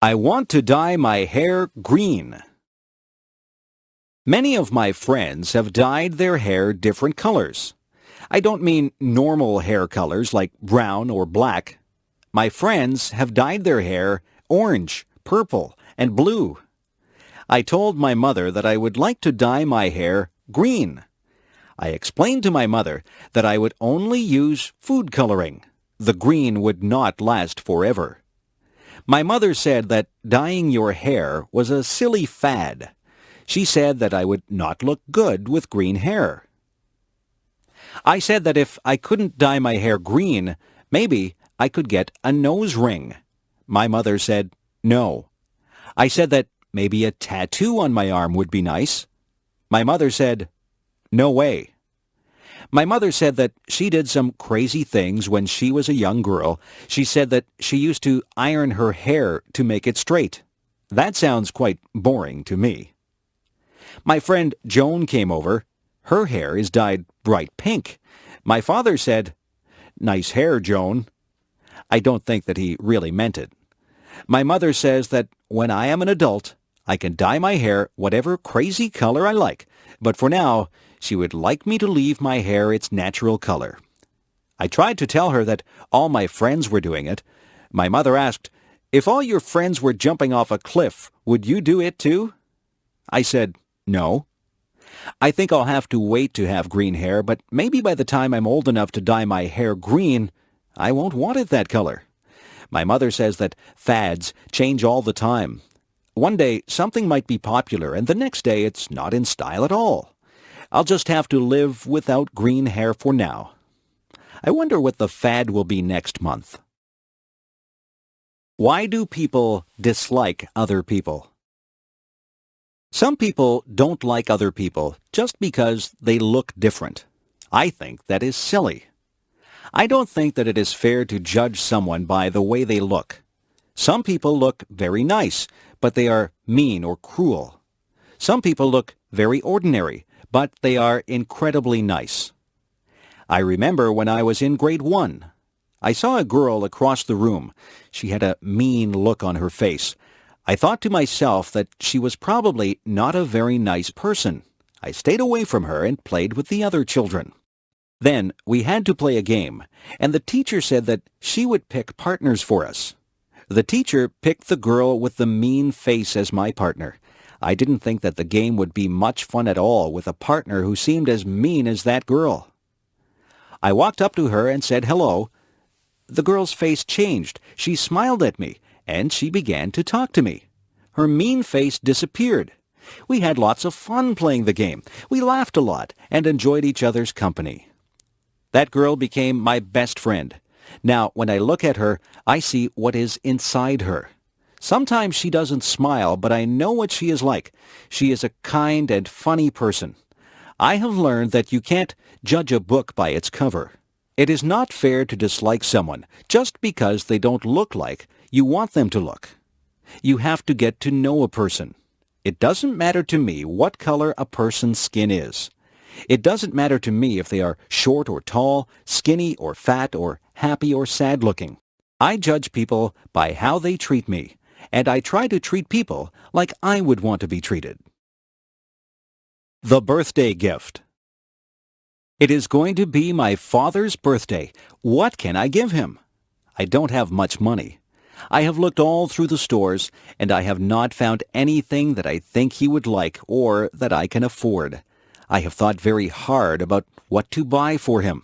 I want to dye my hair green. Many of my friends have dyed their hair different colors. I don't mean normal hair colors like brown or black. My friends have dyed their hair orange, purple, and blue. I told my mother that I would like to dye my hair green. I explained to my mother that I would only use food coloring. The green would not last forever. My mother said that dyeing your hair was a silly fad. She said that I would not look good with green hair. I said that if I couldn't dye my hair green, maybe I could get a nose ring. My mother said no. I said that maybe a tattoo on my arm would be nice. My mother said, no way. My mother said that she did some crazy things when she was a young girl. She said that she used to iron her hair to make it straight. That sounds quite boring to me. My friend Joan came over. Her hair is dyed bright pink. My father said, nice hair, Joan. I don't think that he really meant it. My mother says that when I am an adult, I can dye my hair whatever crazy color I like, but for now, she would like me to leave my hair its natural color. I tried to tell her that all my friends were doing it. My mother asked, if all your friends were jumping off a cliff, would you do it too? I said, no. I think I'll have to wait to have green hair, but maybe by the time I'm old enough to dye my hair green, I won't want it that color. My mother says that fads change all the time. One day, something might be popular, and the next day it's not in style at all. I'll just have to live without green hair for now. I wonder what the fad will be next month. Why do people dislike other people? Some people don't like other people just because they look different. I think that is silly. I don't think that it is fair to judge someone by the way they look. Some people look very nice, but they are mean or cruel. Some people look very ordinary, but they are incredibly nice. I remember when I was in grade 1. I saw a girl across the room. She had a mean look on her face. I thought to myself that she was probably not a very nice person. I stayed away from her and played with the other children. Then we had to play a game, and the teacher said that she would pick partners for us. The teacher picked the girl with the mean face as my partner. I didn't think that the game would be much fun at all with a partner who seemed as mean as that girl. I walked up to her and said hello. The girl's face changed. She smiled at me, and she began to talk to me. Her mean face disappeared. We had lots of fun playing the game. We laughed a lot and enjoyed each other's company. That girl became my best friend. Now, when I look at her, I see what is inside her. Sometimes she doesn't smile, but I know what she is like. She is a kind and funny person. I have learned that you can't judge a book by its cover. It is not fair to dislike someone just because they don't look like you want them to look. You have to get to know a person. It doesn't matter to me what color a person's skin is. It doesn't matter to me if they are short or tall, skinny or fat, or happy or sad looking. I judge people by how they treat me, and I try to treat people like I would want to be treated. The birthday gift. It is going to be my father's birthday. What can I give him? I don't have much money. I have looked all through the stores, and I have not found anything that I think he would like or that I can afford. I have thought very hard about what to buy for him.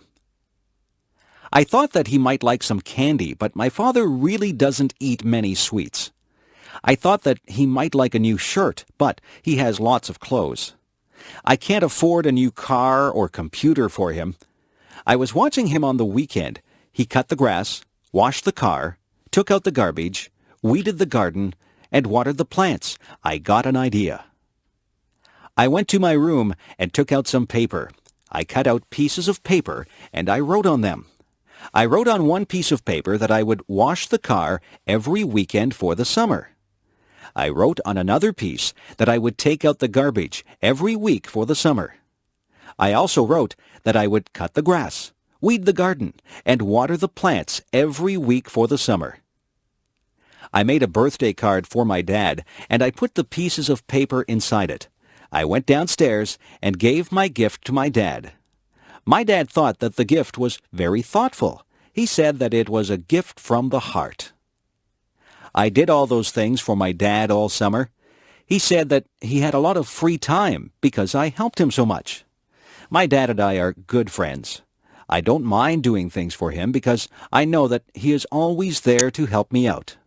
I thought that he might like some candy, but my father really doesn't eat many sweets. I thought that he might like a new shirt, but he has lots of clothes. I can't afford a new car or computer for him. I was watching him on the weekend. He cut the grass, washed the car, took out the garbage, weeded the garden, and watered the plants. I got an idea. I went to my room and took out some paper. I cut out pieces of paper, and I wrote on them. I wrote on one piece of paper that I would wash the car every weekend for the summer. I wrote on another piece that I would take out the garbage every week for the summer. I also wrote that I would cut the grass, weed the garden, and water the plants every week for the summer. I made a birthday card for my dad, and I put the pieces of paper inside it. I went downstairs and gave my gift to my dad. My dad thought that the gift was very thoughtful. He said that it was a gift from the heart. I did all those things for my dad all summer. He said that he had a lot of free time because I helped him so much. My dad and I are good friends. I don't mind doing things for him because I know that he is always there to help me out.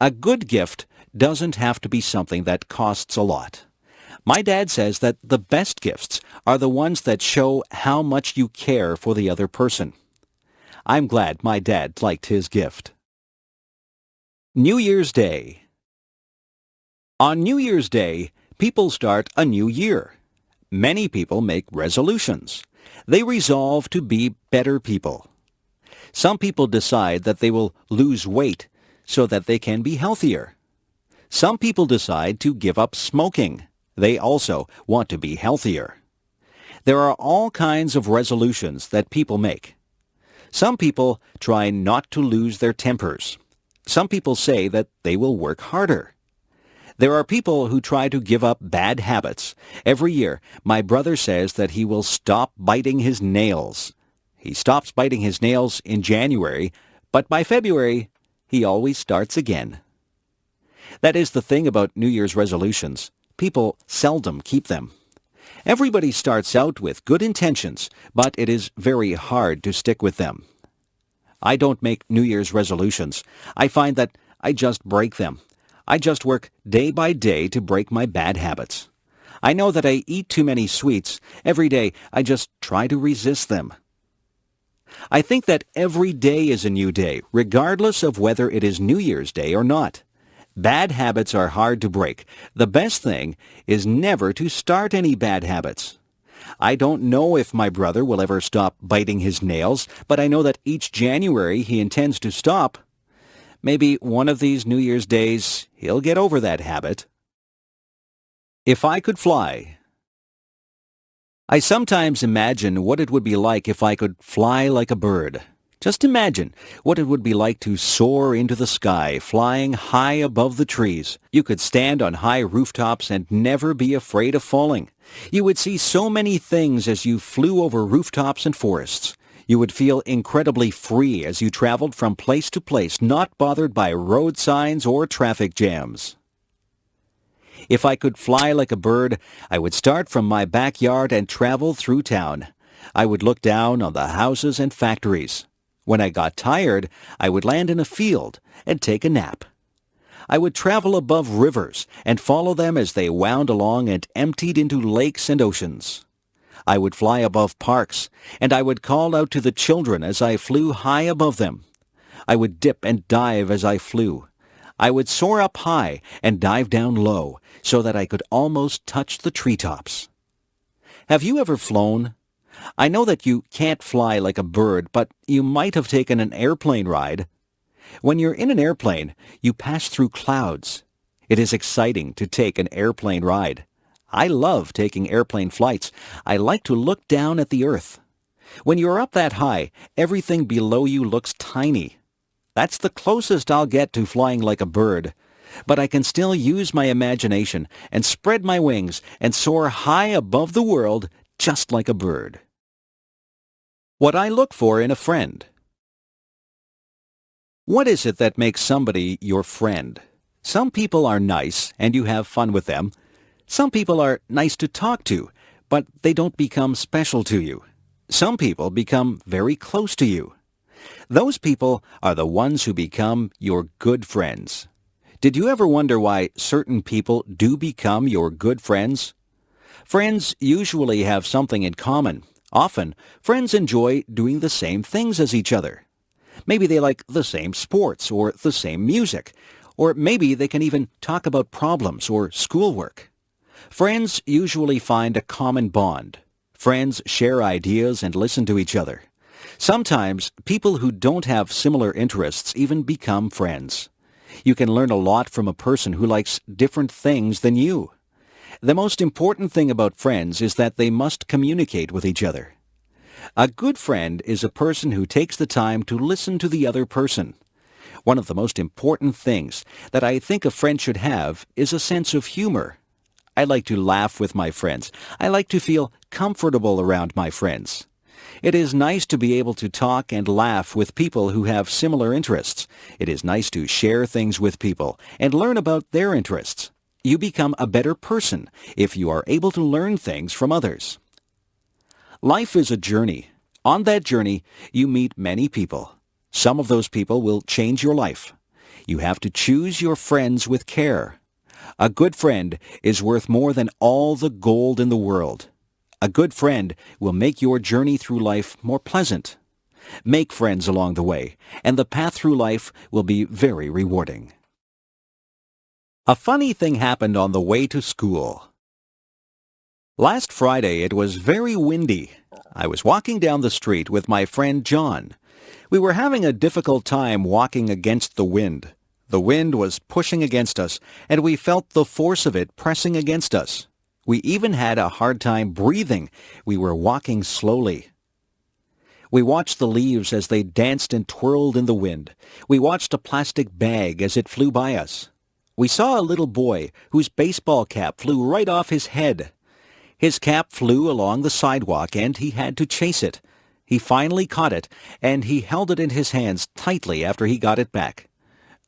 A good gift doesn't have to be something that costs a lot. My dad says that the best gifts are the ones that show how much you care for the other person. I'm glad my dad liked his gift. New Year's Day. On New Year's Day, people start a new year. Many people make resolutions. They resolve to be better people. Some people decide that they will lose weight so that they can be healthier. Some people decide to give up smoking. They also want to be healthier. There are all kinds of resolutions that people make. Some people try not to lose their tempers. Some people say that they will work harder. There are people who try to give up bad habits. Every year, my brother says that he will stop biting his nails. He stops biting his nails in January, but by February, he always starts again. That is the thing about New Year's resolutions. People seldom keep them. Everybody starts out with good intentions, but it is very hard to stick with them. I don't make New Year's resolutions. I find that I just break them. I just work day by day to break my bad habits. I know that I eat too many sweets. Every day I just try to resist them. I think that every day is a new day, regardless of whether it is New Year's Day or not. Bad habits are hard to break. The best thing is never to start any bad habits. I don't know if my brother will ever stop biting his nails, but I know that each January he intends to stop. Maybe one of these New Year's days he'll get over that habit. If I could fly. I sometimes imagine what it would be like if I could fly like a bird. Just imagine what it would be like to soar into the sky, flying high above the trees. You could stand on high rooftops and never be afraid of falling. You would see so many things as you flew over rooftops and forests. You would feel incredibly free as you traveled from place to place, not bothered by road signs or traffic jams. If I could fly like a bird, I would start from my backyard and travel through town. I would look down on the houses and factories. When I got tired, I would land in a field and take a nap. I would travel above rivers and follow them as they wound along and emptied into lakes and oceans. I would fly above parks, and I would call out to the children as I flew high above them. I would dip and dive as I flew. I would soar up high and dive down low so that I could almost touch the treetops. Have you ever flown? I know that you can't fly like a bird, but you might have taken an airplane ride. When you're in an airplane, you pass through clouds. It is exciting to take an airplane ride. I love taking airplane flights. I like to look down at the earth. When you're up that high, everything below you looks tiny. That's the closest I'll get to flying like a bird. But I can still use my imagination and spread my wings and soar high above the world just like a bird. What I look for in a friend. What is it that makes somebody your friend? Some people are nice and you have fun with them. Some people are nice to talk to, but they don't become special to you. Some people become very close to you. Those people are the ones who become your good friends. Did you ever wonder why certain people do become your good friends? Friends usually have something in common. Often, friends enjoy doing the same things as each other. Maybe they like the same sports or the same music, or maybe they can even talk about problems or schoolwork. Friends usually find a common bond. Friends share ideas and listen to each other. Sometimes, people who don't have similar interests even become friends. You can learn a lot from a person who likes different things than you. The most important thing about friends is that they must communicate with each other. A good friend is a person who takes the time to listen to the other person. One of the most important things that I think a friend should have is a sense of humor. I like to laugh with my friends. I like to feel comfortable around my friends. It is nice to be able to talk and laugh with people who have similar interests. It is nice to share things with people and learn about their interests. You become a better person if you are able to learn things from others. Life is a journey. On that journey, you meet many people. Some of those people will change your life. You have to choose your friends with care. A good friend is worth more than all the gold in the world. A good friend will make your journey through life more pleasant. Make friends along the way, and the path through life will be very rewarding. A funny thing happened on the way to school. Last Friday it was very windy. I was walking down the street with my friend John. We were having a difficult time walking against the wind. The wind was pushing against us, and we felt the force of it pressing against us. We even had a hard time breathing. We were walking slowly. We watched the leaves as they danced and twirled in the wind. We watched a plastic bag as it flew by us. We saw a little boy whose baseball cap flew right off his head. His cap flew along the sidewalk, and he had to chase it. He finally caught it, and he held it in his hands tightly after he got it back.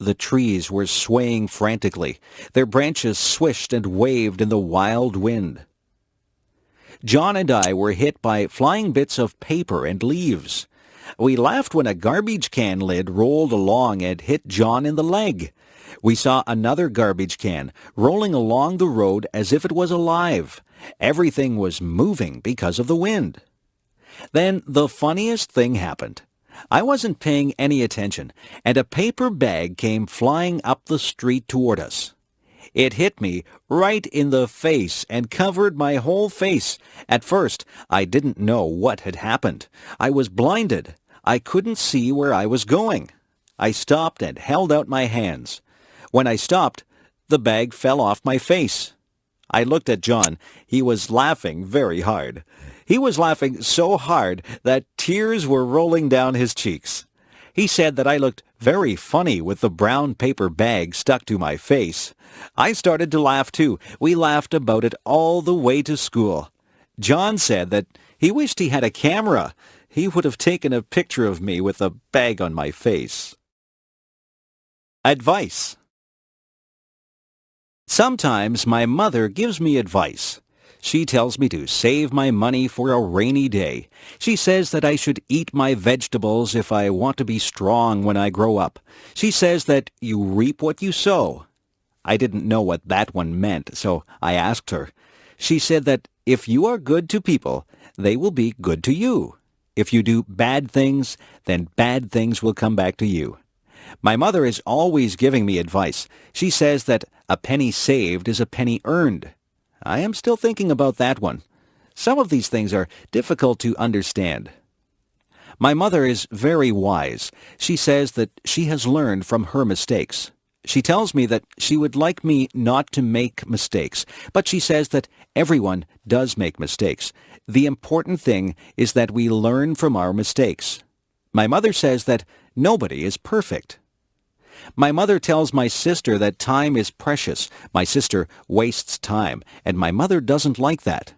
The trees were swaying frantically. Their branches swished and waved in the wild wind. John and I were hit by flying bits of paper and leaves. We laughed when a garbage can lid rolled along and hit John in the leg. We saw another garbage can rolling along the road as if it was alive. Everything was moving because of the wind. Then the funniest thing happened. I wasn't paying any attention, and a paper bag came flying up the street toward us. It hit me right in the face and covered my whole face. At first, I didn't know what had happened. I was blinded. I couldn't see where I was going. I stopped and held out my hands. When I stopped, the bag fell off my face. I looked at John. He was laughing very hard. He was laughing so hard that tears were rolling down his cheeks. He said that I looked very funny with the brown paper bag stuck to my face. I started to laugh too. We laughed about it all the way to school. John said that he wished he had a camera. He would have taken a picture of me with a bag on my face. Advice. Sometimes my mother gives me advice. She tells me to save my money for a rainy day. She says that I should eat my vegetables if I want to be strong when I grow up. She says that you reap what you sow. I didn't know what that one meant, so I asked her. She said that if you are good to people, they will be good to you. If you do bad things, then bad things will come back to you. My mother is always giving me advice. She says that a penny saved is a penny earned. I am still thinking about that one. Some of these things are difficult to understand. My mother is very wise. She says that she has learned from her mistakes. She tells me that she would like me not to make mistakes, but she says that everyone does make mistakes. The important thing is that we learn from our mistakes. My mother says that nobody is perfect. My mother tells my sister that time is precious. My sister wastes time, and my mother doesn't like that.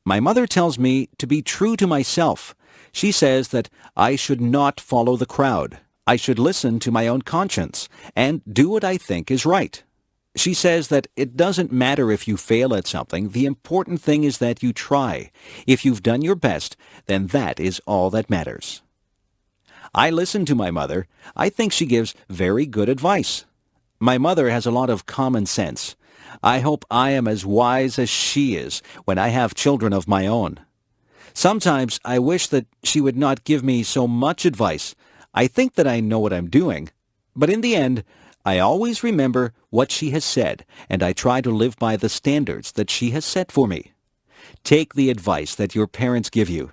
My mother tells me to be true to myself. She says that I should not follow the crowd. I should listen to my own conscience and do what I think is right. She says that it doesn't matter if you fail at something. The important thing is that you try. If you've done your best, then that is all that matters. I listen to my mother. I think she gives very good advice. My mother has a lot of common sense. I hope I am as wise as she is when I have children of my own. Sometimes I wish that she would not give me so much advice. I think that I know what I'm doing. But in the end, I always remember what she has said, and I try to live by the standards that she has set for me. Take the advice that your parents give you.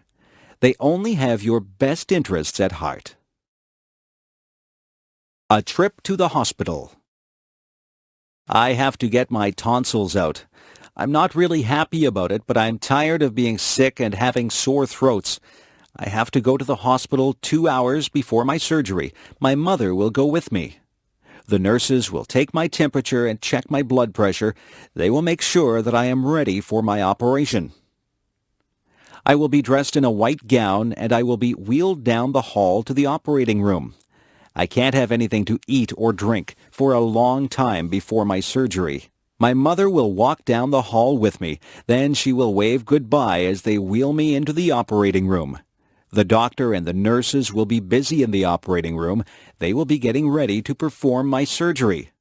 They only have your best interests at heart. A trip to the hospital. I have to get my tonsils out. I'm not really happy about it, but I'm tired of being sick and having sore throats. I have to go to the hospital 2 hours before my surgery. My mother will go with me. The nurses will take my temperature and check my blood pressure. They will make sure that I am ready for my operation. I will be dressed in a white gown and I will be wheeled down the hall to the operating room. I can't have anything to eat or drink for a long time before my surgery. My mother will walk down the hall with me. Then she will wave goodbye as they wheel me into the operating room. The doctor and the nurses will be busy in the operating room. They will be getting ready to perform my surgery.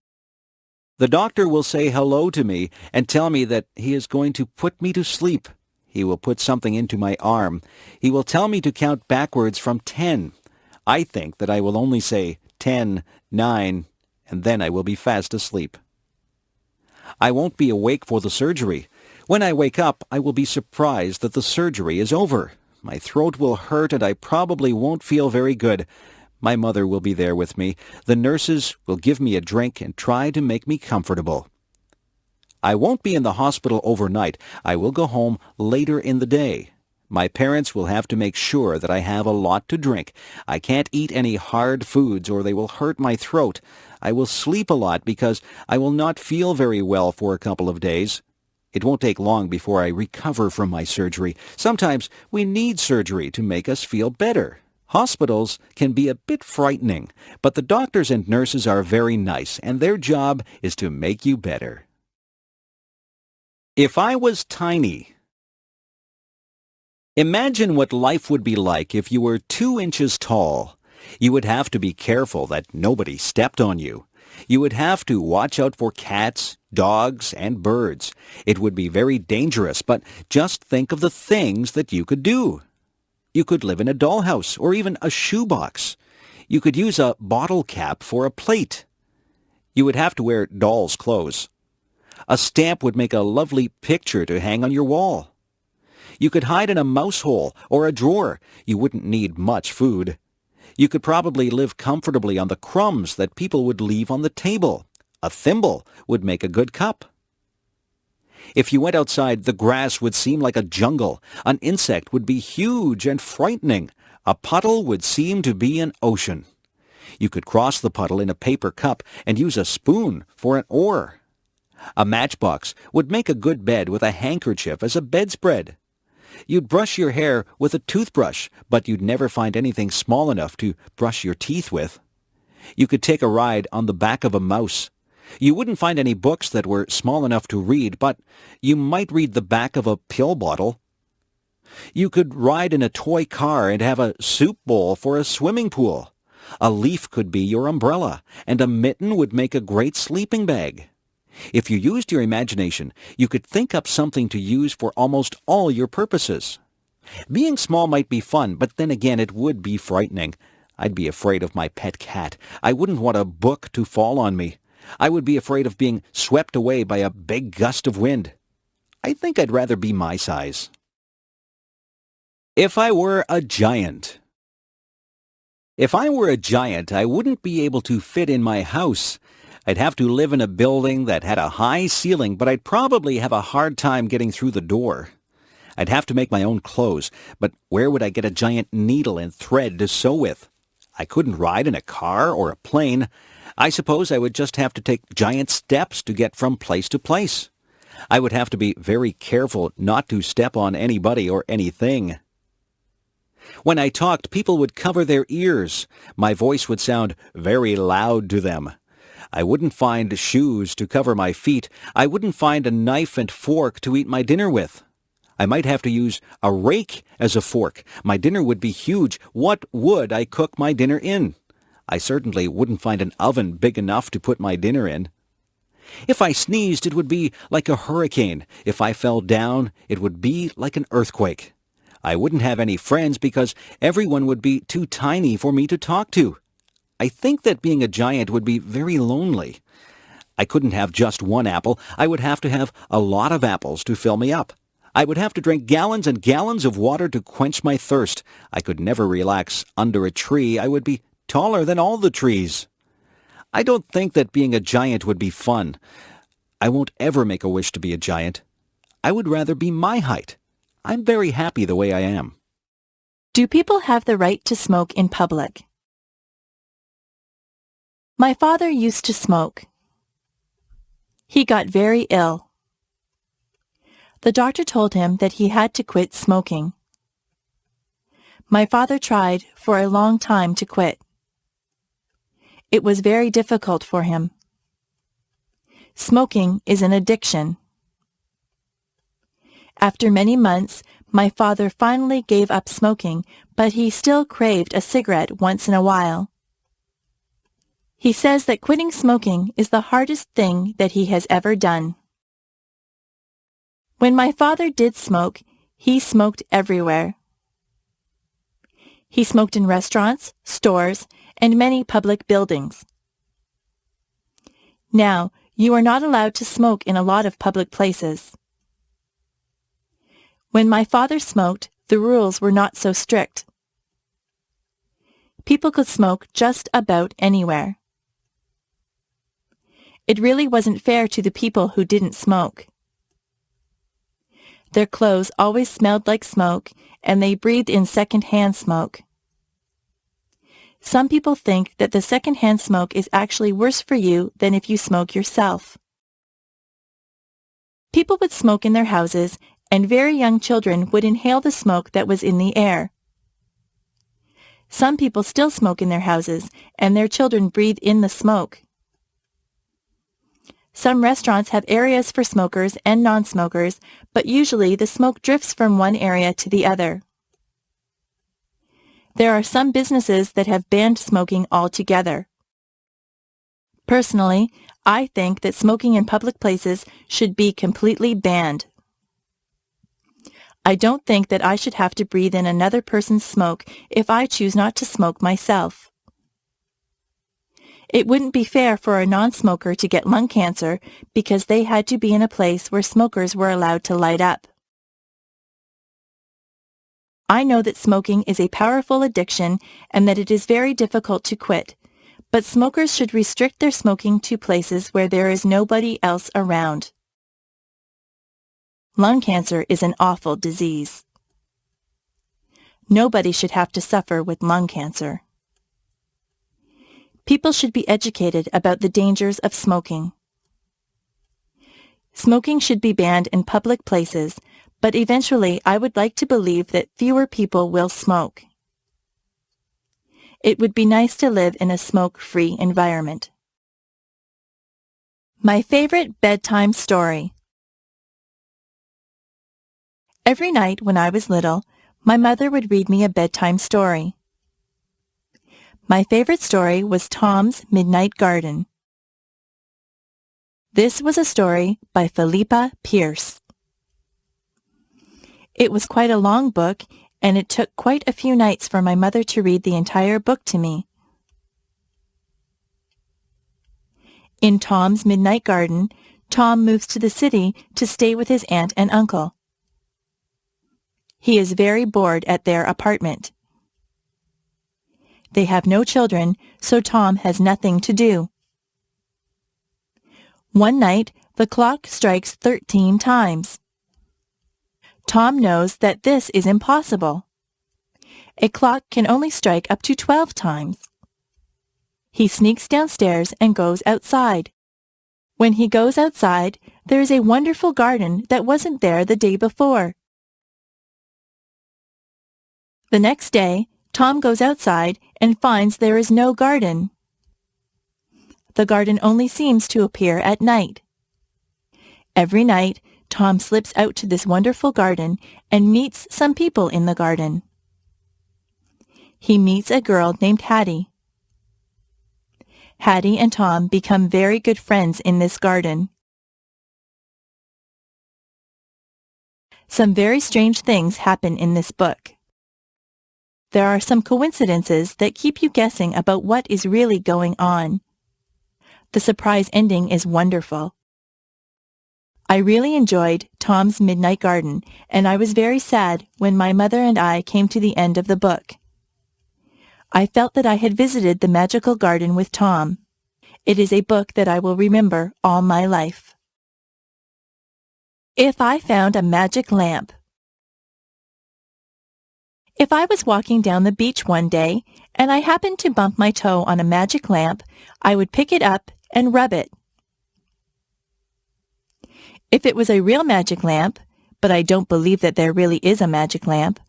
The doctor will say hello to me and tell me that he is going to put me to sleep. He will put something into my arm. He will tell me to count backwards from 10. I think that I will only say 10, 9, and then I will be fast asleep. I won't be awake for the surgery. When I wake up, I will be surprised that the surgery is over. My throat will hurt and I probably won't feel very good. My mother will be there with me. The nurses will give me a drink and try to make me comfortable. I won't be in the hospital overnight. I will go home later in the day. My parents will have to make sure that I have a lot to drink. I can't eat any hard foods or they will hurt my throat. I will sleep a lot because I will not feel very well for a couple of days. It won't take long before I recover from my surgery. Sometimes we need surgery to make us feel better. Hospitals can be a bit frightening, but the doctors and nurses are very nice, and their job is to make you better. If I was tiny. Imagine what life would be like if you were 2 inches tall. You would have to be careful that nobody stepped on you. You would have to watch out for cats, dogs, and birds. It would be very dangerous, but just think of the things that you could do. You could live in a dollhouse or even a shoebox. You could use a bottle cap for a plate. You would have to wear doll's clothes. A stamp would make a lovely picture to hang on your wall. You could hide in a mouse hole or a drawer. You wouldn't need much food. You could probably live comfortably on the crumbs that people would leave on the table. A thimble would make a good cup. If you went outside, the grass would seem like a jungle. An insect would be huge and frightening. A puddle would seem to be an ocean. You could cross the puddle in a paper cup and use a spoon for an oar. A matchbox would make a good bed with a handkerchief as a bedspread. You'd brush your hair with a toothbrush, but you'd never find anything small enough to brush your teeth with. You could take a ride on the back of a mouse. You wouldn't find any books that were small enough to read, but you might read the back of a pill bottle. You could ride in a toy car and have a soup bowl for a swimming pool. A leaf could be your umbrella, and a mitten would make a great sleeping bag. If you used your imagination, you could think up something to use for almost all your purposes. Being small might be fun, but then again it would be frightening. I'd be afraid of my pet cat. I wouldn't want a book to fall on me. I would be afraid of being swept away by a big gust of wind. I think I'd rather be my size. If I were a giant. If I were a giant, I wouldn't be able to fit in my house. I'd have to live in a building that had a high ceiling, but I'd probably have a hard time getting through the door. I'd have to make my own clothes, but where would I get a giant needle and thread to sew with? I couldn't ride in a car or a plane. I suppose I would just have to take giant steps to get from place to place. I would have to be very careful not to step on anybody or anything. When I talked, people would cover their ears. My voice would sound very loud to them. I wouldn't find shoes to cover my feet. I wouldn't find a knife and fork to eat my dinner with. I might have to use a rake as a fork. My dinner would be huge. What would I cook my dinner in? I certainly wouldn't find an oven big enough to put my dinner in. If I sneezed, it would be like a hurricane. If I fell down, it would be like an earthquake. I wouldn't have any friends because everyone would be too tiny for me to talk to. I think that being a giant would be very lonely. I couldn't have just one apple. I would have to have a lot of apples to fill me up. I would have to drink gallons and gallons of water to quench my thirst. I could never relax under a tree. I would be taller than all the trees. I don't think that being a giant would be fun. I won't ever make a wish to be a giant. I would rather be my height. I'm very happy the way I am. Do people have the right to smoke in public? My father used to smoke. He got very ill. The doctor told him that he had to quit smoking. My father tried for a long time to quit. It was very difficult for him. Smoking is an addiction. After many months, my father finally gave up smoking, but he still craved a cigarette once in a while. He says that quitting smoking is the hardest thing that he has ever done. When my father did smoke, he smoked everywhere. He smoked in restaurants, stores, and many public buildings. Now, you are not allowed to smoke in a lot of public places. When my father smoked, the rules were not so strict. People could smoke just about anywhere. It really wasn't fair to the people who didn't smoke. Their clothes always smelled like smoke, and they breathed in second-hand smoke. Some people think that the second-hand smoke is actually worse for you than if you smoke yourself. People would smoke in their houses, and very young children would inhale the smoke that was in the air. Some people still smoke in their houses, and their children breathe in the smoke. Some restaurants have areas for smokers and non-smokers, but usually the smoke drifts from one area to the other. There are some businesses that have banned smoking altogether. Personally, I think that smoking in public places should be completely banned. I don't think that I should have to breathe in another person's smoke if I choose not to smoke myself. It wouldn't be fair for a non-smoker to get lung cancer because they had to be in a place where smokers were allowed to light up. I know that smoking is a powerful addiction and that it is very difficult to quit, but smokers should restrict their smoking to places where there is nobody else around. Lung cancer is an awful disease. Nobody should have to suffer with lung cancer. People should be educated about the dangers of smoking. Smoking should be banned in public places, but eventually I would like to believe that fewer people will smoke. It would be nice to live in a smoke-free environment. My favorite bedtime story. Every night when I was little, my mother would read me a bedtime story. My favorite story was Tom's Midnight Garden. This was a story by Philippa Pierce. It was quite a long book, and it took quite a few nights for my mother to read the entire book to me. In Tom's Midnight Garden, Tom moves to the city to stay with his aunt and uncle. He is very bored at their apartment. They have no children, so Tom has nothing to do. One night, the clock strikes 13 times. Tom knows that this is impossible. A clock can only strike up to 12 times. He sneaks downstairs and goes outside. When he goes outside, there is a wonderful garden that wasn't there the day before. The next day, Tom goes outside and finds there is no garden. The garden only seems to appear at night. Every night, Tom slips out to this wonderful garden and meets some people in the garden. He meets a girl named Hattie. Hattie and Tom become very good friends in this garden. Some very strange things happen in this book. There are some coincidences that keep you guessing about what is really going on. The surprise ending is wonderful. I really enjoyed Tom's Midnight Garden, and I was very sad when my mother and I came to the end of the book. I felt that I had visited the magical garden with Tom. It is a book that I will remember all my life. If I found a magic lamp. If I was walking down the beach one day and I happened to bump my toe on a magic lamp, I would pick it up and rub it. If it was a real magic lamp, but I don't believe that there really is a magic lamp,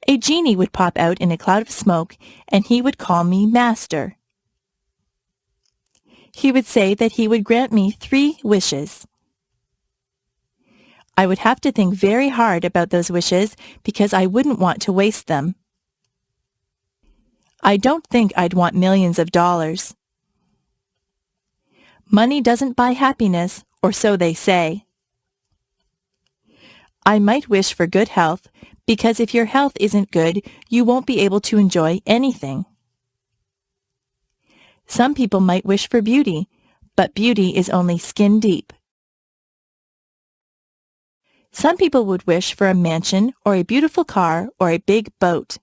a genie would pop out in a cloud of smoke and he would call me Master. He would say that he would grant me 3 wishes. I would have to think very hard about those wishes because I wouldn't want to waste them. I don't think I'd want millions of dollars. Money doesn't buy happiness, or so they say. I might wish for good health because if your health isn't good, you won't be able to enjoy anything. Some people might wish for beauty, but beauty is only skin deep. Some people would wish for a mansion or a beautiful car or a big boat.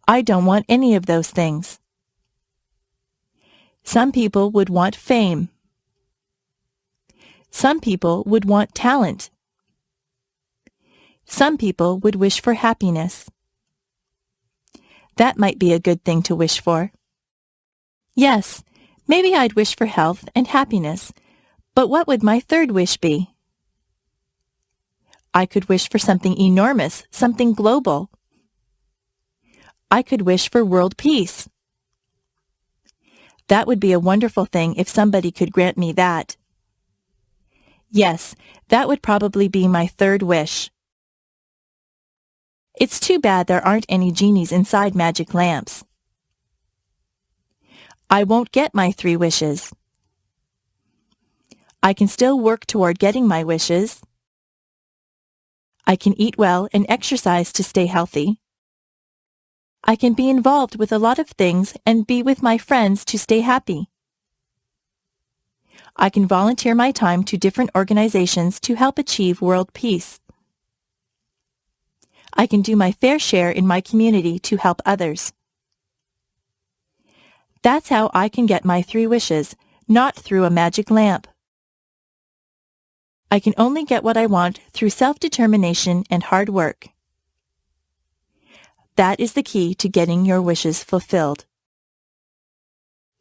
I don't want any of those things. Some people would want fame. Some people would want talent. Some people would wish for happiness. That might be a good thing to wish for. Yes, maybe I'd wish for health and happiness, but what would my 3rd wish be? I could wish for something enormous, something global. I could wish for world peace. That would be a wonderful thing if somebody could grant me that. Yes, that would probably be my 3rd wish. It's too bad there aren't any genies inside magic lamps. I won't get my 3 wishes. I can still work toward getting my wishes. I can eat well and exercise to stay healthy. I can be involved with a lot of things and be with my friends to stay happy. I can volunteer my time to different organizations to help achieve world peace. I can do my fair share in my community to help others. That's how I can get my 3 wishes, not through a magic lamp. I can only get what I want through self-determination and hard work. That is the key to getting your wishes fulfilled.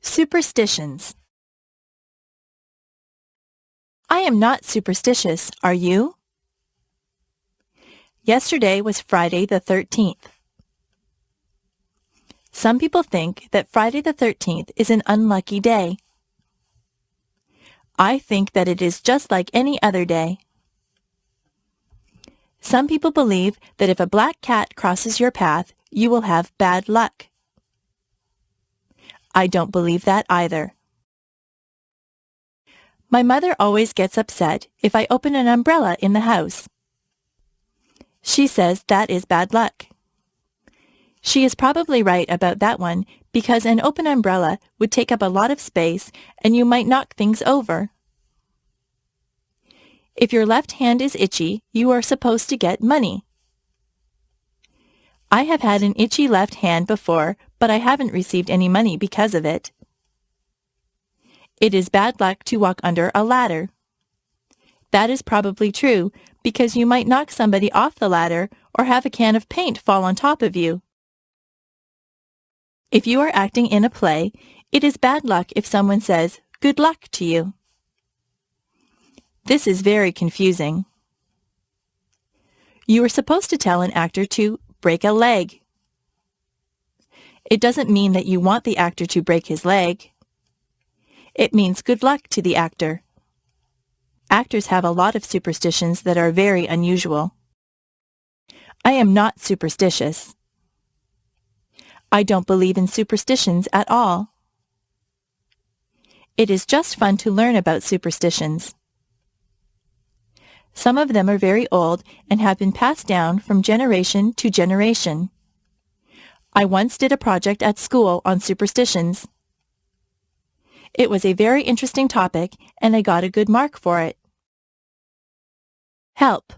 Superstitions. I am not superstitious, are you? Yesterday was Friday the 13th. Some people think that Friday the 13th is an unlucky day. I think that it is just like any other day. Some people believe that if a black cat crosses your path, you will have bad luck. I don't believe that either. My mother always gets upset if I open an umbrella in the house. She says that is bad luck. She is probably right about that one because an open umbrella would take up a lot of space and you might knock things over. If your left hand is itchy, you are supposed to get money. I have had an itchy left hand before, but I haven't received any money because of it. It is bad luck to walk under a ladder. That is probably true because you might knock somebody off the ladder or have a can of paint fall on top of you. If you are acting in a play, it is bad luck if someone says, "Good luck" to you. This is very confusing. You are supposed to tell an actor to break a leg. It doesn't mean that you want the actor to break his leg. It means good luck to the actor. Actors have a lot of superstitions that are very unusual. I am not superstitious. I don't believe in superstitions at all. It is just fun to learn about superstitions. Some of them are very old and have been passed down from generation to generation. I once did a project at school on superstitions. It was a very interesting topic, and I got a good mark for it. Help.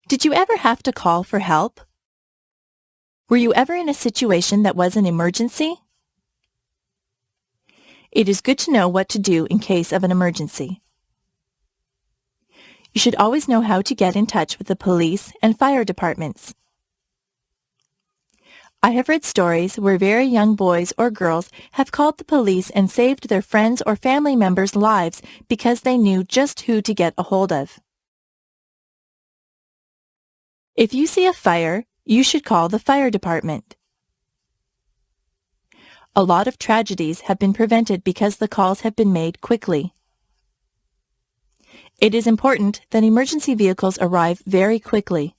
Did you ever have to call for help? Were you ever in a situation that was an emergency? It is good to know what to do in case of an emergency. You should always know how to get in touch with the police and fire departments. I have read stories where very young boys or girls have called the police and saved their friends' or family members' lives because they knew just who to get a hold of. If you see a fire, you should call the fire department. A lot of tragedies have been prevented because the calls have been made quickly. It is important that emergency vehicles arrive very quickly.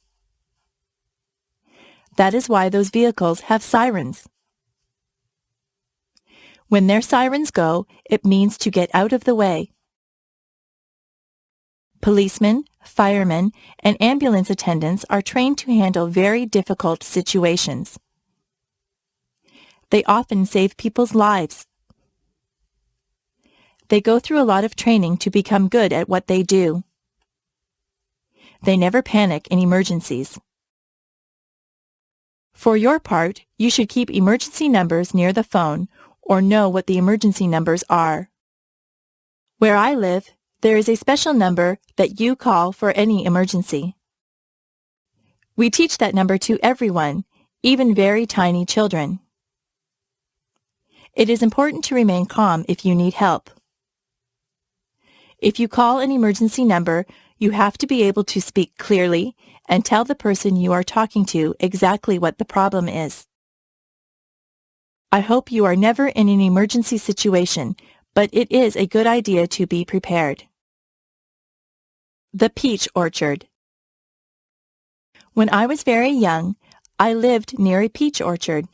That is why those vehicles have sirens. When their sirens go, it means to get out of the way. Policemen, firemen, and ambulance attendants are trained to handle very difficult situations. They often save people's lives. They go through a lot of training to become good at what they do. They never panic in emergencies. For your part, you should keep emergency numbers near the phone or know what the emergency numbers are. Where I live, there is a special number that you call for any emergency. We teach that number to everyone, even very tiny children. It is important to remain calm if you need help. If you call an emergency number, you have to be able to speak clearly and tell the person you are talking to exactly what the problem is. I hope you are never in an emergency situation, but it is a good idea to be prepared. The peach orchard. When I was very young, I lived near a peach orchard.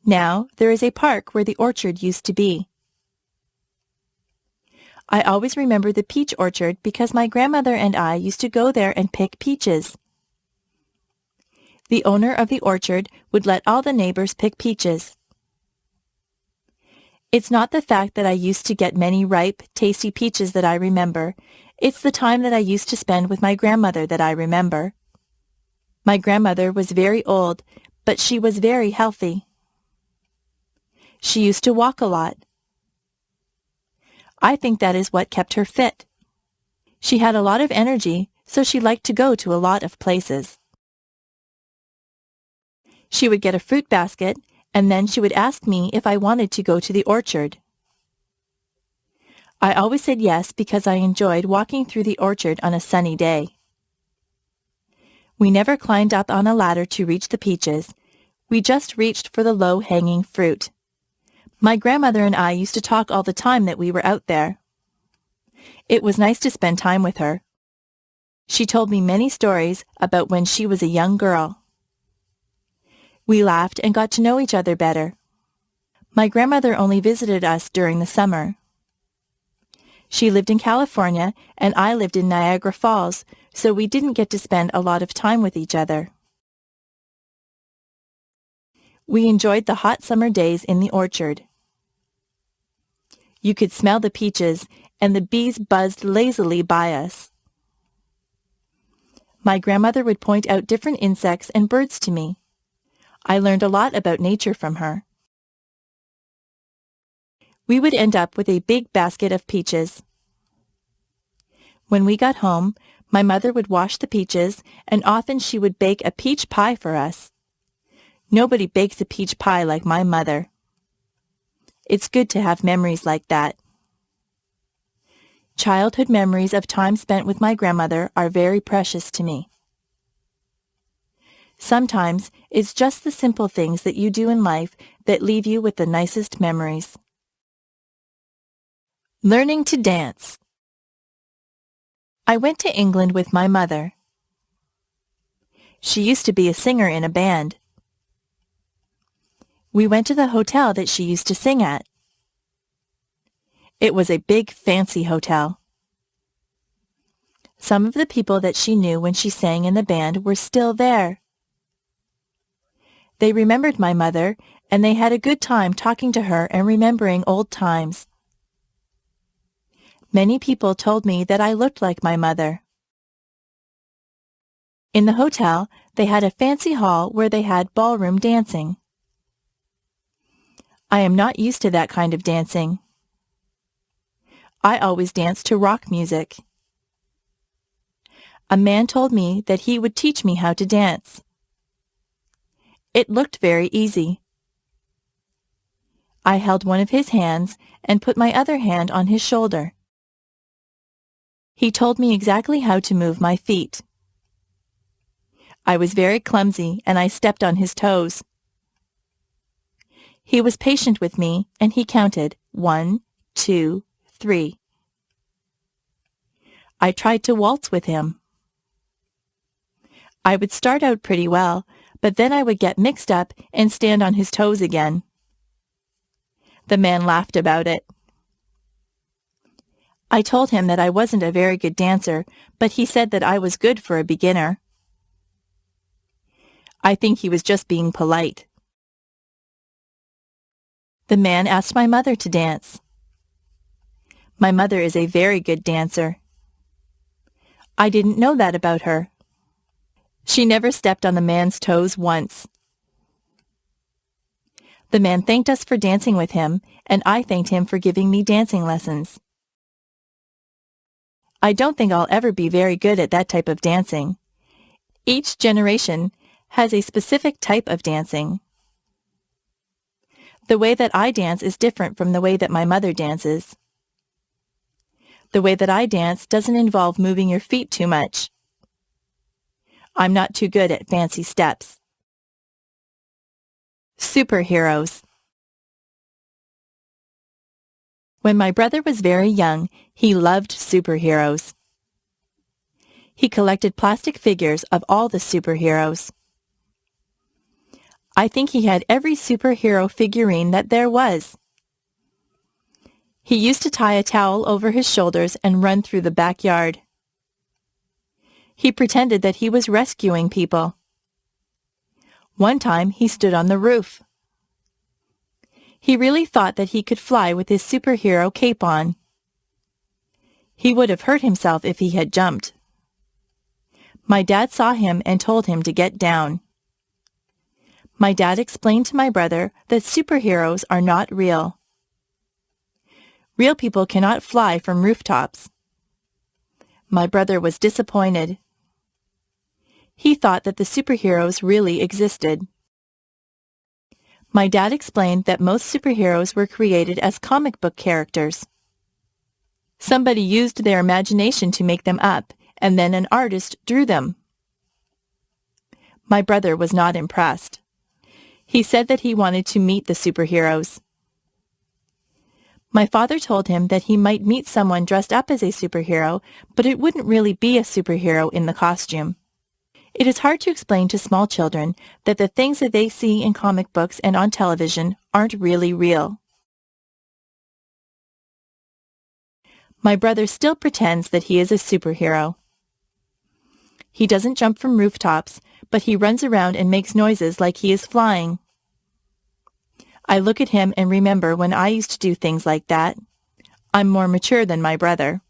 Now there is a park where the orchard used to be. I always remember the peach orchard because my grandmother and I used to go there and pick peaches. The owner of the orchard would let all the neighbors pick peaches. It's not the fact that I used to get many ripe, tasty peaches that I remember. It's the time that I used to spend with my grandmother that I remember. My grandmother was very old, but she was very healthy. She used to walk a lot. I think that is what kept her fit. She had a lot of energy, so she liked to go to a lot of places. She would get a fruit basket, and then she would ask me if I wanted to go to the orchard. I always said yes because I enjoyed walking through the orchard on a sunny day. We never climbed up on a ladder to reach the peaches. We just reached for the low-hanging fruit. My grandmother and I used to talk all the time that we were out there. It was nice to spend time with her. She told me many stories about when she was a young girl. We laughed and got to know each other better. My grandmother only visited us during the summer. She lived in California and I lived in Niagara Falls, so we didn't get to spend a lot of time with each other. We enjoyed the hot summer days in the orchard. You could smell the peaches, and the bees buzzed lazily by us. My grandmother would point out different insects and birds to me. I learned a lot about nature from her. We would end up with a big basket of peaches. When we got home, my mother would wash the peaches, and often she would bake a peach pie for us. Nobody bakes a peach pie like my mother. It's good to have memories like that. Childhood memories of time spent with my grandmother are very precious to me. Sometimes it's just the simple things that you do in life that leave you with the nicest memories. Learning to dance. I went to England with my mother. She used to be a singer in a band. We went to the hotel that she used to sing at. It was a big, fancy hotel. Some of the people that she knew when she sang in the band were still there. They remembered my mother, and they had a good time talking to her and remembering old times. Many people told me that I looked like my mother. In the hotel, they had a fancy hall where they had ballroom dancing. I am not used to that kind of dancing. I always dance to rock music. a man told me that he would teach me how to dance. It looked very easy. I held one of his hands and put my other hand on his shoulder. He told me exactly how to move my feet. I was very clumsy and I stepped on his toes. He was patient with me and he counted 1, 2, 3. I tried to waltz with him. I would start out pretty well, but then I would get mixed up and stand on his toes again. The man laughed about it. I told him that I wasn't a very good dancer, but he said that I was good for a beginner. I think he was just being polite. The man asked my mother to dance. My mother is a very good dancer. I didn't know that about her. She never stepped on the man's toes once. The man thanked us for dancing with him, and I thanked him for giving me dancing lessons. I don't think I'll ever be very good at that type of dancing. Each generation has a specific type of dancing. The way that I dance is different from the way that my mother dances. The way that I dance doesn't involve moving your feet too much. I'm not too good at fancy steps. Superheroes. When my brother was very young, he loved superheroes. He collected plastic figures of all the superheroes. I think he had every superhero figurine that there was. He used to tie a towel over his shoulders and run through the backyard. He pretended that he was rescuing people. One time he stood on the roof. He really thought that he could fly with his superhero cape on. He would have hurt himself if he had jumped. My dad saw him and told him to get down. My dad explained to my brother that superheroes are not real. Real people cannot fly from rooftops. My brother was disappointed. He thought that the superheroes really existed. My dad explained that most superheroes were created as comic book characters. Somebody used their imagination to make them up, and then an artist drew them. My brother was not impressed. He said that he wanted to meet the superheroes. My father told him that he might meet someone dressed up as a superhero, but it wouldn't really be a superhero in the costume. It is hard to explain to small children that the things that they see in comic books and on television aren't really real. My brother still pretends that he is a superhero. He doesn't jump from rooftops, but he runs around and makes noises like he is flying. I look at him and remember when I used to do things like that. I'm more mature than my brother.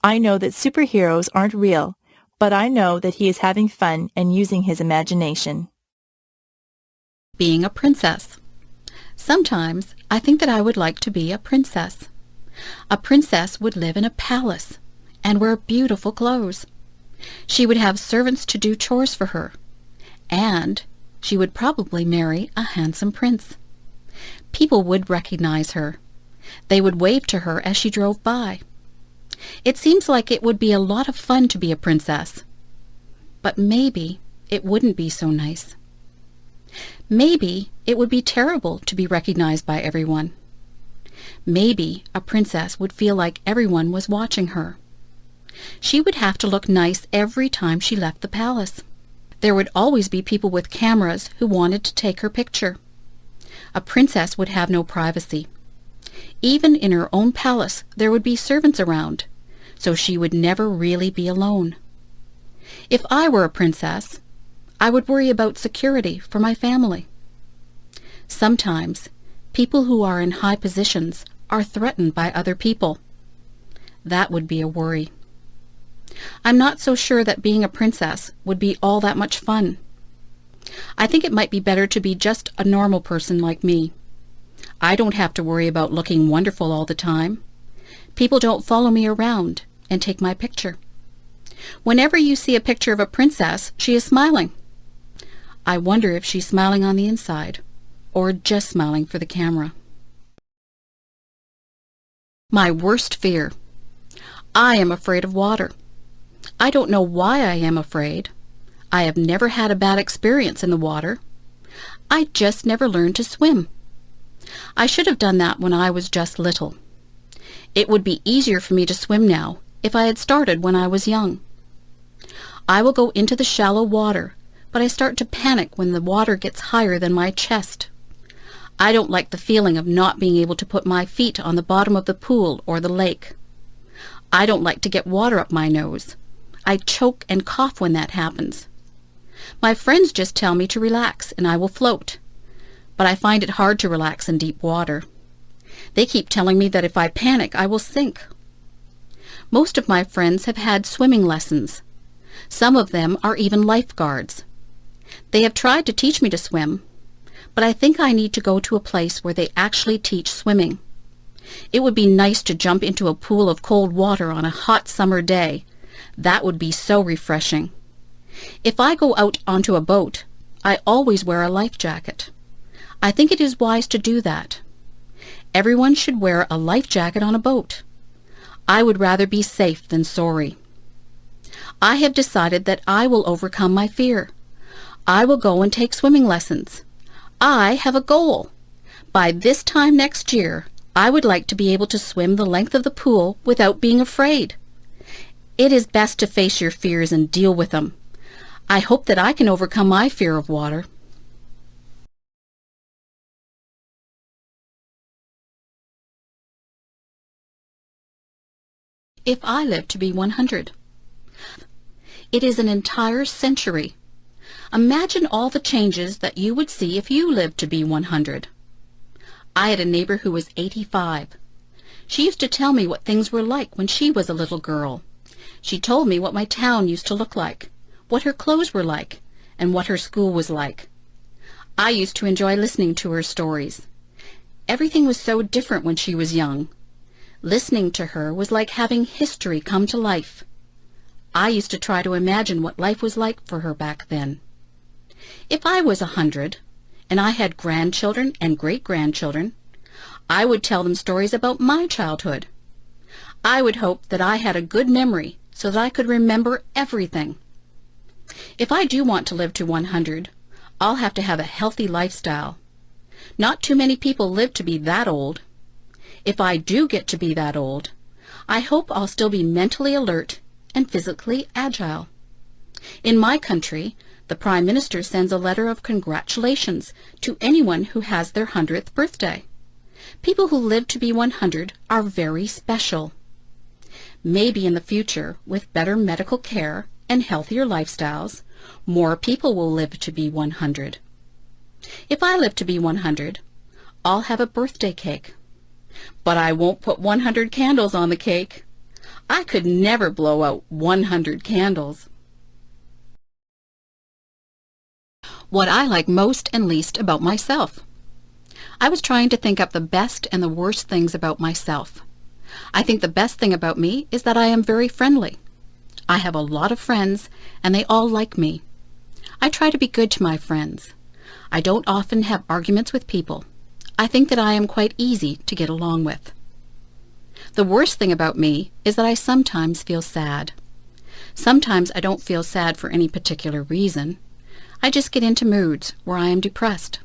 I know that superheroes aren't real, but I know that he is having fun and using his imagination. Being a princess. Sometimes I think that I would like to be a princess. A princess would live in a palace and wear beautiful clothes. She would have servants to do chores for her, and she would probably marry a handsome prince. People would recognize her. They would wave to her as she drove by. It seems like it would be a lot of fun to be a princess. But maybe it wouldn't be so nice. Maybe it would be terrible to be recognized by everyone. Maybe a princess would feel like everyone was watching her. She would have to look nice every time she left the palace. There would always be people with cameras who wanted to take her picture. A princess would have no privacy. Even in her own palace there would be servants around, so she would never really be alone. If I were a princess, I would worry about security for my family. Sometimes people who are in high positions are threatened by other people. That would be a worry. I'm not so sure that being a princess would be all that much fun. I think it might be better to be just a normal person like me. I don't have to worry about looking wonderful all the time. People don't follow me around and take my picture. Whenever you see a picture of a princess, she is smiling. I wonder if she's smiling on the inside, or just smiling for the camera. My worst fear. I am afraid of water. I don't know why I am afraid. I have never had a bad experience in the water. I just never learned to swim. I should have done that when I was just little. It would be easier for me to swim now if I had started when I was young. I will go into the shallow water, but I start to panic when the water gets higher than my chest. I don't like the feeling of not being able to put my feet on the bottom of the pool or the lake. I don't like to get water up my nose. I choke and cough when that happens. My friends just tell me to relax and I will float, but I find it hard to relax in deep water. They keep telling me that if I panic, I will sink. Most of my friends have had swimming lessons. Some of them are even lifeguards. They have tried to teach me to swim, but I think I need to go to a place where they actually teach swimming. It would be nice to jump into a pool of cold water on a hot summer day. That would be so refreshing. If I go out onto a boat, I always wear a life jacket. I think it is wise to do that. Everyone should wear a life jacket on a boat. I would rather be safe than sorry. I have decided that I will overcome my fear. I will go and take swimming lessons. I have a goal. By this time next year, I would like to be able to swim the length of the pool without being afraid. It is best to face your fears and deal with them. I hope that I can overcome my fear of water. If I live to be 100. It is an entire century. Imagine all the changes that you would see if you lived to be 100. I had a neighbor who was 85. She used to tell me what things were like when she was a little girl. She told me what my town used to look like, what her clothes were like, and what her school was like. I used to enjoy listening to her stories. Everything was so different when she was young. Listening to her was like having history come to life. I used to try to imagine what life was like for her back then. If I was 100, and I had grandchildren and great-grandchildren, I would tell them stories about my childhood. I would hope that I had a good memory so that I could remember everything. If I do want to live to 100, I'll have to have a healthy lifestyle. Not too many people live to be that old. If I do get to be that old, I hope I'll still be mentally alert and physically agile. In my country, the Prime Minister sends a letter of congratulations to anyone who has their 100th birthday. People who live to be 100 are very special. Maybe in the future, with better medical care and healthier lifestyles, more people will live to be 100. If I live to be 100, I'll have a birthday cake. But I won't put 100 candles on the cake. I could never blow out 100 candles. What I like most and least about myself. I was trying to think up the best and the worst things about myself. I think the best thing about me is that I am very friendly. I have a lot of friends, and they all like me. I try to be good to my friends. I don't often have arguments with people. I think that I am quite easy to get along with. The worst thing about me is that I sometimes feel sad. Sometimes I don't feel sad for any particular reason. I just get into moods where I am depressed.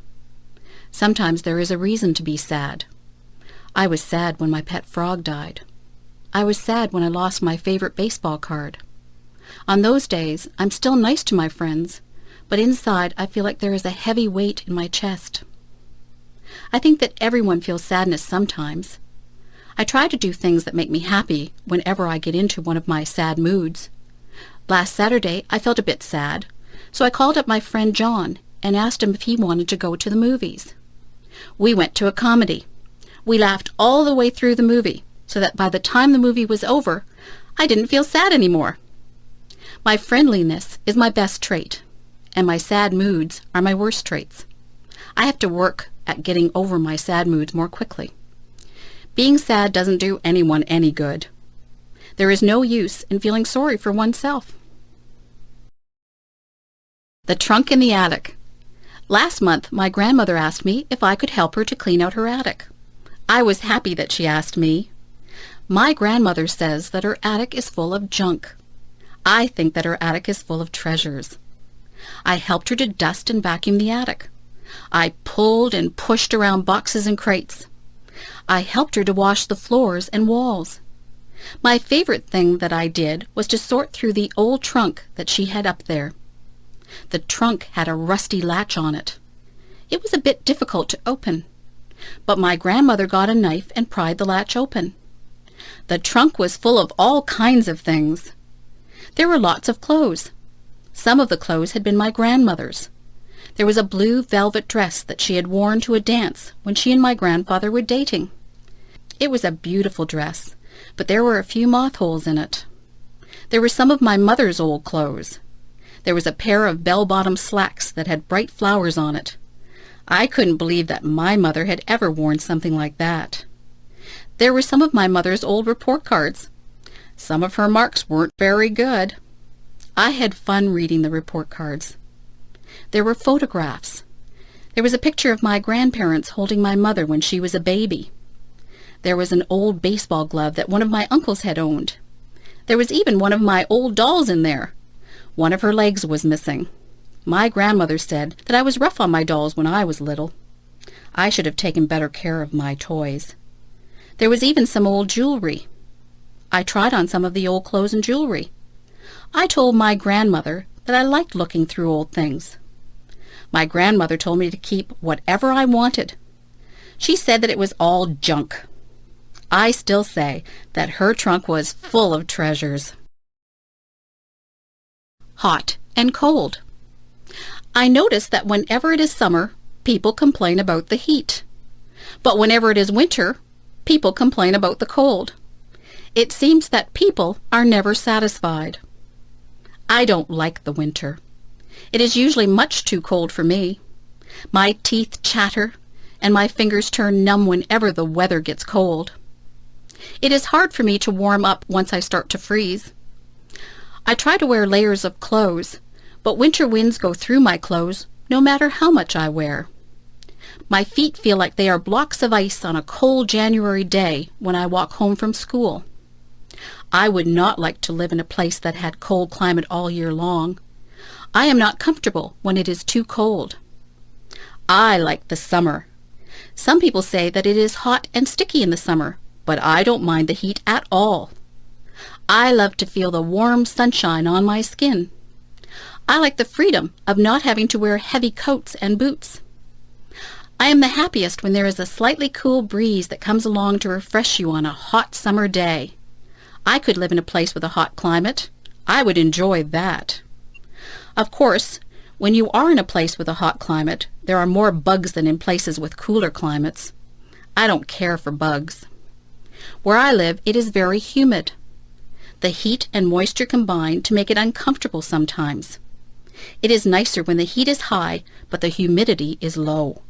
Sometimes there is a reason to be sad. I was sad when my pet frog died. I was sad when I lost my favorite baseball card. On those days, I'm still nice to my friends, but inside I feel like there is a heavy weight in my chest. I think that everyone feels sadness sometimes. I try to do things that make me happy whenever I get into one of my sad moods. Last Saturday, I felt a bit sad, so I called up my friend John and asked him if he wanted to go to the movies. We went to a comedy. We laughed all the way through the movie, so that by the time the movie was over, I didn't feel sad anymore. My friendliness is my best trait, and my sad moods are my worst traits. I have to work at getting over my sad moods more quickly. Being sad doesn't do anyone any good. There is no use in feeling sorry for oneself. The trunk in the attic. Last month, my grandmother asked me if I could help her to clean out her attic. I was happy that she asked me. My grandmother says that her attic is full of junk. I think that her attic is full of treasures. I helped her to dust and vacuum the attic. I pulled and pushed around boxes and crates. I helped her to wash the floors and walls. My favorite thing that I did was to sort through the old trunk that she had up there. The trunk had a rusty latch on it. It was a bit difficult to open, but my grandmother got a knife and pried the latch open. The trunk was full of all kinds of things. There were lots of clothes. Some of the clothes had been my grandmother's. There was a blue velvet dress that she had worn to a dance when she and my grandfather were dating. It was a beautiful dress, but there were a few moth holes in it. There were some of my mother's old clothes. There was a pair of bell-bottom slacks that had bright flowers on it. I couldn't believe that my mother had ever worn something like that. There were some of my mother's old report cards. Some of her marks weren't very good. I had fun reading the report cards. There were photographs. There was a picture of my grandparents holding my mother when she was a baby. There was an old baseball glove that one of my uncles had owned. There was even one of my old dolls in there. One of her legs was missing. My grandmother said that I was rough on my dolls when I was little. I should have taken better care of my toys. There was even some old jewelry. I tried on some of the old clothes and jewelry. I told my grandmother that I liked looking through old things. My grandmother told me to keep whatever I wanted. She said that it was all junk. I still say that her trunk was full of treasures. Hot and cold. I notice that whenever it is summer, people complain about the heat. But whenever it is winter, people complain about the cold. It seems that people are never satisfied. I don't like the winter. It is usually much too cold for me. My teeth chatter and my fingers turn numb whenever the weather gets cold. It is hard for me to warm up once I start to freeze. I try to wear layers of clothes, but winter winds go through my clothes no matter how much I wear. My feet feel like they are blocks of ice on a cold January day when I walk home from school. I would not like to live in a place that had cold climate all year long. I am not comfortable when it is too cold. I like the summer. Some people say that it is hot and sticky in the summer, but I don't mind the heat at all. I love to feel the warm sunshine on my skin. I like the freedom of not having to wear heavy coats and boots. I am the happiest when there is a slightly cool breeze that comes along to refresh you on a hot summer day. I could live in a place with a hot climate. I would enjoy that. Of course, when you are in a place with a hot climate, there are more bugs than in places with cooler climates. I don't care for bugs. Where I live, it is very humid. The heat and moisture combine to make it uncomfortable sometimes. It is nicer when the heat is high, but the humidity is low.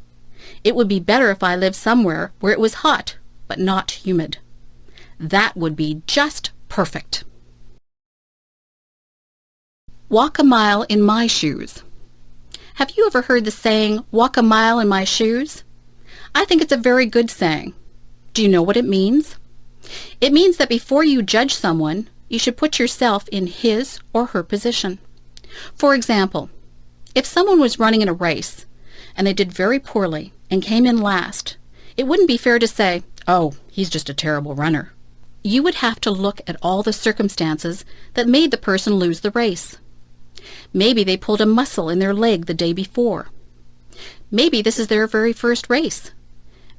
It would be better if I lived somewhere where it was hot, but not humid. That would be just perfect. Walk a mile in my shoes. Have you ever heard the saying, walk a mile in my shoes? I think it's a very good saying. Do you know what it means? It means that before you judge someone, you should put yourself in his or her position. For example, if someone was running in a race and they did very poorly and came in last, it wouldn't be fair to say, oh, he's just a terrible runner. You would have to look at all the circumstances that made the person lose the race. Maybe they pulled a muscle in their leg the day before. Maybe this is their very first race.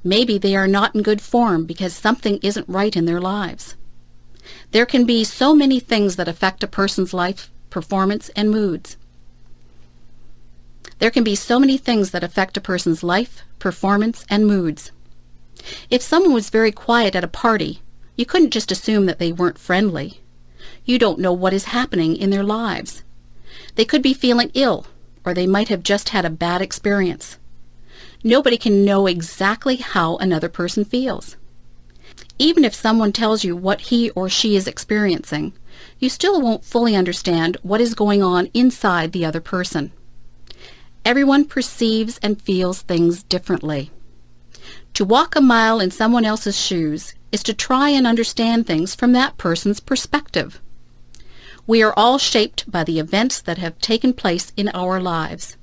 Maybe they are not in good form because something isn't right in their lives. There can be so many things that affect a person's life, performance, and moods. There can be so many things that affect a person's life, performance, and moods. If someone was very quiet at a party, you couldn't just assume that they weren't friendly. You don't know what is happening in their lives. They could be feeling ill, or they might have just had a bad experience. Nobody can know exactly how another person feels. Even if someone tells you what he or she is experiencing, you still won't fully understand what is going on inside the other person. Everyone perceives and feels things differently. To walk a mile in someone else's shoes is to try and understand things from that person's perspective. We are all shaped by the events that have taken place in our lives.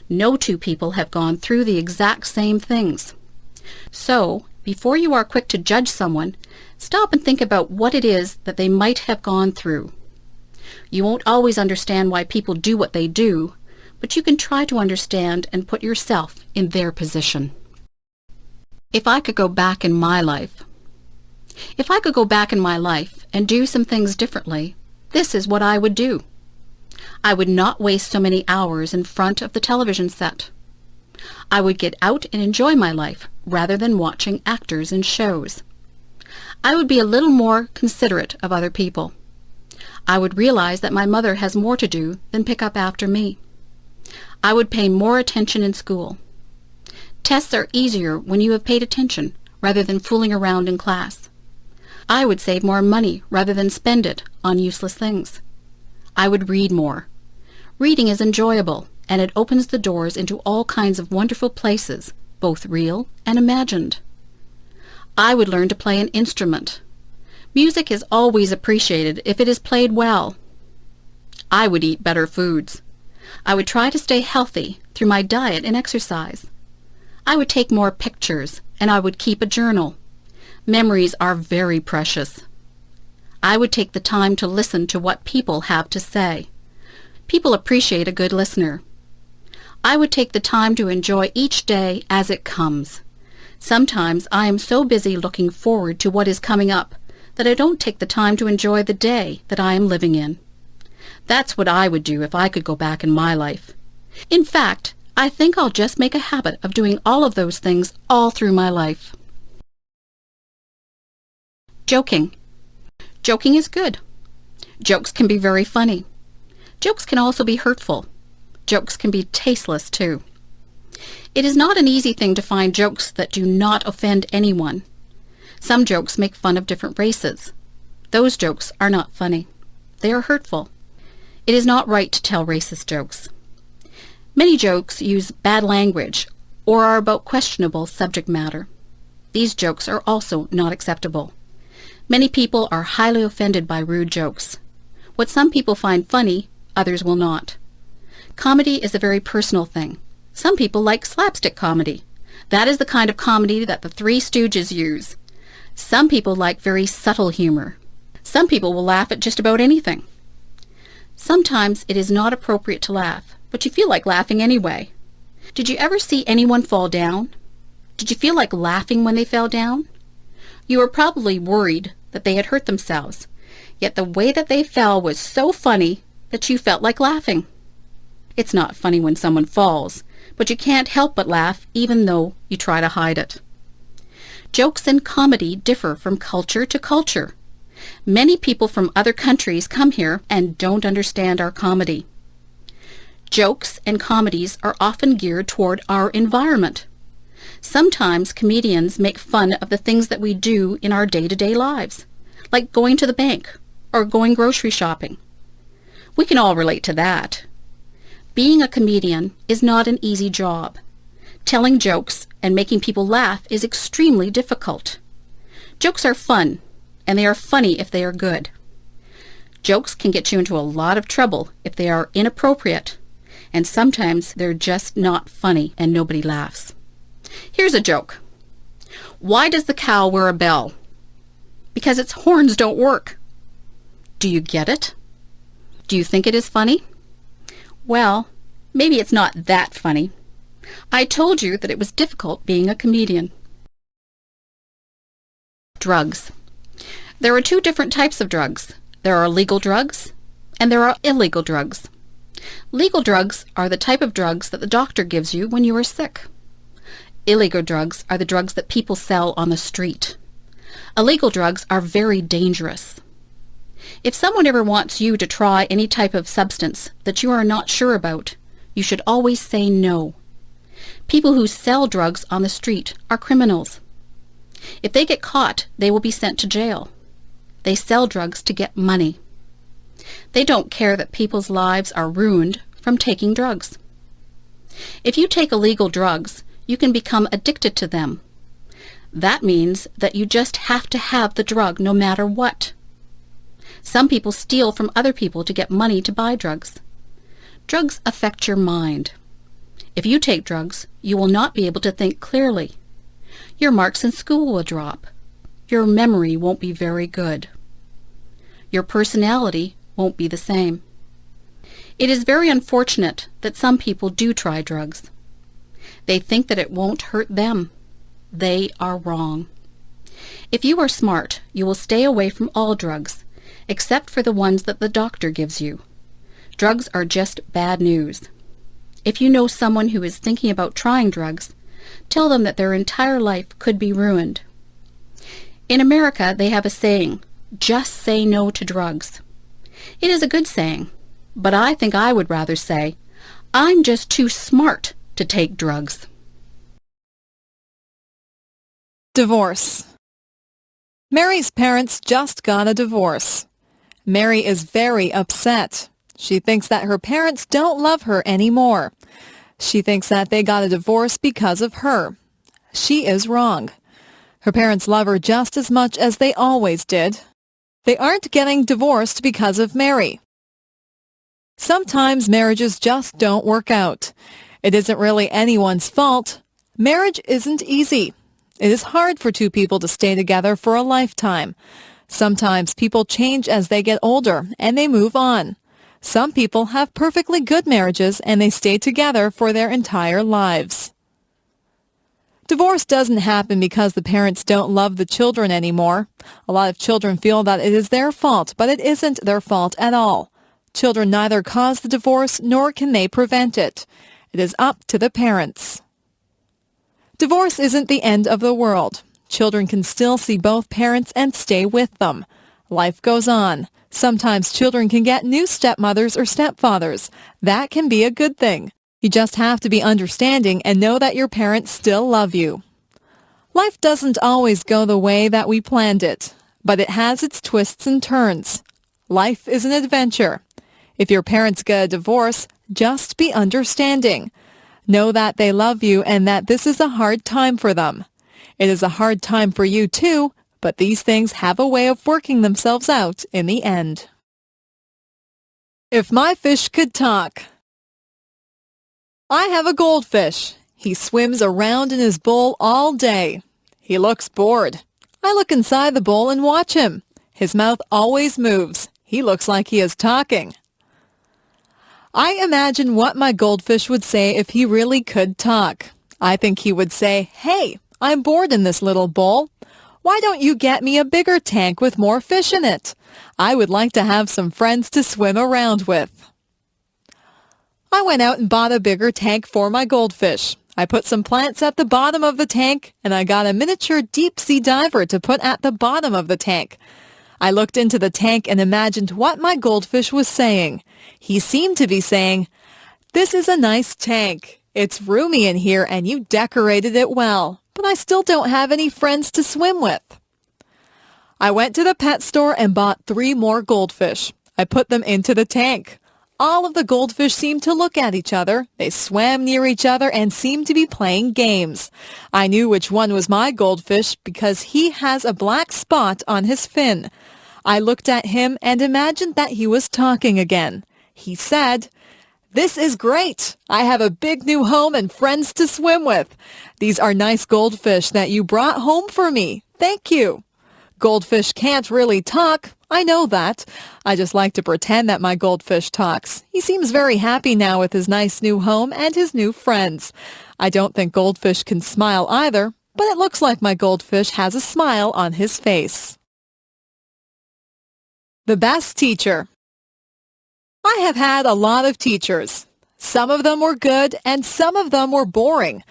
No two people have gone through the exact same things. So, before you are quick to judge someone, stop and think about what it is that they might have gone through. You won't always understand why people do what they do, but you can try to understand and put yourself in their position. If I could go back in my life and do some things differently, this is what I would do. I would not waste so many hours in front of the television set. I would get out and enjoy my life rather than watching actors in shows. I would be a little more considerate of other people. I would realize that my mother has more to do than pick up after me. I would pay more attention in school. Tests are easier when you have paid attention rather than fooling around in class. I would save more money rather than spend it on useless things. I would read more. Reading is enjoyable, and it opens the doors into all kinds of wonderful places, both real and imagined. I would learn to play an instrument. Music is always appreciated if it is played well. I would eat better foods. I would try to stay healthy through my diet and exercise. I would take more pictures, and I would keep a journal. Memories are very precious. I would take the time to listen to what people have to say. People appreciate a good listener. I would take the time to enjoy each day as it comes. Sometimes I am so busy looking forward to what is coming up that I don't take the time to enjoy the day that I am living in. That's what I would do if I could go back in my life. In fact, I think I'll just make a habit of doing all of those things all through my life. Joking. Joking is good. Jokes can be very funny. Jokes can also be hurtful. Jokes can be tasteless too. It is not an easy thing to find jokes that do not offend anyone. Some jokes make fun of different races. Those jokes are not funny. They are hurtful. It is not right to tell racist jokes. Many jokes use bad language or are about questionable subject matter. These jokes are also not acceptable. Many people are highly offended by rude jokes. What some people find funny, others will not. Comedy is a very personal thing. Some people like slapstick comedy. That is the kind of comedy that the Three Stooges use. Some people like very subtle humor. Some people will laugh at just about anything. Sometimes it is not appropriate to laugh, but you feel like laughing anyway. Did you ever see anyone fall down? Did you feel like laughing when they fell down? You were probably worried that they had hurt themselves, yet the way that they fell was so funny that you felt like laughing. It's not funny when someone falls, but you can't help but laugh even though you try to hide it. Jokes and comedy differ from culture to culture. Many people from other countries come here and don't understand our comedy. Jokes and comedies are often geared toward our environment. Sometimes comedians make fun of the things that we do in our day-to-day lives, like going to the bank or going grocery shopping. We can all relate to that. Being a comedian is not an easy job. Telling jokes and making people laugh is extremely difficult. Jokes are fun, and they are funny if they are good. Jokes can get you into a lot of trouble if they are inappropriate, and sometimes they're just not funny and nobody laughs. Here's a joke. Why does the cow wear a bell? Because its horns don't work. Do you get it? Do you think it is funny? Well, maybe it's not that funny. I told you that it was difficult being a comedian. Drugs. There are two different types of drugs. There are legal drugs and there are illegal drugs. Legal drugs are the type of drugs that the doctor gives you when you are sick. Illegal drugs are the drugs that people sell on the street. Illegal drugs are very dangerous. If someone ever wants you to try any type of substance that you are not sure about, you should always say no. People who sell drugs on the street are criminals. If they get caught, they will be sent to jail. They sell drugs to get money. They don't care that people's lives are ruined from taking drugs. If you take illegal drugs, you can become addicted to them. That means that you just have to have the drug no matter what. Some people steal from other people to get money to buy drugs. Drugs affect your mind. If you take drugs, you will not be able to think clearly. Your marks in school will drop. Your memory won't be very good. Your personality won't be the same. It is very unfortunate that some people do try drugs. They think that it won't hurt them. They are wrong. If you are smart, you will stay away from all drugs, except for the ones that the doctor gives you. Drugs are just bad news. If you know someone who is thinking about trying drugs, tell them that their entire life could be ruined. In America, they have a saying, "Just say no to drugs." It is a good saying, but I think I would rather say, "I'm just too smart to take drugs." Divorce. Mary's parents just got a divorce. Mary is very upset. She thinks that her parents don't love her anymore. She thinks that they got a divorce because of her. She is wrong. Her parents love her just as much as they always did. They aren't getting divorced because of Mary. Sometimes marriages just don't work out. It isn't really anyone's fault. Marriage isn't easy. It is hard for two people to stay together for a lifetime. Sometimes people change as they get older and they move on. Some people have perfectly good marriages and they stay together for their entire lives. Divorce doesn't happen because the parents don't love the children anymore. A lot of children feel that it is their fault, but it isn't their fault at all. Children neither cause the divorce nor can they prevent it. It is up to the parents. Divorce isn't the end of the world. Children can still see both parents and stay with them. Life goes on. Sometimes children can get new stepmothers or stepfathers. That can be a good thing. You just have to be understanding and know that your parents still love you. Life doesn't always go the way that we planned it, but it has its twists and turns. Life is an adventure. If your parents get a divorce, just be understanding. Know that they love you and that this is a hard time for them. It is a hard time for you too, but these things have a way of working themselves out in the end. If my fish could talk. I have a goldfish. He swims around in his bowl all day. He looks bored. I look inside the bowl and watch him. His mouth always moves. He looks like he is talking. I imagine what my goldfish would say if he really could talk. I think he would say, "Hey, I'm bored in this little bowl. Why don't you get me a bigger tank with more fish in it? I would like to have some friends to swim around with." I went out and bought a bigger tank for my goldfish. I put some plants at the bottom of the tank, and I got a miniature deep-sea diver to put at the bottom of the tank. I looked into the tank and imagined what my goldfish was saying. He seemed to be saying, "This is a nice tank. It's roomy in here and you decorated it well, but I still don't have any friends to swim with." I went to the pet store and bought 3 more goldfish. I put them into the tank. All of the goldfish seemed to look at each other. They swam near each other and seemed to be playing games. I knew which one was my goldfish because he has a black spot on his fin. I looked at him and imagined that he was talking again. He said, "This is great. I have a big new home and friends to swim with. These are nice goldfish that you brought home for me. Thank you." Goldfish can't really talk. I know that. I just like to pretend that my goldfish talks. He seems very happy now with his nice new home and his new friends. I don't think goldfish can smile either, but it looks like my goldfish has a smile on his face. The best teacher. I have had a lot of teachers. Some of them were good and some of them were boring.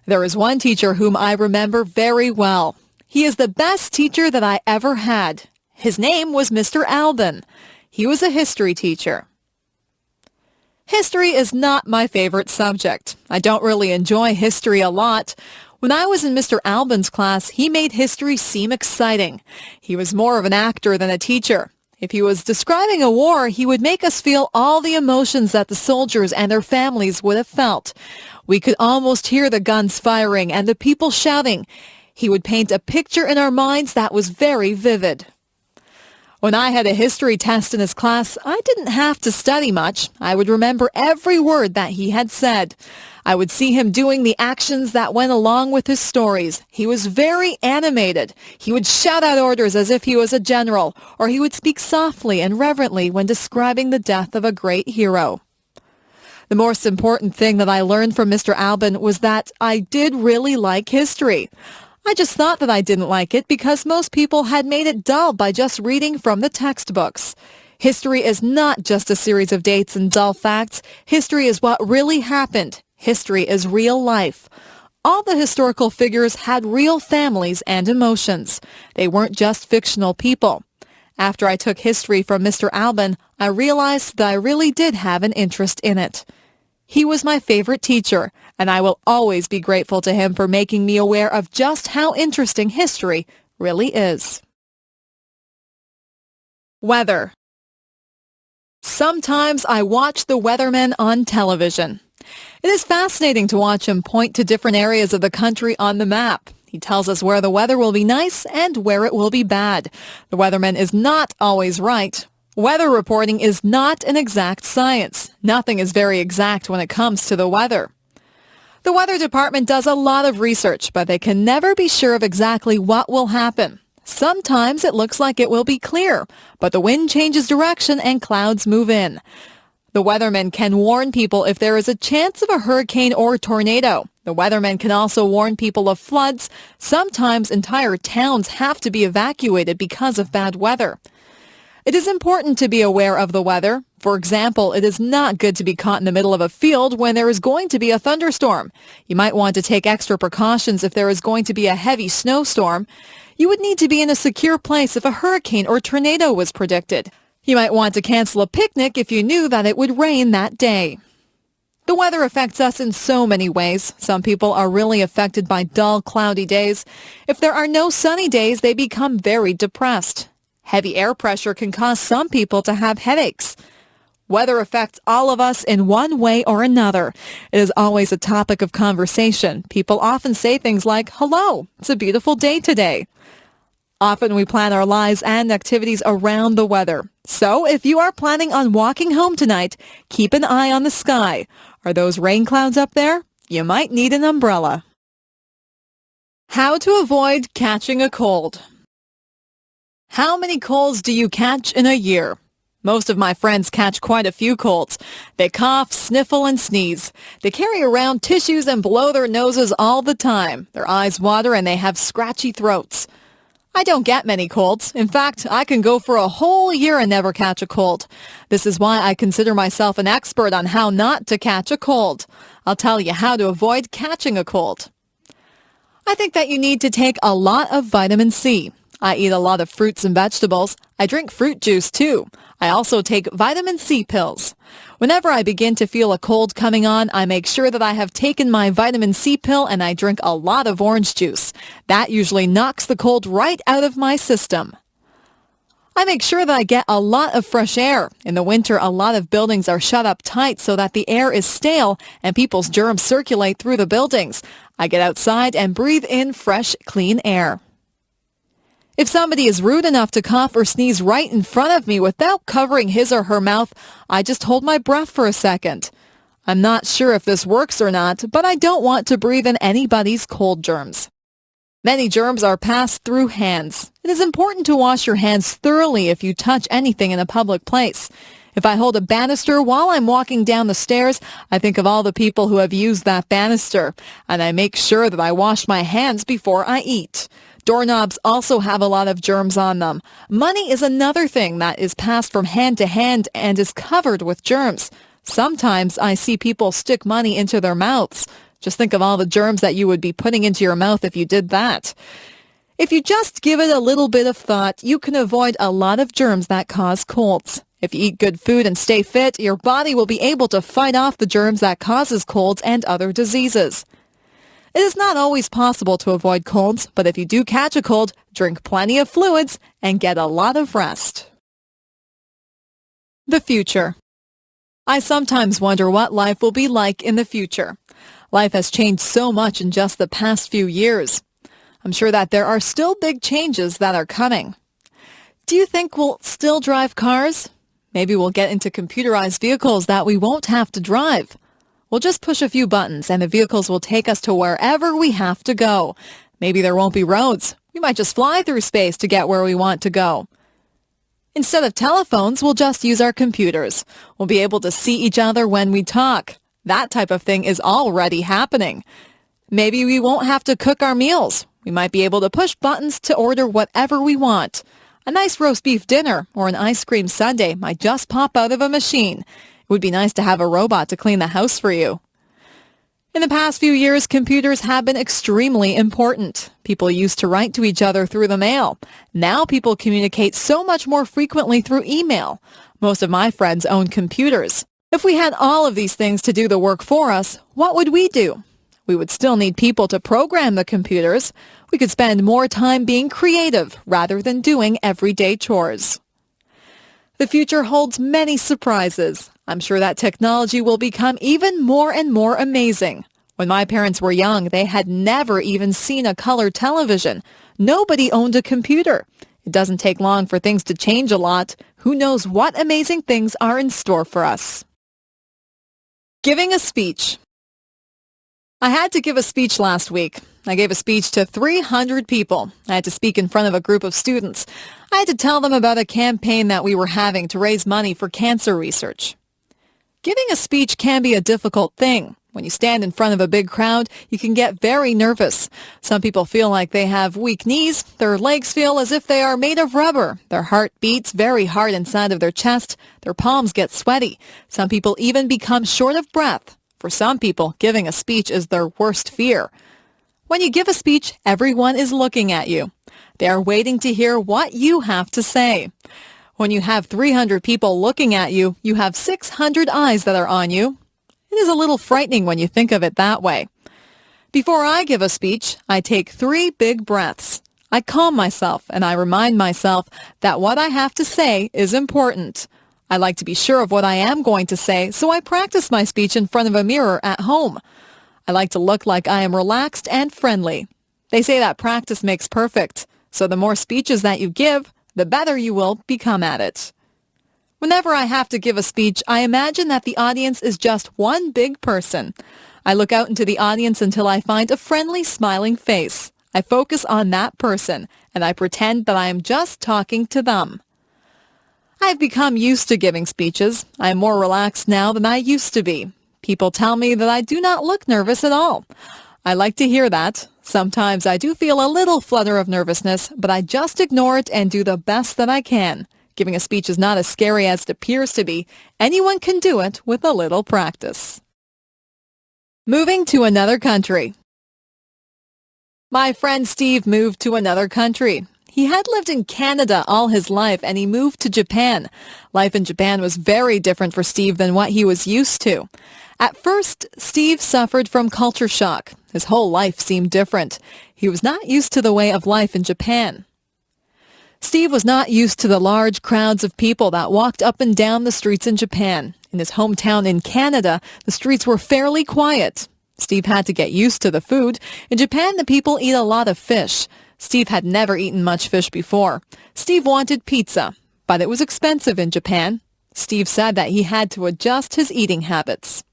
There is one teacher whom I remember very well. He is the best teacher that I ever had. His name was Mr. Alden. He was a history teacher. History is not my favorite subject. I don't really enjoy history a lot. When I was in Mr. Albin's class, he made history seem exciting. He was more of an actor than a teacher. If he was describing a war, he would make us feel all the emotions that the soldiers and their families would have felt. We could almost hear the guns firing and the people shouting. He would paint a picture in our minds that was very vivid. When I had a history test in his class, I didn't have to study much. I would remember every word that he had said. I would see him doing the actions that went along with his stories. He was very animated. He would shout out orders as if he was a general, or he would speak softly and reverently when describing the death of a great hero. The most important thing that I learned from Mr. Albin was that I did really like history. I just thought that I didn't like it because most people had made it dull by just reading from the textbooks. History is not just a series of dates and dull facts. History is what really happened. History is real life. All the historical figures had real families and emotions. They weren't just fictional people. After I took history from Mr. Albin, I realized that I really did have an interest in it. He was my favorite teacher, and I will always be grateful to him for making me aware of just how interesting history really is. Weather. Sometimes I watch the weathermen on television. It is fascinating to watch him point to different areas of the country on the map. He tells us where the weather will be nice and where it will be bad. The weatherman is not always right. Weather reporting is not an exact science. Nothing is very exact when it comes to the weather. The weather department does a lot of research, but they can never be sure of exactly what will happen. Sometimes it looks like it will be clear, but the wind changes direction and clouds move in. The weatherman can warn people if there is a chance of a hurricane or tornado. The weatherman can also warn people of floods. Sometimes entire towns have to be evacuated because of bad weather. It is important to be aware of the weather. For example, it is not good to be caught in the middle of a field when there is going to be a thunderstorm. You might want to take extra precautions if there is going to be a heavy snowstorm. You would need to be in a secure place if a hurricane or tornado was predicted. You might want to cancel a picnic if you knew that it would rain that day. The weather affects us in so many ways. Some people are really affected by dull, cloudy days. If there are no sunny days, they become very depressed. Heavy air pressure can cause some people to have headaches. Weather affects all of us in one way or another. It is always a topic of conversation. People often say things like, "Hello, it's a beautiful day today." Often we plan our lives and activities around the weather. So if you are planning on walking home tonight, keep an eye on the sky. Are those rain clouds up there? You might need an umbrella. How to avoid catching a cold. How many colds do you catch in a year? Most of my friends catch quite a few colds. They cough, sniffle, and sneeze. They carry around tissues and blow their noses all the time. Their eyes water and they have scratchy throats. I don't get many colds. In fact, I can go for a whole year and never catch a cold. This is why I consider myself an expert on how not to catch a cold. I'll tell you how to avoid catching a cold. I think that you need to take a lot of vitamin C. I eat a lot of fruits and vegetables. I drink fruit juice too. I also take vitamin C pills. Whenever I begin to feel a cold coming on, I make sure that I have taken my vitamin C pill and I drink a lot of orange juice. That usually knocks the cold right out of my system. I make sure that I get a lot of fresh air. In the winter, a lot of buildings are shut up tight so that the air is stale and people's germs circulate through the buildings. I get outside and breathe in fresh, clean air. If somebody is rude enough to cough or sneeze right in front of me without covering his or her mouth, I just hold my breath for a second. I'm not sure if this works or not, but I don't want to breathe in anybody's cold germs. Many germs are passed through hands. It is important to wash your hands thoroughly if you touch anything in a public place. If I hold a banister while I'm walking down the stairs, I think of all the people who have used that banister, and I make sure that I wash my hands before I eat. Doorknobs also have a lot of germs on them. Money is another thing that is passed from hand to hand and is covered with germs. Sometimes I see people stick money into their mouths. Just think of all the germs that you would be putting into your mouth if you did that. If you just give it a little bit of thought, you can avoid a lot of germs that cause colds. If you eat good food and stay fit, your body will be able to fight off the germs that causes colds and other diseases. It is not always possible to avoid colds, but if you do catch a cold, drink plenty of fluids and get a lot of rest. The future. I sometimes wonder what life will be like in the future. Life has changed so much in just the past few years. I'm sure that there are still big changes that are coming. Do you think we'll still drive cars? Maybe we'll get into computerized vehicles that we won't have to drive. We'll just push a few buttons and the vehicles will take us to wherever we have to go. Maybe there won't be roads. We might just fly through space to get where we want to go. Instead of telephones, we'll just use our computers. We'll be able to see each other when we talk. That type of thing is already happening. Maybe we won't have to cook our meals. We might be able to push buttons to order whatever we want. A nice roast beef dinner or an ice cream sundae might just pop out of a machine. It would be nice to have a robot to clean the house for you. In the past few years, computers have been extremely important. People used to write to each other through the mail. Now people communicate so much more frequently through email. Most of my friends own computers. If we had all of these things to do the work for us, what would we do? We would still need people to program the computers. We could spend more time being creative rather than doing everyday chores. The future holds many surprises. I'm sure that technology will become even more and more amazing. When my parents were young, they had never even seen a color television. Nobody owned a computer. It doesn't take long for things to change a lot. Who knows what amazing things are in store for us? Giving a speech. I had to give a speech last week. I gave a speech to 300 people. I had to speak in front of a group of students. I had to tell them about a campaign that we were having to raise money for cancer research. Giving a speech can be a difficult thing. When you stand in front of a big crowd, you can get very nervous. Some people feel like they have weak knees. Their legs feel as if they are made of rubber. Their heart beats very hard inside of their chest. Their palms get sweaty. Some people even become short of breath. For some people, giving a speech is their worst fear. When you give a speech, everyone is looking at you. They are waiting to hear what you have to say. When you have 300 people looking at you, you have 600 eyes that are on you. It is a little frightening when you think of it that way. Before I give a speech, I take 3 big breaths. I calm myself and I remind myself that what I have to say is important. I like to be sure of what I am going to say, so I practice my speech in front of a mirror at home. I like to look like I am relaxed and friendly. They say that practice makes perfect, so the more speeches that you give, the better you will become at it. Whenever I have to give a speech, I imagine that the audience is just one big person. I look out into the audience until I find a friendly, smiling face. I focus on that person, and I pretend that I am just talking to them. I've become used to giving speeches. I am more relaxed now than I used to be. People tell me that I do not look nervous at all. I like to hear that. Sometimes I do feel a little flutter of nervousness, but I just ignore it and do the best that I can. Giving a speech is not as scary as it appears to be. Anyone can do it with a little practice. Moving to another country. My friend Steve moved to another country. He had lived in Canada all his life and he moved to Japan. Life in Japan was very different for Steve than what he was used to. At first, Steve suffered from culture shock. His whole life seemed different. He was not used to the way of life in Japan. Steve was not used to the large crowds of people that walked up and down the streets in Japan. In his hometown in Canada, the streets were fairly quiet. Steve had to get used to the food. In Japan, the people eat a lot of fish. Steve had never eaten much fish before. Steve wanted pizza, but it was expensive in Japan. Steve said that he had to adjust his eating habits.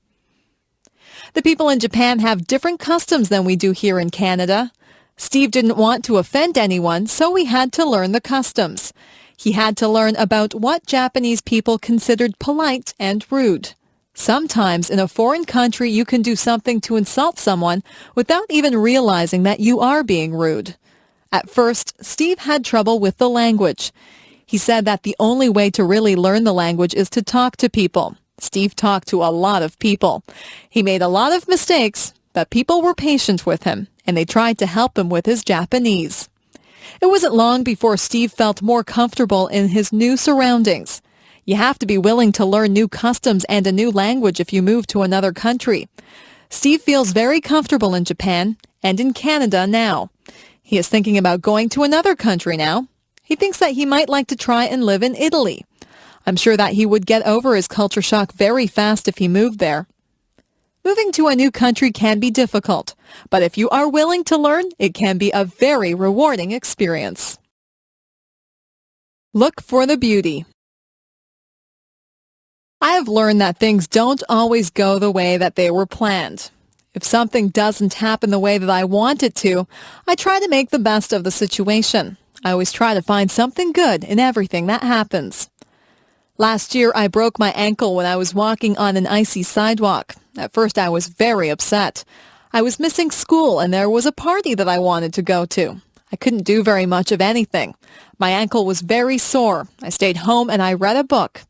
The people in Japan have different customs than we do here in Canada. Steve didn't want to offend anyone, so he had to learn the customs. He had to learn about what Japanese people considered polite and rude. Sometimes in a foreign country, you can do something to insult someone without even realizing that you are being rude. At first, Steve had trouble with the language. He said that the only way to really learn the language is to talk to people. Steve talked to a lot of people. He made a lot of mistakes, but people were patient with him, and they tried to help him with his Japanese. It wasn't long before Steve felt more comfortable in his new surroundings. You have to be willing to learn new customs and a new language if you move to another country. Steve feels very comfortable in Japan, and in Canada now. He is thinking about going to another country now. He thinks that he might like to try and live in Italy. I'm sure that he would get over his culture shock very fast if he moved there. Moving to a new country can be difficult, but if you are willing to learn, it can be a very rewarding experience. Look for the beauty. I have learned that things don't always go the way that they were planned. If something doesn't happen the way that I want it to, I try to make the best of the situation. I always try to find something good in everything that happens. Last year, I broke my ankle when I was walking on an icy sidewalk. At first, I was very upset. I was missing school, and there was a party that I wanted to go to. I couldn't do very much of anything. My ankle was very sore. I stayed home and I read a book.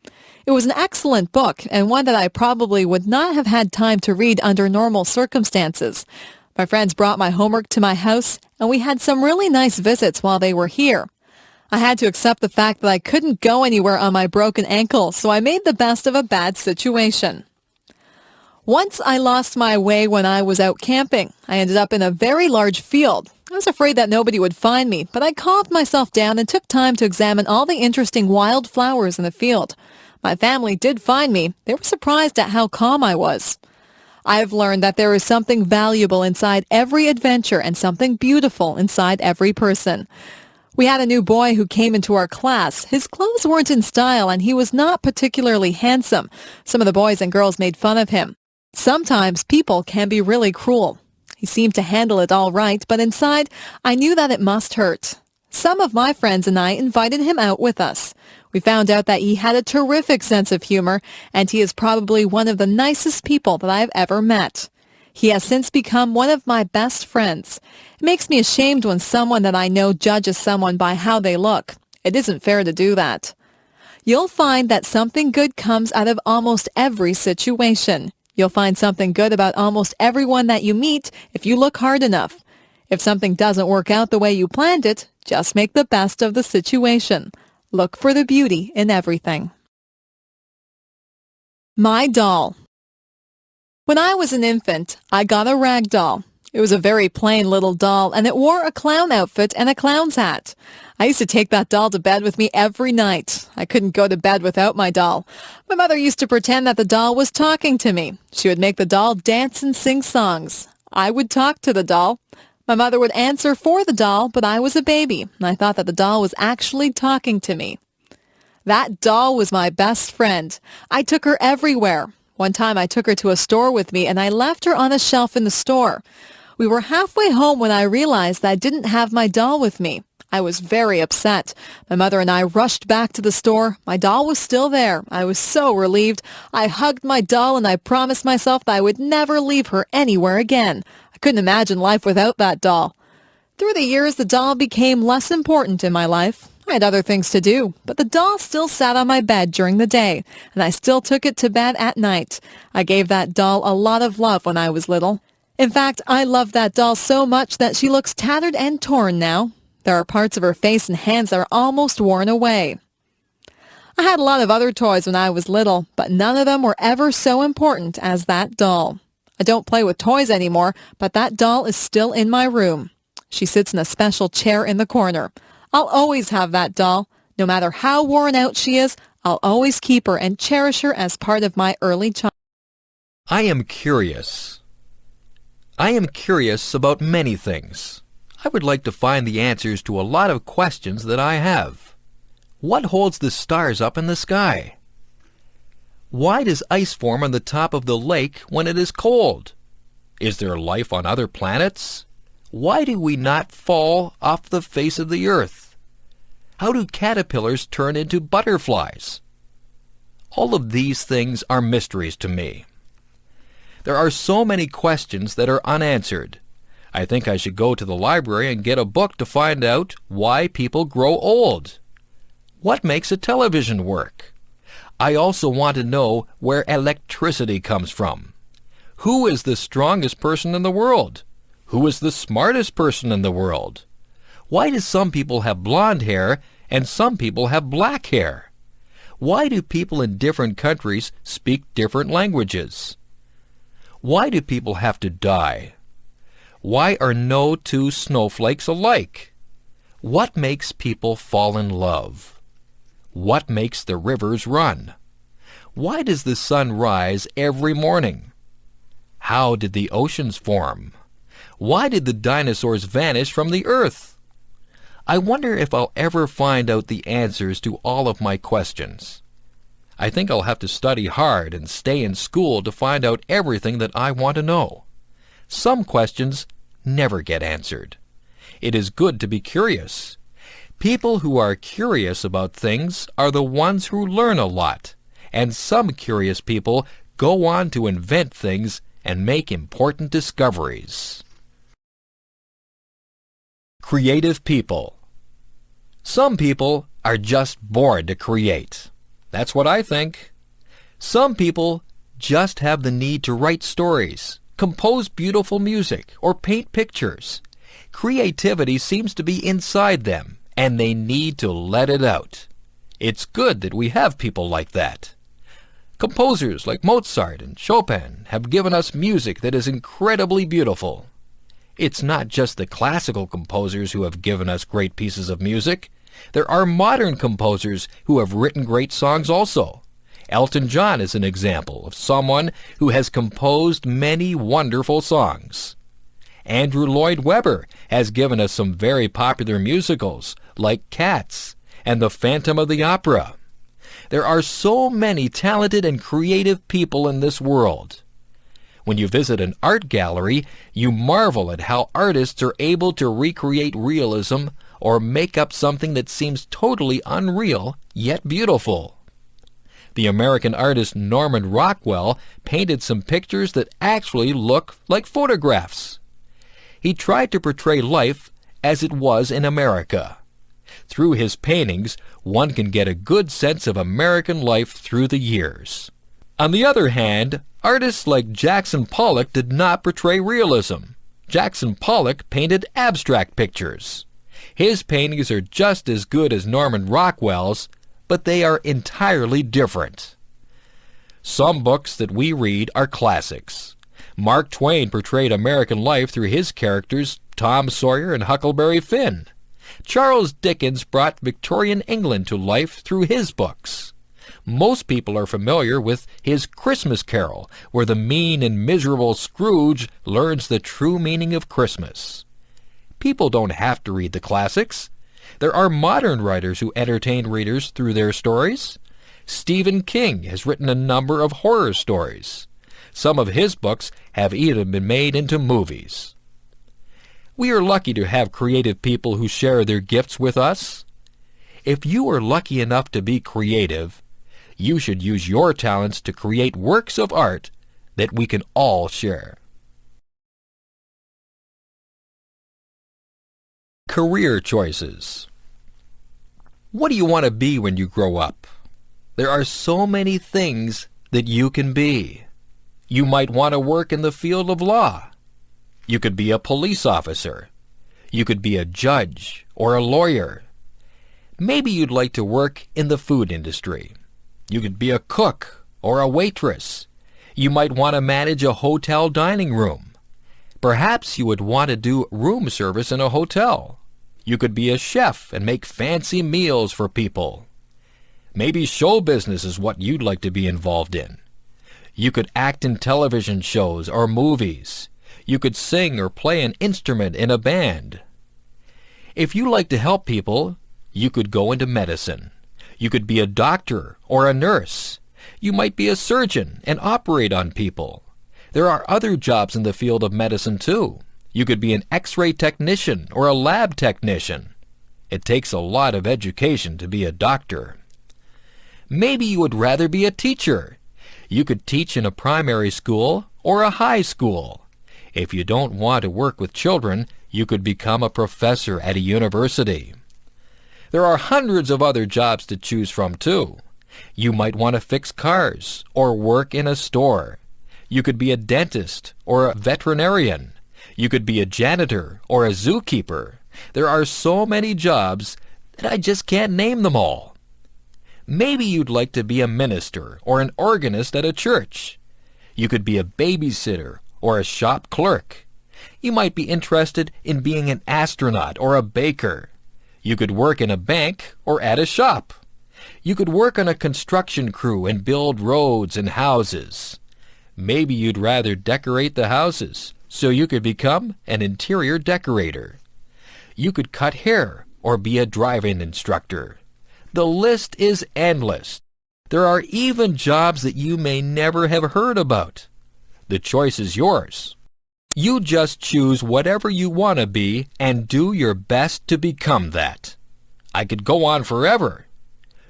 It was an excellent book, and one that I probably would not have had time to read under normal circumstances. My friends brought my homework to my house, and we had some really nice visits while they were here. I had to accept the fact that I couldn't go anywhere on my broken ankle, so I made the best of a bad situation. Once I lost my way when I was out camping. I ended up in a very large field. I was afraid that nobody would find me, but I calmed myself down and took time to examine all the interesting wild flowers in the field. My family did find me. They were surprised at how calm I was. I've learned that there is something valuable inside every adventure and something beautiful inside every person. We had a new boy who came into our class. His clothes weren't in style and he was not particularly handsome. Some of the boys and girls made fun of him. Sometimes people can be really cruel. He seemed to handle it all right, but inside, I knew that it must hurt. Some of my friends and I invited him out with us. We found out that he had a terrific sense of humor, and he is probably one of the nicest people that I have ever met. He has since become one of my best friends. It makes me ashamed when someone that I know judges someone by how they look. It isn't fair to do that. You'll find that something good comes out of almost every situation. You'll find something good about almost everyone that you meet if you look hard enough. If something doesn't work out the way you planned it, just make the best of the situation. Look for the beauty in everything. My doll. When I was an infant, I got a rag doll. It was a very plain little doll, and it wore a clown outfit and a clown's hat. I used to take that doll to bed with me every night. I couldn't go to bed without my doll. My mother used to pretend that the doll was talking to me. She would make the doll dance and sing songs. I would talk to the doll. My mother would answer for the doll, but I was a baby, and I thought that the doll was actually talking to me. That doll was my best friend. I took her everywhere. One time I took her to a store with me, and I left her on a shelf in the store. We were halfway home when I realized that I didn't have my doll with me. I was very upset. My mother and I rushed back to the store. My doll was still there. I was so relieved. I hugged my doll and I promised myself that I would never leave her anywhere again. I couldn't imagine life without that doll. Through the years, the doll became less important in my life. I had other things to do, but the doll still sat on my bed during the day, and I still took it to bed at night. I gave that doll a lot of love when I was little. In fact, I love that doll so much that she looks tattered and torn now. There are parts of her face and hands that are almost worn away. I had a lot of other toys when I was little, but none of them were ever so important as that doll. I don't play with toys anymore, but that doll is still in my room. She sits in a special chair in the corner. I'll always have that doll. No matter how worn out she is, I'll always keep her and cherish her as part of my early childhood. I am curious. I am curious about many things. I would like to find the answers to a lot of questions that I have. What holds the stars up in the sky? Why does ice form on the top of the lake when it is cold? Is there life on other planets? Why do we not fall off the face of the earth? How do caterpillars turn into butterflies? All of these things are mysteries to me. There are so many questions that are unanswered. I think I should go to the library and get a book to find out why people grow old. What makes a television work? I also want to know where electricity comes from. Who is the strongest person in the world? Who is the smartest person in the world? Why do some people have blonde hair and some people have black hair? Why do people in different countries speak different languages? Why do people have to die? Why are no two snowflakes alike? What makes people fall in love? What makes the rivers run? Why does the sun rise every morning? How did the oceans form? Why did the dinosaurs vanish from the earth? I wonder if I'll ever find out the answers to all of my questions. I think I'll have to study hard and stay in school to find out everything that I want to know. Some questions never get answered. It is good to be curious. People who are curious about things are the ones who learn a lot, and some curious people go on to invent things and make important discoveries. Creative people. Some people are just born to create. That's what I think. Some people just have the need to write stories, compose beautiful music, or paint pictures. Creativity seems to be inside them, and they need to let it out. It's good that we have people like that. Composers like Mozart and Chopin have given us music that is incredibly beautiful. It's not just the classical composers who have given us great pieces of music. There are modern composers who have written great songs also. Elton John is an example of someone who has composed many wonderful songs. Andrew Lloyd Webber has given us some very popular musicals like Cats and The Phantom of the Opera. There are so many talented and creative people in this world. When you visit an art gallery, you marvel at how artists are able to recreate realism or make up something that seems totally unreal, yet beautiful. The American artist Norman Rockwell painted some pictures that actually look like photographs. He tried to portray life as it was in America. Through his paintings, one can get a good sense of American life through the years. On the other hand, artists like Jackson Pollock did not portray realism. Jackson Pollock painted abstract pictures. His paintings are just as good as Norman Rockwell's, but they are entirely different. Some books that we read are classics. Mark Twain portrayed American life through his characters Tom Sawyer and Huckleberry Finn. Charles Dickens brought Victorian England to life through his books. Most people are familiar with his Christmas Carol, where the mean and miserable Scrooge learns the true meaning of Christmas. People don't have to read the classics. There are modern writers who entertain readers through their stories. Stephen King has written a number of horror stories. Some of his books have even been made into movies. We are lucky to have creative people who share their gifts with us. If you are lucky enough to be creative, you should use your talents to create works of art that we can all share. Career choices. What do you want to be when you grow up? There are so many things that you can be. You might want to work in the field of law. You could be a police officer. You could be a judge or a lawyer. Maybe you'd like to work in the food industry. You could be a cook or a waitress. You might want to manage a hotel dining room. Perhaps you would want to do room service in a hotel. You could be a chef and make fancy meals for people. Maybe show business is what you'd like to be involved in. You could act in television shows or movies. You could sing or play an instrument in a band. If you like to help people, you could go into medicine. You could be a doctor or a nurse. You might be a surgeon and operate on people. There are other jobs in the field of medicine too. You could be an X-ray technician or a lab technician. It takes a lot of education to be a doctor. Maybe you would rather be a teacher. You could teach in a primary school or a high school. If you don't want to work with children, you could become a professor at a university. There are hundreds of other jobs to choose from too. You might want to fix cars or work in a store. You could be a dentist or a veterinarian. You could be a janitor or a zookeeper. There are so many jobs that I just can't name them all. Maybe you'd like to be a minister or an organist at a church. You could be a babysitter or a shop clerk. You might be interested in being an astronaut or a baker. You could work in a bank or at a shop. You could work on a construction crew and build roads and houses. Maybe you'd rather decorate the houses, so you could become an interior decorator. You could cut hair or be a driving instructor. The list is endless. There are even jobs that you may never have heard about. The choice is yours. You just choose whatever you want to be and do your best to become that. I could go on forever.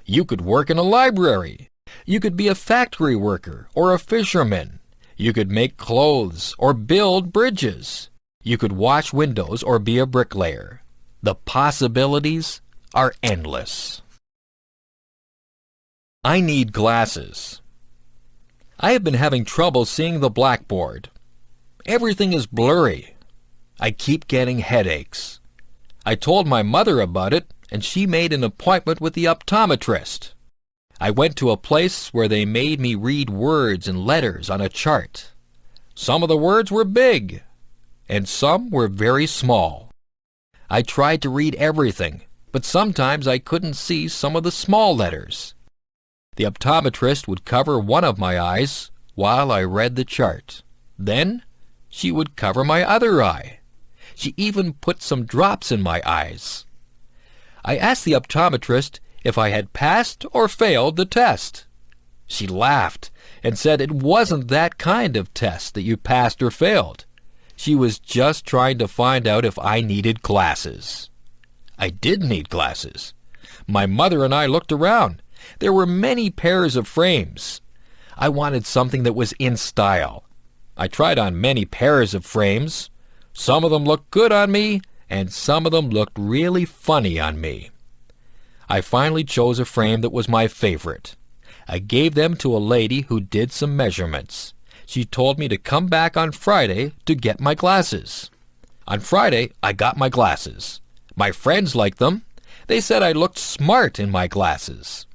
You could work in a library. You could be a factory worker or a fisherman. You could make clothes or build bridges. You could wash windows or be a bricklayer. The possibilities are endless. I need glasses. I have been having trouble seeing the blackboard. Everything is blurry. I keep getting headaches. I told my mother about it, and she made an appointment with the optometrist. I went to a place where they made me read words and letters on a chart. Some of the words were big, and some were very small. I tried to read everything, but sometimes I couldn't see some of the small letters. The optometrist would cover one of my eyes while I read the chart. Then she would cover my other eye. She even put some drops in my eyes. I asked the optometrist if I had passed or failed the test. She laughed and said it wasn't that kind of test that you passed or failed. She was just trying to find out if I needed glasses. I did need glasses. My mother and I looked around. There were many pairs of frames. I wanted something that was in style. I tried on many pairs of frames. Some of them looked good on me, and some of them looked really funny on me. I finally chose a frame that was my favorite. I gave them to a lady who did some measurements. She told me to come back on Friday to get my glasses. On Friday, I got my glasses. My friends liked them. They said I looked smart in my glasses.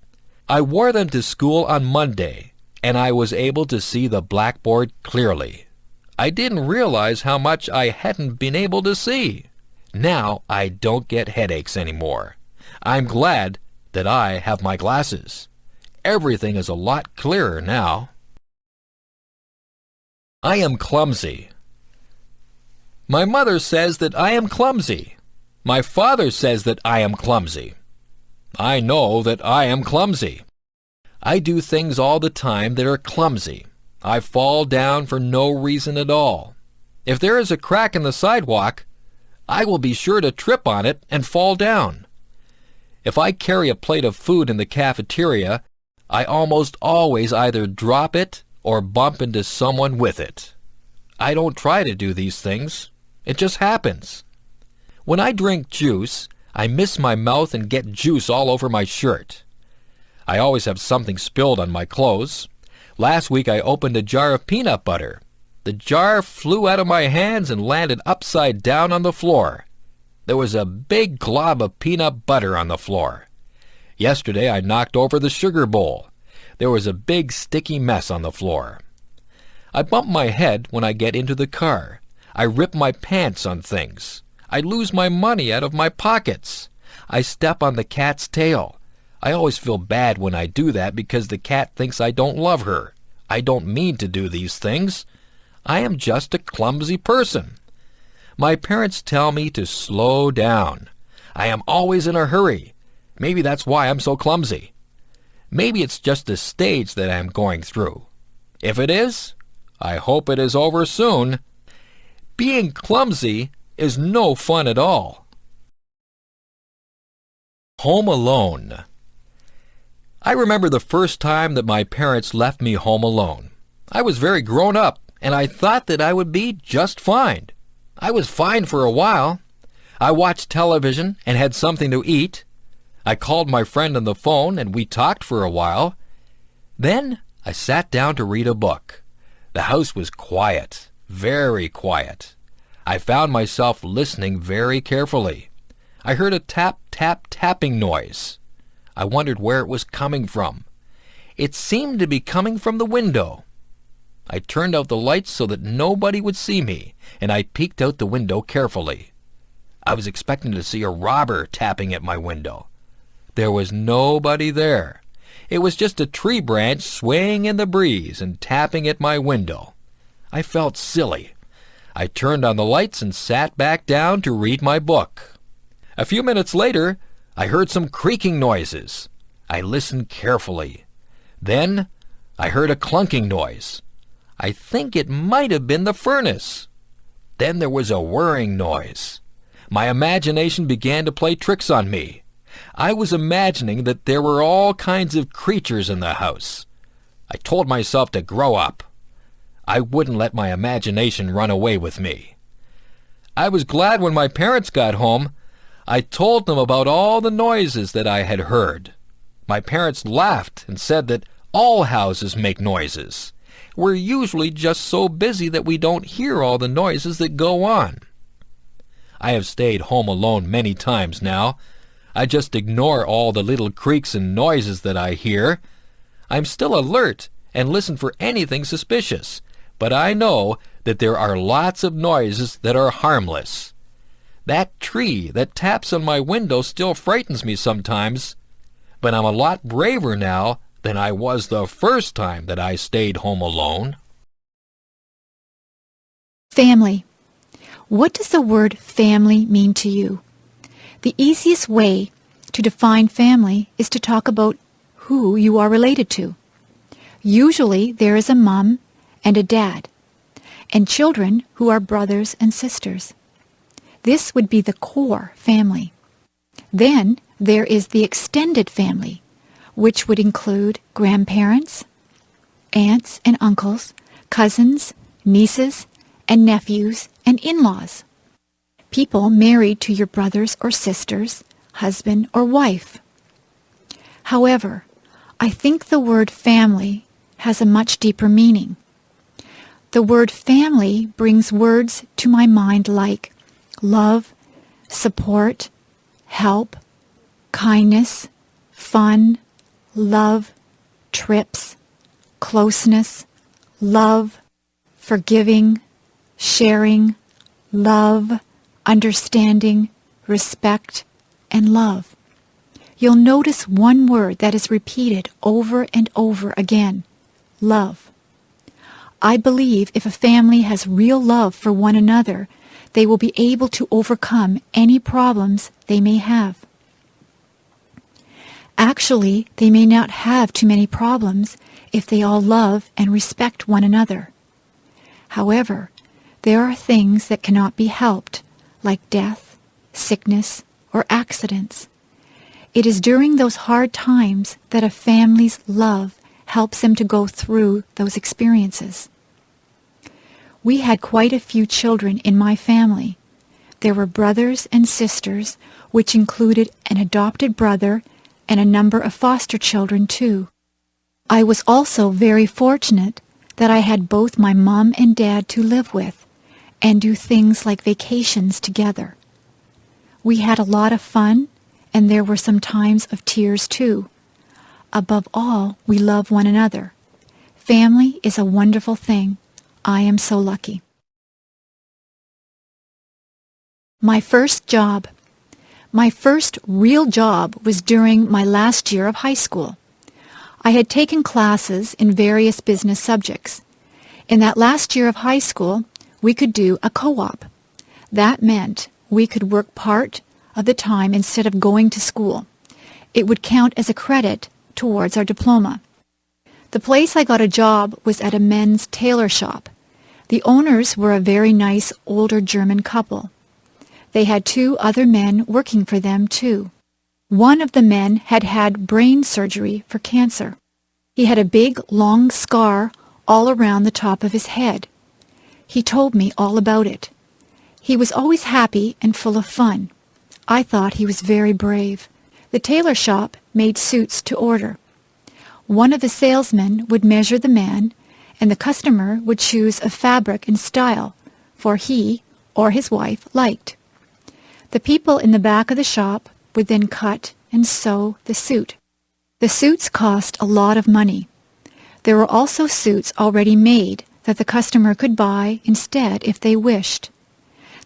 I wore them to school on Monday, and I was able to see the blackboard clearly. I didn't realize how much I hadn't been able to see. Now I don't get headaches anymore. I'm glad that I have my glasses. Everything is a lot clearer now. I am clumsy. My mother says that I am clumsy. My father says that I am clumsy. I know that I am clumsy. I do things all the time that are clumsy. I fall down for no reason at all. If there is a crack in the sidewalk, I will be sure to trip on it and fall down. If I carry a plate of food in the cafeteria, I almost always either drop it or bump into someone with it. I don't try to do these things. It just happens. When I drink juice, I miss my mouth and get juice all over my shirt. I always have something spilled on my clothes. Last week I opened a jar of peanut butter. The jar flew out of my hands and landed upside down on the floor. There was a big glob of peanut butter on the floor. Yesterday I knocked over the sugar bowl. There was a big sticky mess on the floor. I bump my head when I get into the car. I rip my pants on things. I lose my money out of my pockets. I step on the cat's tail. I always feel bad when I do that because the cat thinks I don't love her. I don't mean to do these things. I am just a clumsy person. My parents tell me to slow down. I am always in a hurry. Maybe that's why I'm so clumsy. Maybe it's just a stage that I am going through. If it is, I hope it is over soon. Being clumsy is no fun at all. Home alone. I remember the first time that my parents left me home alone. I was very grown up, and I thought that I would be just fine. I was fine for a while. I watched television and had something to eat. I called my friend on the phone, and we talked for a while. Then I sat down to read a book. The house was quiet, very quiet. I found myself listening very carefully. I heard a tap, tap, tapping noise. I wondered where it was coming from. It seemed to be coming from the window. I turned out the lights so that nobody would see me, and I peeked out the window carefully. I was expecting to see a robber tapping at my window. There was nobody there. It was just a tree branch swaying in the breeze and tapping at my window. I felt silly. I turned on the lights and sat back down to read my book. A few minutes later, I heard some creaking noises. I listened carefully. Then I heard a clunking noise. I think it might have been the furnace. Then there was a whirring noise. My imagination began to play tricks on me. I was imagining that there were all kinds of creatures in the house. I told myself to grow up. I wouldn't let my imagination run away with me. I was glad when my parents got home. I told them about all the noises that I had heard. My parents laughed and said that all houses make noises. We're usually just so busy that we don't hear all the noises that go on. I have stayed home alone many times now. I just ignore all the little creaks and noises that I hear. I'm still alert and listen for anything suspicious, but I know that there are lots of noises that are harmless. That tree that taps on my window still frightens me sometimes, but I'm a lot braver now than I was the first time that I stayed home alone. Family. What does the word family mean to you? The easiest way to define family is to talk about who you are related to. Usually there is a mom and a dad, and children who are brothers and sisters. This would be the core family. Then there is the extended family, which would include grandparents, aunts and uncles, cousins, nieces, and nephews, and in-laws. People married to your brothers or sisters, husband or wife. However, I think the word family has a much deeper meaning. The word family brings words to my mind like love, support, help, kindness, fun, love, trips, closeness, love, forgiving, sharing, love, understanding, respect, and love. You'll notice one word that is repeated over and over again, love. I believe if a family has real love for one another, they will be able to overcome any problems they may have. Actually, they may not have too many problems if they all love and respect one another. However, there are things that cannot be helped, like death, sickness, or accidents. It is during those hard times that a family's love helps them to go through those experiences. We had quite a few children in my family. There were brothers and sisters, which included an adopted brother and a number of foster children too. I was also very fortunate that I had both my mom and dad to live with and do things like vacations together. We had a lot of fun, and there were some times of tears too. Above all, we love one another. Family is a wonderful thing. I am so lucky. My first job. My first real job was during my last year of high school. I had taken classes in various business subjects. In that last year of high school, we could do a co-op. That meant we could work part of the time instead of going to school. It would count as a credit towards our diploma. The place I got a job was at a men's tailor shop. The owners were a very nice older German couple. They had 2 other men working for them too. One of the men had had brain surgery for cancer. He had a big, long scar all around the top of his head. He told me all about it. He was always happy and full of fun. I thought he was very brave. The tailor shop made suits to order. One of the salesmen would measure the man, and the customer would choose a fabric and style for he or his wife liked. The people in the back of the shop would then cut and sew the suit. The suits cost a lot of money. There were also suits already made that the customer could buy instead if they wished.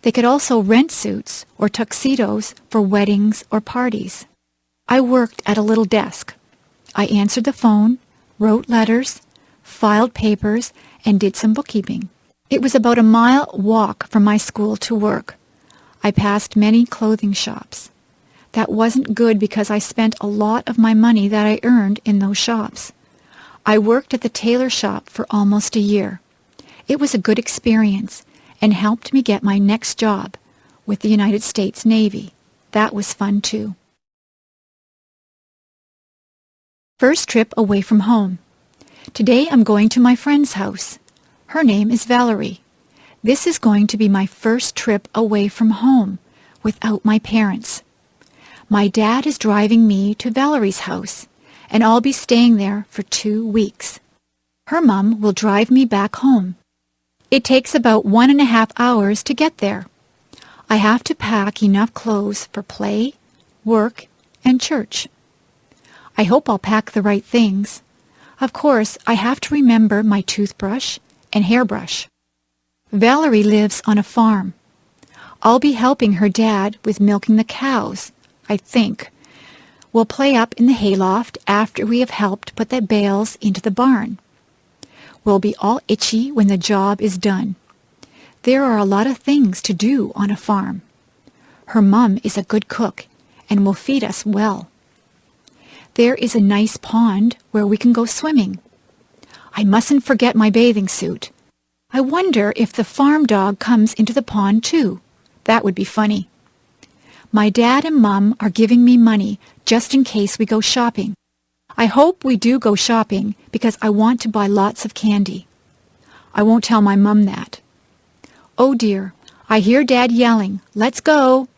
They could also rent suits or tuxedos for weddings or parties. I worked at a little desk. I answered the phone, wrote letters, filed papers, and did some bookkeeping. It was about a mile walk from my school to work. I passed many clothing shops. That wasn't good because I spent a lot of my money that I earned in those shops. I worked at the tailor shop for almost a year. It was a good experience and helped me get my next job with the United States Navy. That was fun too. First trip away from home. Today I'm going to my friend's house. Her name is Valerie. This is going to be my first trip away from home without my parents. My dad is driving me to Valerie's house, and I'll be staying there for 2 weeks. Her mom will drive me back home. It takes about 1.5 hours to get there. I have to pack enough clothes for play, work, and church. I hope I'll pack the right things. Of course, I have to remember my toothbrush and hairbrush. Valerie lives on a farm. I'll be helping her dad with milking the cows, I think. We'll play up in the hayloft after we have helped put the bales into the barn. We'll be all itchy when the job is done. There are a lot of things to do on a farm. Her mom is a good cook and will feed us well. There is a nice pond where we can go swimming. I mustn't forget my bathing suit. I wonder if the farm dog comes into the pond too. That would be funny. My dad and Mom are giving me money just in case we go shopping. I hope we do go shopping because I want to buy lots of candy. I won't tell my Mom that. Oh dear, I hear Dad yelling, "Let's go!"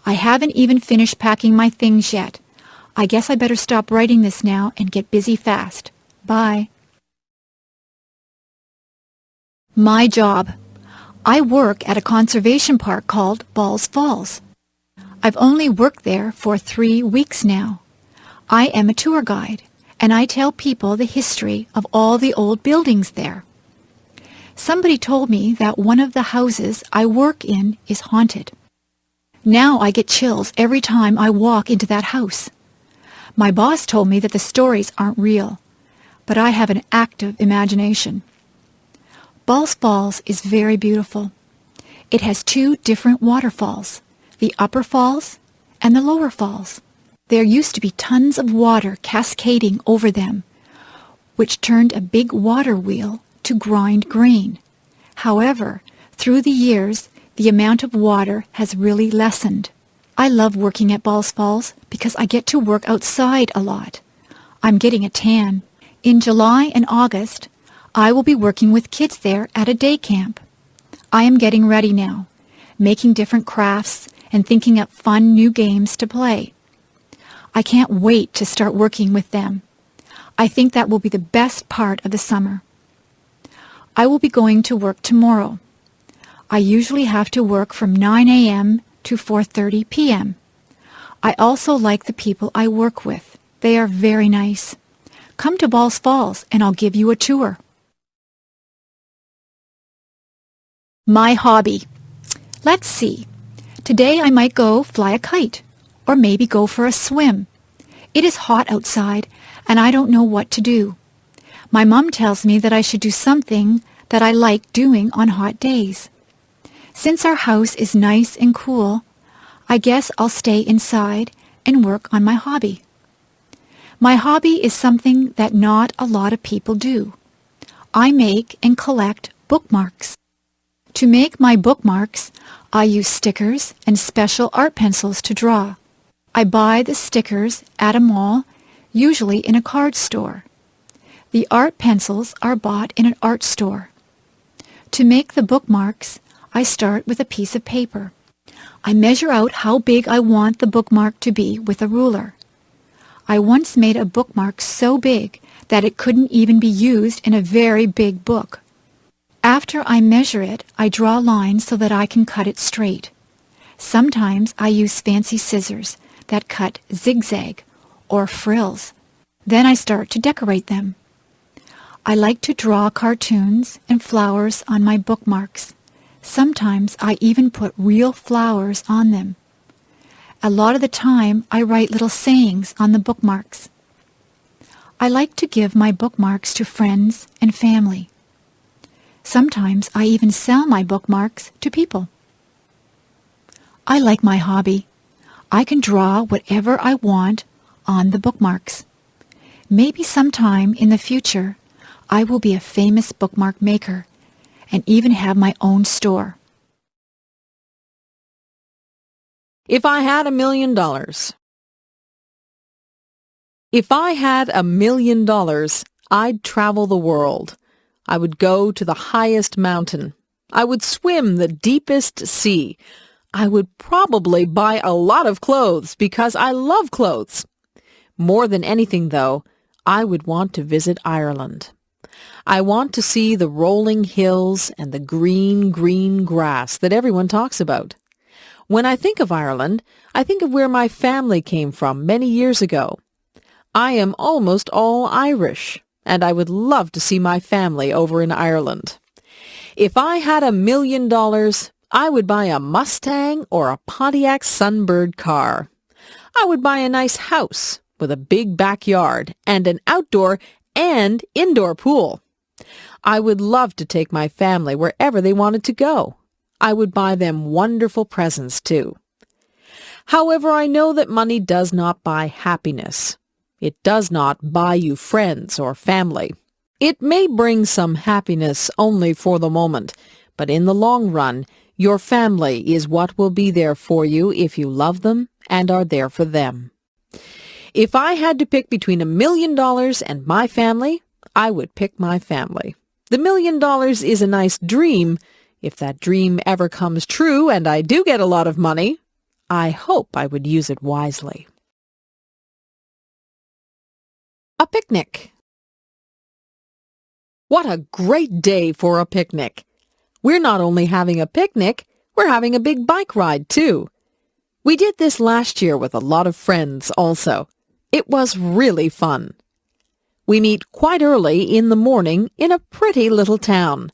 I haven't even finished packing my things yet. I guess I better stop writing this now and get busy fast. Bye. My job. I work at a conservation park called Balls Falls. I've only worked there for 3 weeks now. I am a tour guide, and I tell people the history of all the old buildings there. Somebody told me that one of the houses I work in is haunted. Now I get chills every time I walk into that house. My boss told me that the stories aren't real, but I have an active imagination. Balls Falls is very beautiful. It has 2 different waterfalls, the upper falls and the lower falls. There used to be tons of water cascading over them, which turned a big water wheel to grind grain. However, through the years, the amount of water has really lessened. I love working at Balls Falls because I get to work outside a lot. I'm getting a tan. In July and August, I will be working with kids there at a day camp. I am getting ready now, making different crafts and thinking up fun new games to play. I can't wait to start working with them. I think that will be the best part of the summer. I will be going to work tomorrow. I usually have to work from 9 a.m. to 4:30 p.m. I also like the people I work with. They are very nice. Come to Balls Falls and I'll give you a tour. My hobby. Let's see. Today I might go fly a kite or maybe go for a swim. It is hot outside and I don't know what to do. My mom tells me that I should do something that I like doing on hot days. Since our house is nice and cool, I guess I'll stay inside and work on my hobby. My hobby is something that not a lot of people do. I make and collect bookmarks. To make my bookmarks, I use stickers and special art pencils to draw. I buy the stickers at a mall, usually in a card store. The art pencils are bought in an art store. To make the bookmarks, I start with a piece of paper. I measure out how big I want the bookmark to be with a ruler. I once made a bookmark so big that it couldn't even be used in a very big book. After I measure it, I draw lines so that I can cut it straight. Sometimes I use fancy scissors that cut zigzag or frills. Then I start to decorate them. I like to draw cartoons and flowers on my bookmarks. Sometimes I even put real flowers on them. A lot of the time I write little sayings on the bookmarks. I like to give my bookmarks to friends and family. Sometimes I even sell my bookmarks to people. I like my hobby. I can draw whatever I want on the bookmarks. Maybe sometime in the future, I will be a famous bookmark maker and even have my own store. If I had $1 million. If I had $1 million, I'd travel the world. I would go to the highest mountain. I would swim the deepest sea. I would probably buy a lot of clothes because I love clothes. More than anything, though, I would want to visit Ireland. I want to see the rolling hills and the green, green grass that everyone talks about. When I think of Ireland, I think of where my family came from many years ago. I am almost all Irish, and I would love to see my family over in Ireland. If I had $1 million, I would buy a Mustang or a Pontiac Sunbird car. I would buy a nice house with a big backyard and an outdoor and indoor pool. I would love to take my family wherever they wanted to go. I would buy them wonderful presents, too. However, I know that money does not buy happiness. It does not buy you friends or family. It may bring some happiness only for the moment, but in the long run, your family is what will be there for you if you love them and are there for them. If I had to pick between $1 million and my family, I would pick my family. The $1 million is a nice dream. If that dream ever comes true and I do get a lot of money, I hope I would use it wisely. A picnic. What a great day for a picnic! We're not only having a picnic, we're having a big bike ride, too. We did this last year with a lot of friends also. It was really fun. We meet quite early in the morning in a pretty little town.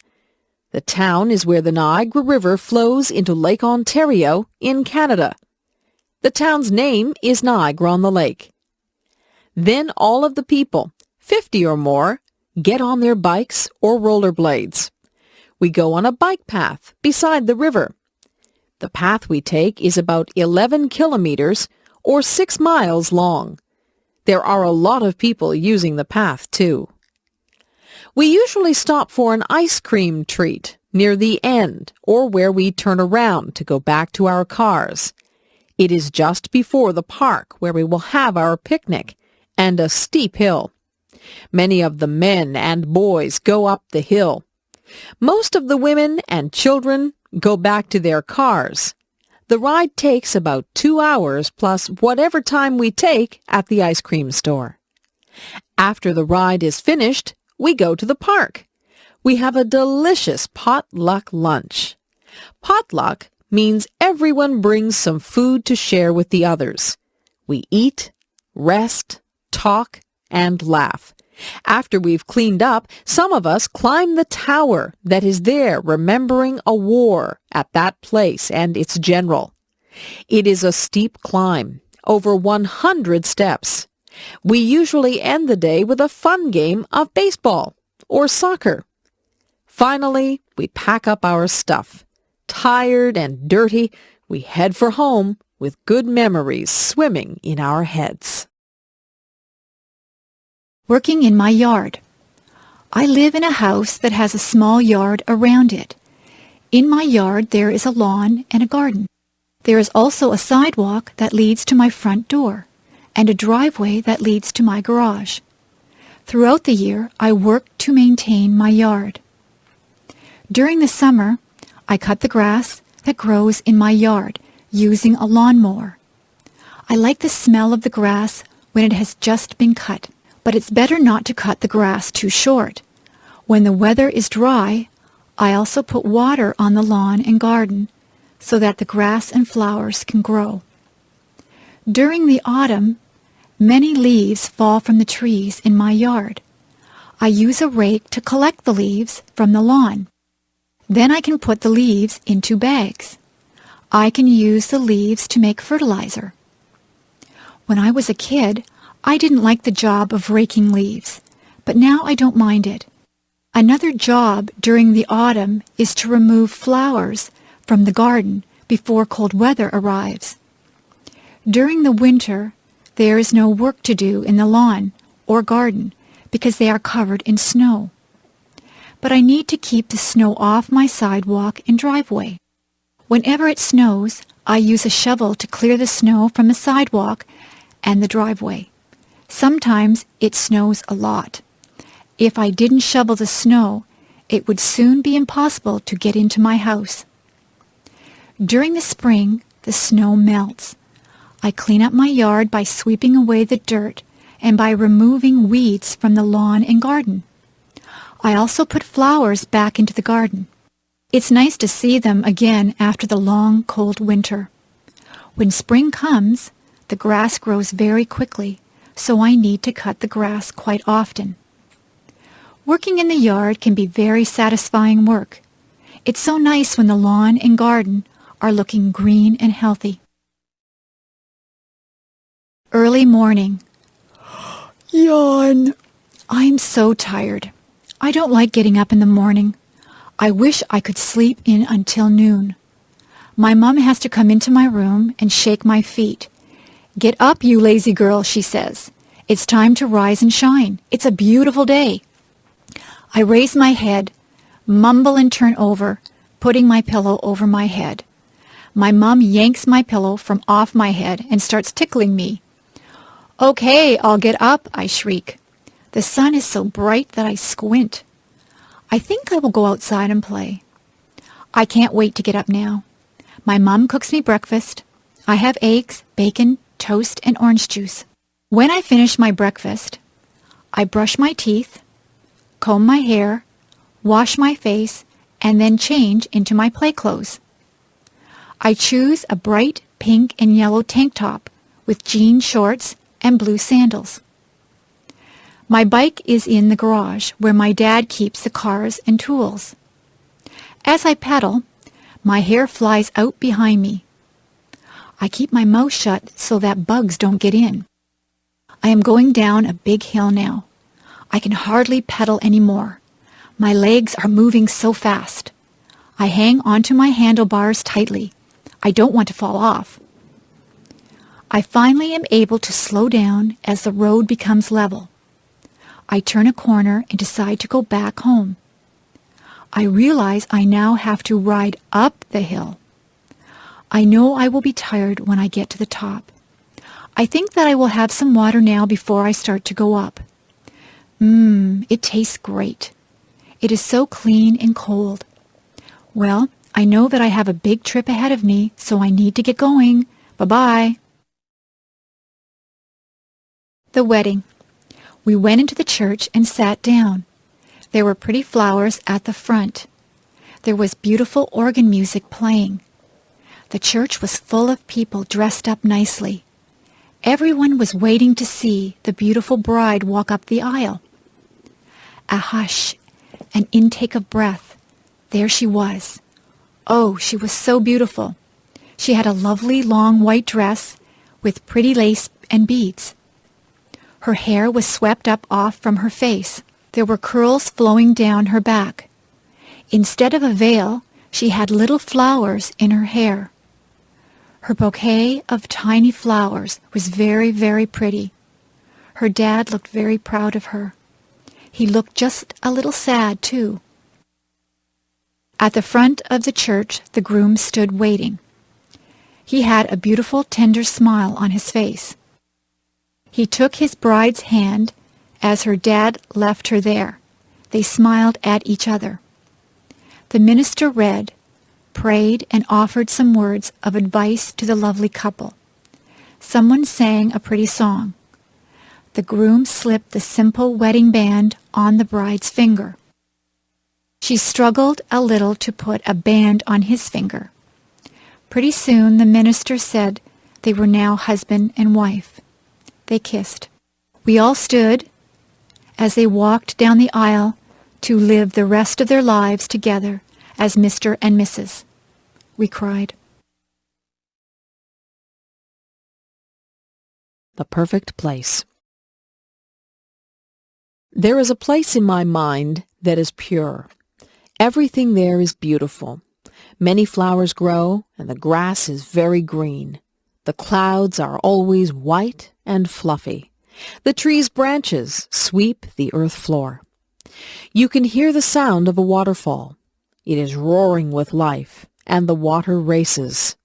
The town is where the Niagara River flows into Lake Ontario in Canada. The town's name is Niagara-on-the-Lake. Then all of the people, 50 or more, get on their bikes or rollerblades. We go on a bike path beside the river. The path we take is about 11 kilometers or 6 miles long. There are a lot of people using the path, too. We usually stop for an ice cream treat near the end or where we turn around to go back to our cars. It is just before the park where we will have our picnic and a steep hill. Many of the men and boys go up the hill. Most of the women and children go back to their cars. The ride takes about 2 hours plus whatever time we take at the ice cream store. After the ride is finished, we go to the park. We have a delicious potluck lunch. Potluck means everyone brings some food to share with the others. We eat, rest, talk, and laugh. After we've cleaned up, some of us climb the tower that is there remembering a war at that place and its general. It is a steep climb, over 100 steps. We usually end the day with a fun game of baseball or soccer. Finally, we pack up our stuff. Tired and dirty, we head for home with good memories swimming in our heads. Working in my yard. I live in a house that has a small yard around it. In my yard there is a lawn and a garden. There is also a sidewalk that leads to my front door and a driveway that leads to my garage. Throughout the year, I work to maintain my yard. During the summer, I cut the grass that grows in my yard using a lawnmower. I like the smell of the grass when it has just been cut, but it's better not to cut the grass too short. When the weather is dry, I also put water on the lawn and garden so that the grass and flowers can grow. During the autumn, many leaves fall from the trees in my yard. I use a rake to collect the leaves from the lawn. Then I can put the leaves into bags. I can use the leaves to make fertilizer. When I was a kid, I didn't like the job of raking leaves, but now I don't mind it. Another job during the autumn is to remove flowers from the garden before cold weather arrives. During the winter, there is no work to do in the lawn or garden because they are covered in snow. But I need to keep the snow off my sidewalk and driveway. Whenever it snows, I use a shovel to clear the snow from the sidewalk and the driveway. Sometimes it snows a lot. If I didn't shovel the snow, it would soon be impossible to get into my house. During the spring, the snow melts. I clean up my yard by sweeping away the dirt and by removing weeds from the lawn and garden. I also put flowers back into the garden. It's nice to see them again after the long, cold winter. When spring comes, the grass grows very quickly, so I need to cut the grass quite often. Working in the yard can be very satisfying work. It's so nice when the lawn and garden are looking green and healthy. Early morning. Yawn. I'm so tired. I don't like getting up in the morning. I wish I could sleep in until noon. My mom has to come into my room and shake my feet. "Get up, you lazy girl," she says. "It's time to rise and shine. It's a beautiful day." I raise my head, mumble and turn over, putting my pillow over my head. My mom yanks my pillow from off my head and starts tickling me. "Okay, I'll get up," I shriek. The sun is so bright that I squint. I think I will go outside and play. I can't wait to get up now. My mom cooks me breakfast. I have eggs, bacon, toast, and orange juice. When I finish my breakfast, I brush my teeth, comb my hair, wash my face, and then change into my play clothes. I choose a bright pink and yellow tank top with jean shorts and blue sandals. My bike is in the garage where my dad keeps the cars and tools. As I pedal, my hair flies out behind me. I keep my mouth shut so that bugs don't get in. I am going down a big hill now. I can hardly pedal anymore. My legs are moving so fast. I hang onto my handlebars tightly. I don't want to fall off. I finally am able to slow down as the road becomes level. I turn a corner and decide to go back home. I realize I now have to ride up the hill. I know I will be tired when I get to the top. I think that I will have some water now before I start to go up. It tastes great. It is so clean and cold. Well, I know that I have a big trip ahead of me, so I need to get going. Bye-bye. The wedding. We went into the church and sat down. There were pretty flowers at the front. There was beautiful organ music playing. The church was full of people dressed up nicely. Everyone was waiting to see the beautiful bride walk up the aisle. A hush, an intake of breath. There she was. Oh, she was so beautiful. She had a lovely long white dress with pretty lace and beads. Her hair was swept up off from her face. There were curls flowing down her back. Instead of a veil, she had little flowers in her hair. Her bouquet of tiny flowers was very, very pretty. Her dad looked very proud of her. He looked just a little sad, too. At the front of the church, the groom stood waiting. He had a beautiful, tender smile on his face. He took his bride's hand as her dad left her there. They smiled at each other. The minister read, prayed, and offered some words of advice to the lovely couple. Someone sang a pretty song. The groom slipped the simple wedding band on the bride's finger. She struggled a little to put a band on his finger. Pretty soon the minister said they were now husband and wife. They kissed. We all stood, as they walked down the aisle to live the rest of their lives together as Mr. and Mrs. We cried. The perfect place. There is a place in my mind that is pure. Everything there is beautiful. Many flowers grow, and the grass is very green. The clouds are always white and fluffy. The tree's branches sweep the earth floor. You can hear the sound of a waterfall. It is roaring with life, and the water races.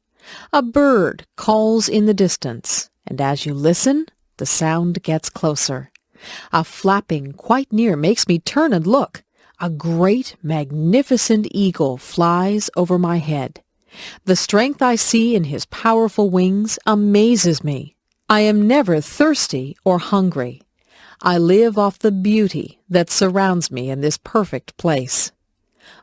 A bird calls in the distance, and as you listen, the sound gets closer. A flapping quite near makes me turn and look. A great, magnificent eagle flies over my head. The strength I see in his powerful wings amazes me. I am never thirsty or hungry. I live off the beauty that surrounds me in this perfect place.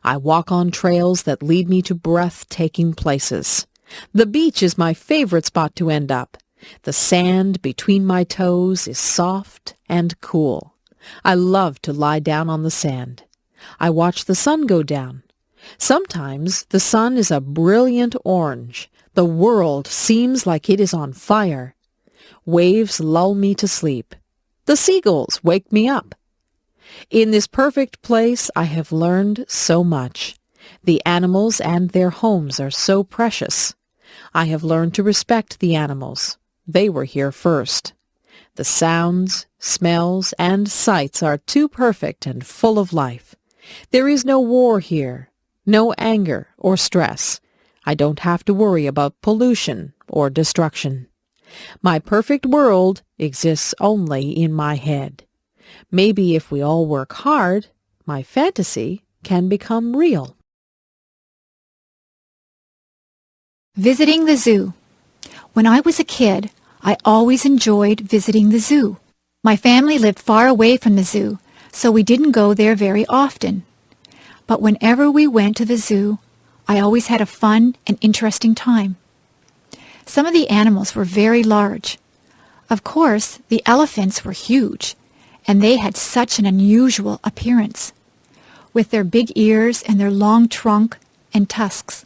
I walk on trails that lead me to breathtaking places. The beach is my favorite spot to end up. The sand between my toes is soft and cool. I love to lie down on the sand. I watch the sun go down. Sometimes the sun is a brilliant orange. The world seems like it is on fire. Waves lull me to sleep. The seagulls wake me up. In this perfect place I have learned so much. The animals and their homes are so precious. I have learned to respect the animals. They were here first. The sounds, smells, and sights are too perfect and full of life. There is no war here, no anger or stress. I don't have to worry about pollution or destruction. My perfect world exists only in my head. Maybe if we all work hard, my fantasy can become real. Visiting the zoo. When I was a kid, I always enjoyed visiting the zoo. My family lived far away from the zoo, so we didn't go there very often. But whenever we went to the zoo, I always had a fun and interesting time. Some of the animals were very large. Of course, the elephants were huge, and they had such an unusual appearance, with their big ears and their long trunk and tusks.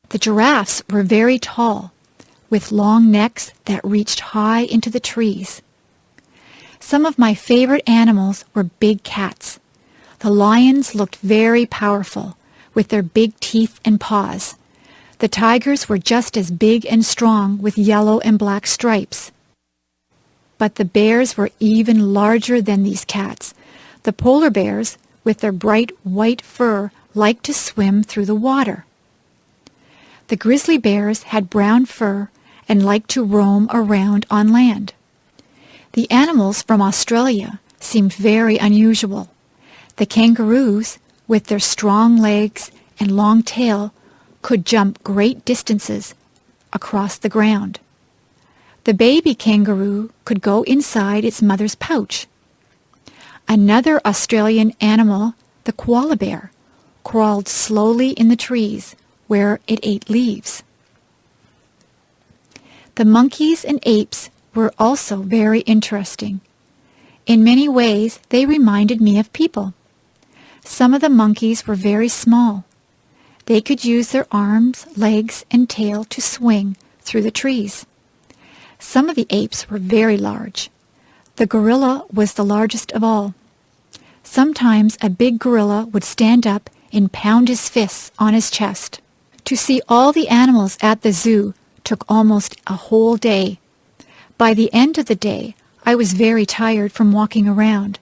The giraffes were very tall, with long necks that reached high into the trees. Some of my favorite animals were big cats. The lions looked very powerful, with their big teeth and paws. The tigers were just as big and strong, with yellow and black stripes. But the bears were even larger than these cats. The polar bears, with their bright white fur, liked to swim through the water. The grizzly bears had brown fur and liked to roam around on land. The animals from Australia seemed very unusual. The kangaroos, with their strong legs and long tail, could jump great distances across the ground. The baby kangaroo could go inside its mother's pouch. Another Australian animal, the koala bear, crawled slowly in the trees where it ate leaves. The monkeys and apes were also very interesting. In many ways, they reminded me of people. Some of the monkeys were very small. They could use their arms, legs, and tail to swing through the trees. Some of the apes were very large. The gorilla was the largest of all. Sometimes a big gorilla would stand up and pound his fists on his chest. To see all the animals at the zoo took almost a whole day. By the end of the day, I was very tired from walking around.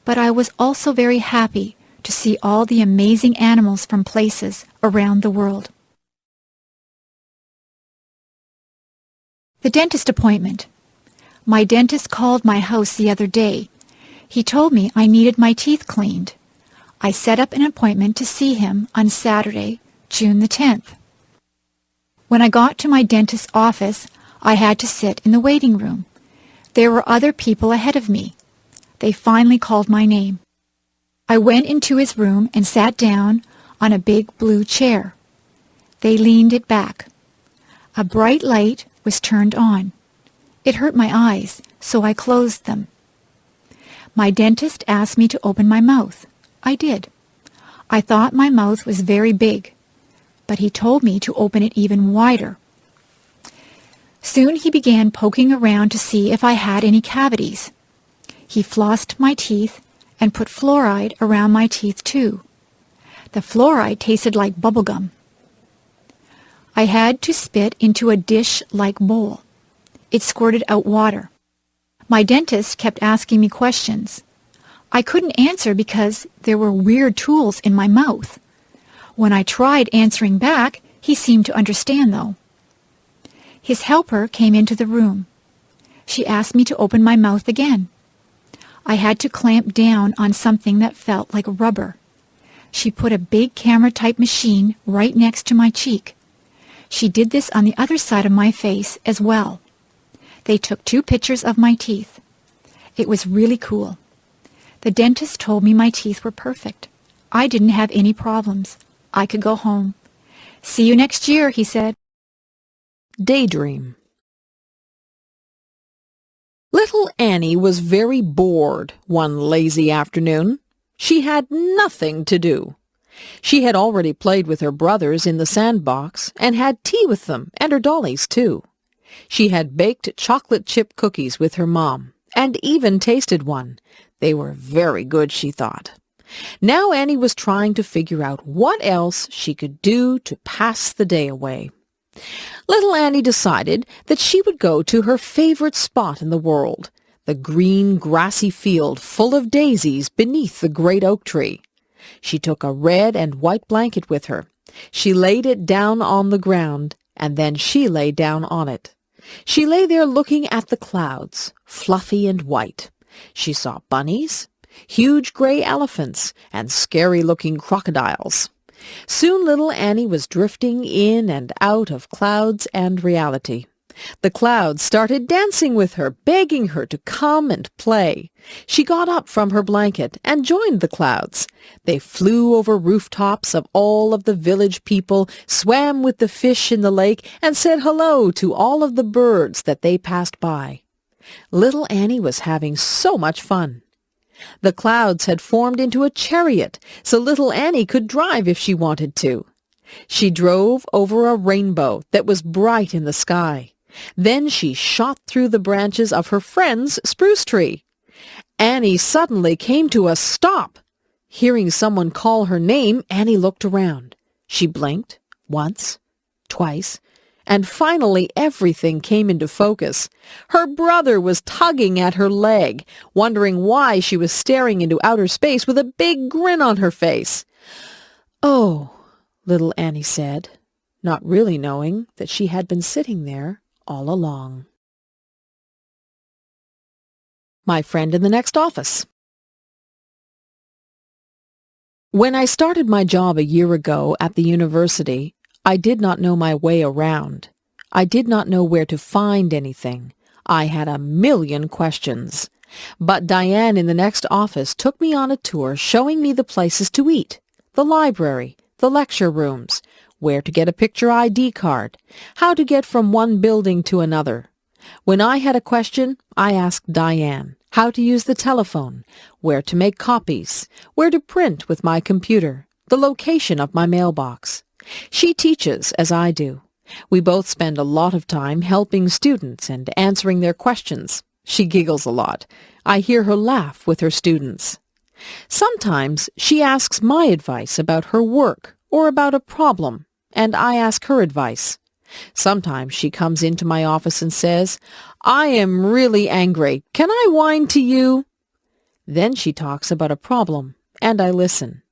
But I was also very happy to see all the amazing animals from places around the world. The dentist appointment. My dentist called my house the other day. He told me I needed my teeth cleaned. I set up an appointment to see him on Saturday, June the 10th. When I got to my dentist's office, I had to sit in the waiting room. There were other people ahead of me. They finally called my name. I went into his room and sat down on a big blue chair. They leaned it back. A bright light was turned on. It hurt my eyes, so I closed them. My dentist asked me to open my mouth. I did. I thought my mouth was very big, but he told me to open it even wider. Soon he began poking around to see if I had any cavities. He flossed my teeth and put fluoride around my teeth too. The fluoride tasted like bubble gum. I had to spit into a dish-like bowl. It squirted out water. My dentist kept asking me questions. I couldn't answer because there were weird tools in my mouth. When I tried answering back, he seemed to understand, though. His helper came into the room. She asked me to open my mouth again. I had to clamp down on something that felt like rubber. She put a big camera-type machine right next to my cheek. She did this on the other side of my face as well. They took 2 pictures of my teeth. It was really cool. The dentist told me my teeth were perfect. I didn't have any problems. I could go home. See you next year, he said. Daydream. Little Annie was very bored one lazy afternoon. She had nothing to do. She had already played with her brothers in the sandbox and had tea with them and her dollies too. She had baked chocolate chip cookies with her mom and even tasted one. They were very good, she thought. Now Annie was trying to figure out what else she could do to pass the day away. Little Annie decided that she would go to her favorite spot in the world, the green grassy field full of daisies beneath the great oak tree. She took a red and white blanket with her. She laid it down on the ground, and then she lay down on it. She lay there looking at the clouds, fluffy and white. She saw bunnies, huge gray elephants, and scary-looking crocodiles. Soon little Annie was drifting in and out of clouds and reality. The clouds started dancing with her, begging her to come and play. She got up from her blanket and joined the clouds. They flew over rooftops of all of the village people, swam with the fish in the lake, and said hello to all of the birds that they passed by. Little Annie was having so much fun. The clouds had formed into a chariot, so little Annie could drive if she wanted to. She drove over a rainbow that was bright in the sky. Then she shot through the branches of her friend's spruce tree. Annie suddenly came to a stop. Hearing someone call her name, Annie looked around. She blinked once, twice, and finally everything came into focus. Her brother was tugging at her leg, wondering why she was staring into outer space with a big grin on her face. "Oh," little Annie said, not really knowing that she had been sitting there all along. My friend in the next office. When I started my job a year ago at the university, I did not know my way around. I did not know where to find anything. I had a million questions. But Diane in the next office took me on a tour showing me the places to eat, the library, the lecture rooms, where to get a picture ID card, how to get from one building to another. When I had a question, I asked Diane how to use the telephone, where to make copies, where to print with my computer, the location of my mailbox. She teaches as I do. We both spend a lot of time helping students and answering their questions. She giggles a lot. I hear her laugh with her students. Sometimes she asks my advice about her work or about a problem, and I ask her advice. Sometimes she comes into my office and says, "I am really angry. Can I whine to you?" Then she talks about a problem, and I listen.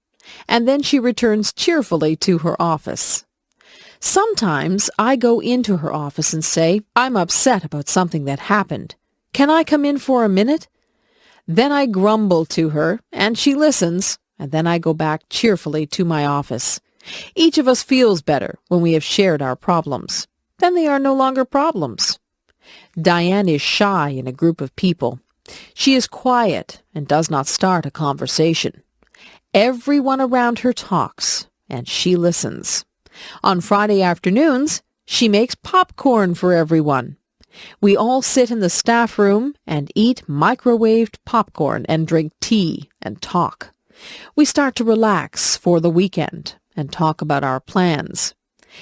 And then she returns cheerfully to her office. Sometimes I go into her office and say, "I'm upset about something that happened. Can I come in for a minute?" Then I grumble to her, and she listens, and then I go back cheerfully to my office. Each of us feels better when we have shared our problems. Then they are no longer problems. Diane is shy in a group of people. She is quiet and does not start a conversation. Everyone around her talks, and she listens. On Friday afternoons, she makes popcorn for everyone. We all sit in the staff room and eat microwaved popcorn and drink tea and talk. We start to relax for the weekend and talk about our plans.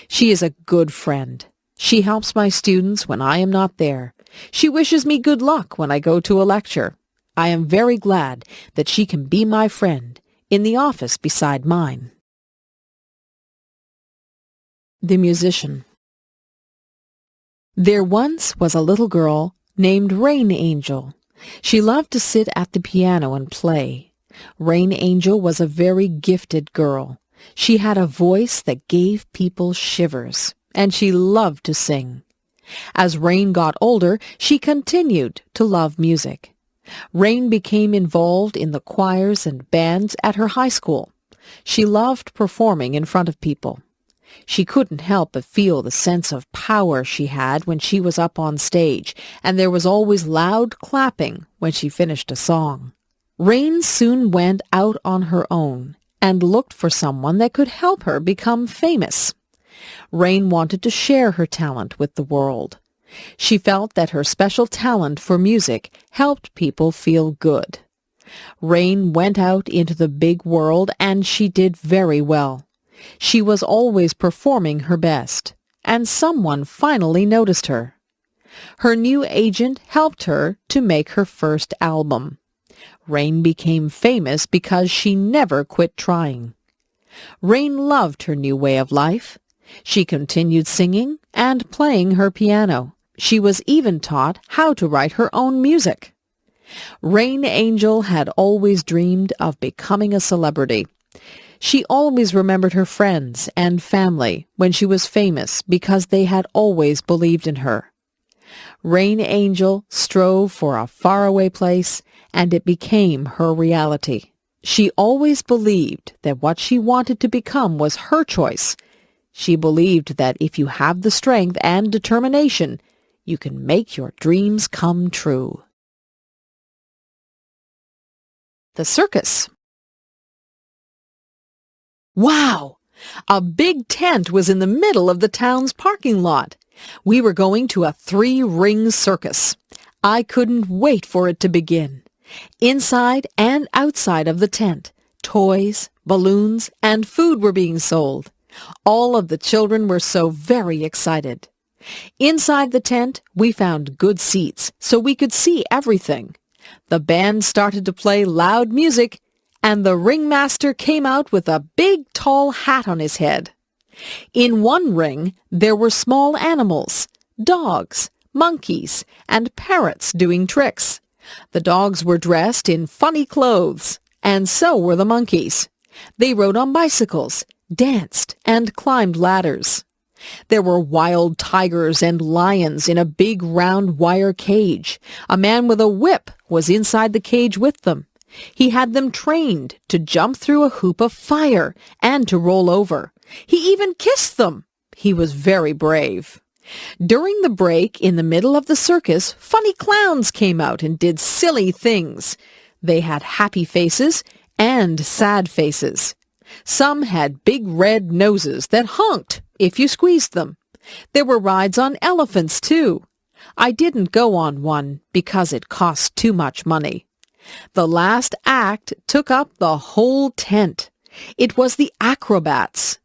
She is a good friend. She helps my students when I am not there. She wishes me good luck when I go to a lecture. I am very glad that she can be my friend in the office beside mine. The Musician. There once was a little girl named Rain Angel. She loved to sit at the piano and play. Rain Angel was a very gifted girl. She had a voice that gave people shivers, and she loved to sing. As Rain got older, she continued to love music. Rain became involved in the choirs and bands at her high school. She loved performing in front of people. She couldn't help but feel the sense of power she had when she was up on stage, and there was always loud clapping when she finished a song. Rain soon went out on her own and looked for someone that could help her become famous. Rain wanted to share her talent with the world. She felt that her special talent for music helped people feel good. Rain went out into the big world and she did very well. She was always performing her best, and someone finally noticed her. Her new agent helped her to make her first album. Rain became famous because she never quit trying. Rain loved her new way of life. She continued singing and playing her piano. She was even taught how to write her own music. Rain Angel had always dreamed of becoming a celebrity. She always remembered her friends and family when she was famous because they had always believed in her. Rain Angel strove for a faraway place, and it became her reality. She always believed that what she wanted to become was her choice. She believed that if you have the strength and determination, you can make your dreams come true. The Circus. Wow! A big tent was in the middle of the town's parking lot. We were going to a 3-ring circus. I couldn't wait for it to begin. Inside and outside of the tent, toys, balloons, and food were being sold. All of the children were so very excited. Inside the tent, we found good seats so we could see everything. The band started to play loud music, and the ringmaster came out with a big tall hat on his head. In one ring, there were small animals, dogs, monkeys, and parrots doing tricks. The dogs were dressed in funny clothes, and so were the monkeys. They rode on bicycles, danced, and climbed ladders. There were wild tigers and lions in a big round wire cage. A man with a whip was inside the cage with them. He had them trained to jump through a hoop of fire and to roll over. He even kissed them. He was very brave. During the break in the middle of the circus, funny clowns came out and did silly things. They had happy faces and sad faces. Some had big red noses that honked if you squeezed them. There were rides on elephants, too. I didn't go on one because it cost too much money. The last act took up the whole tent. It was the acrobats.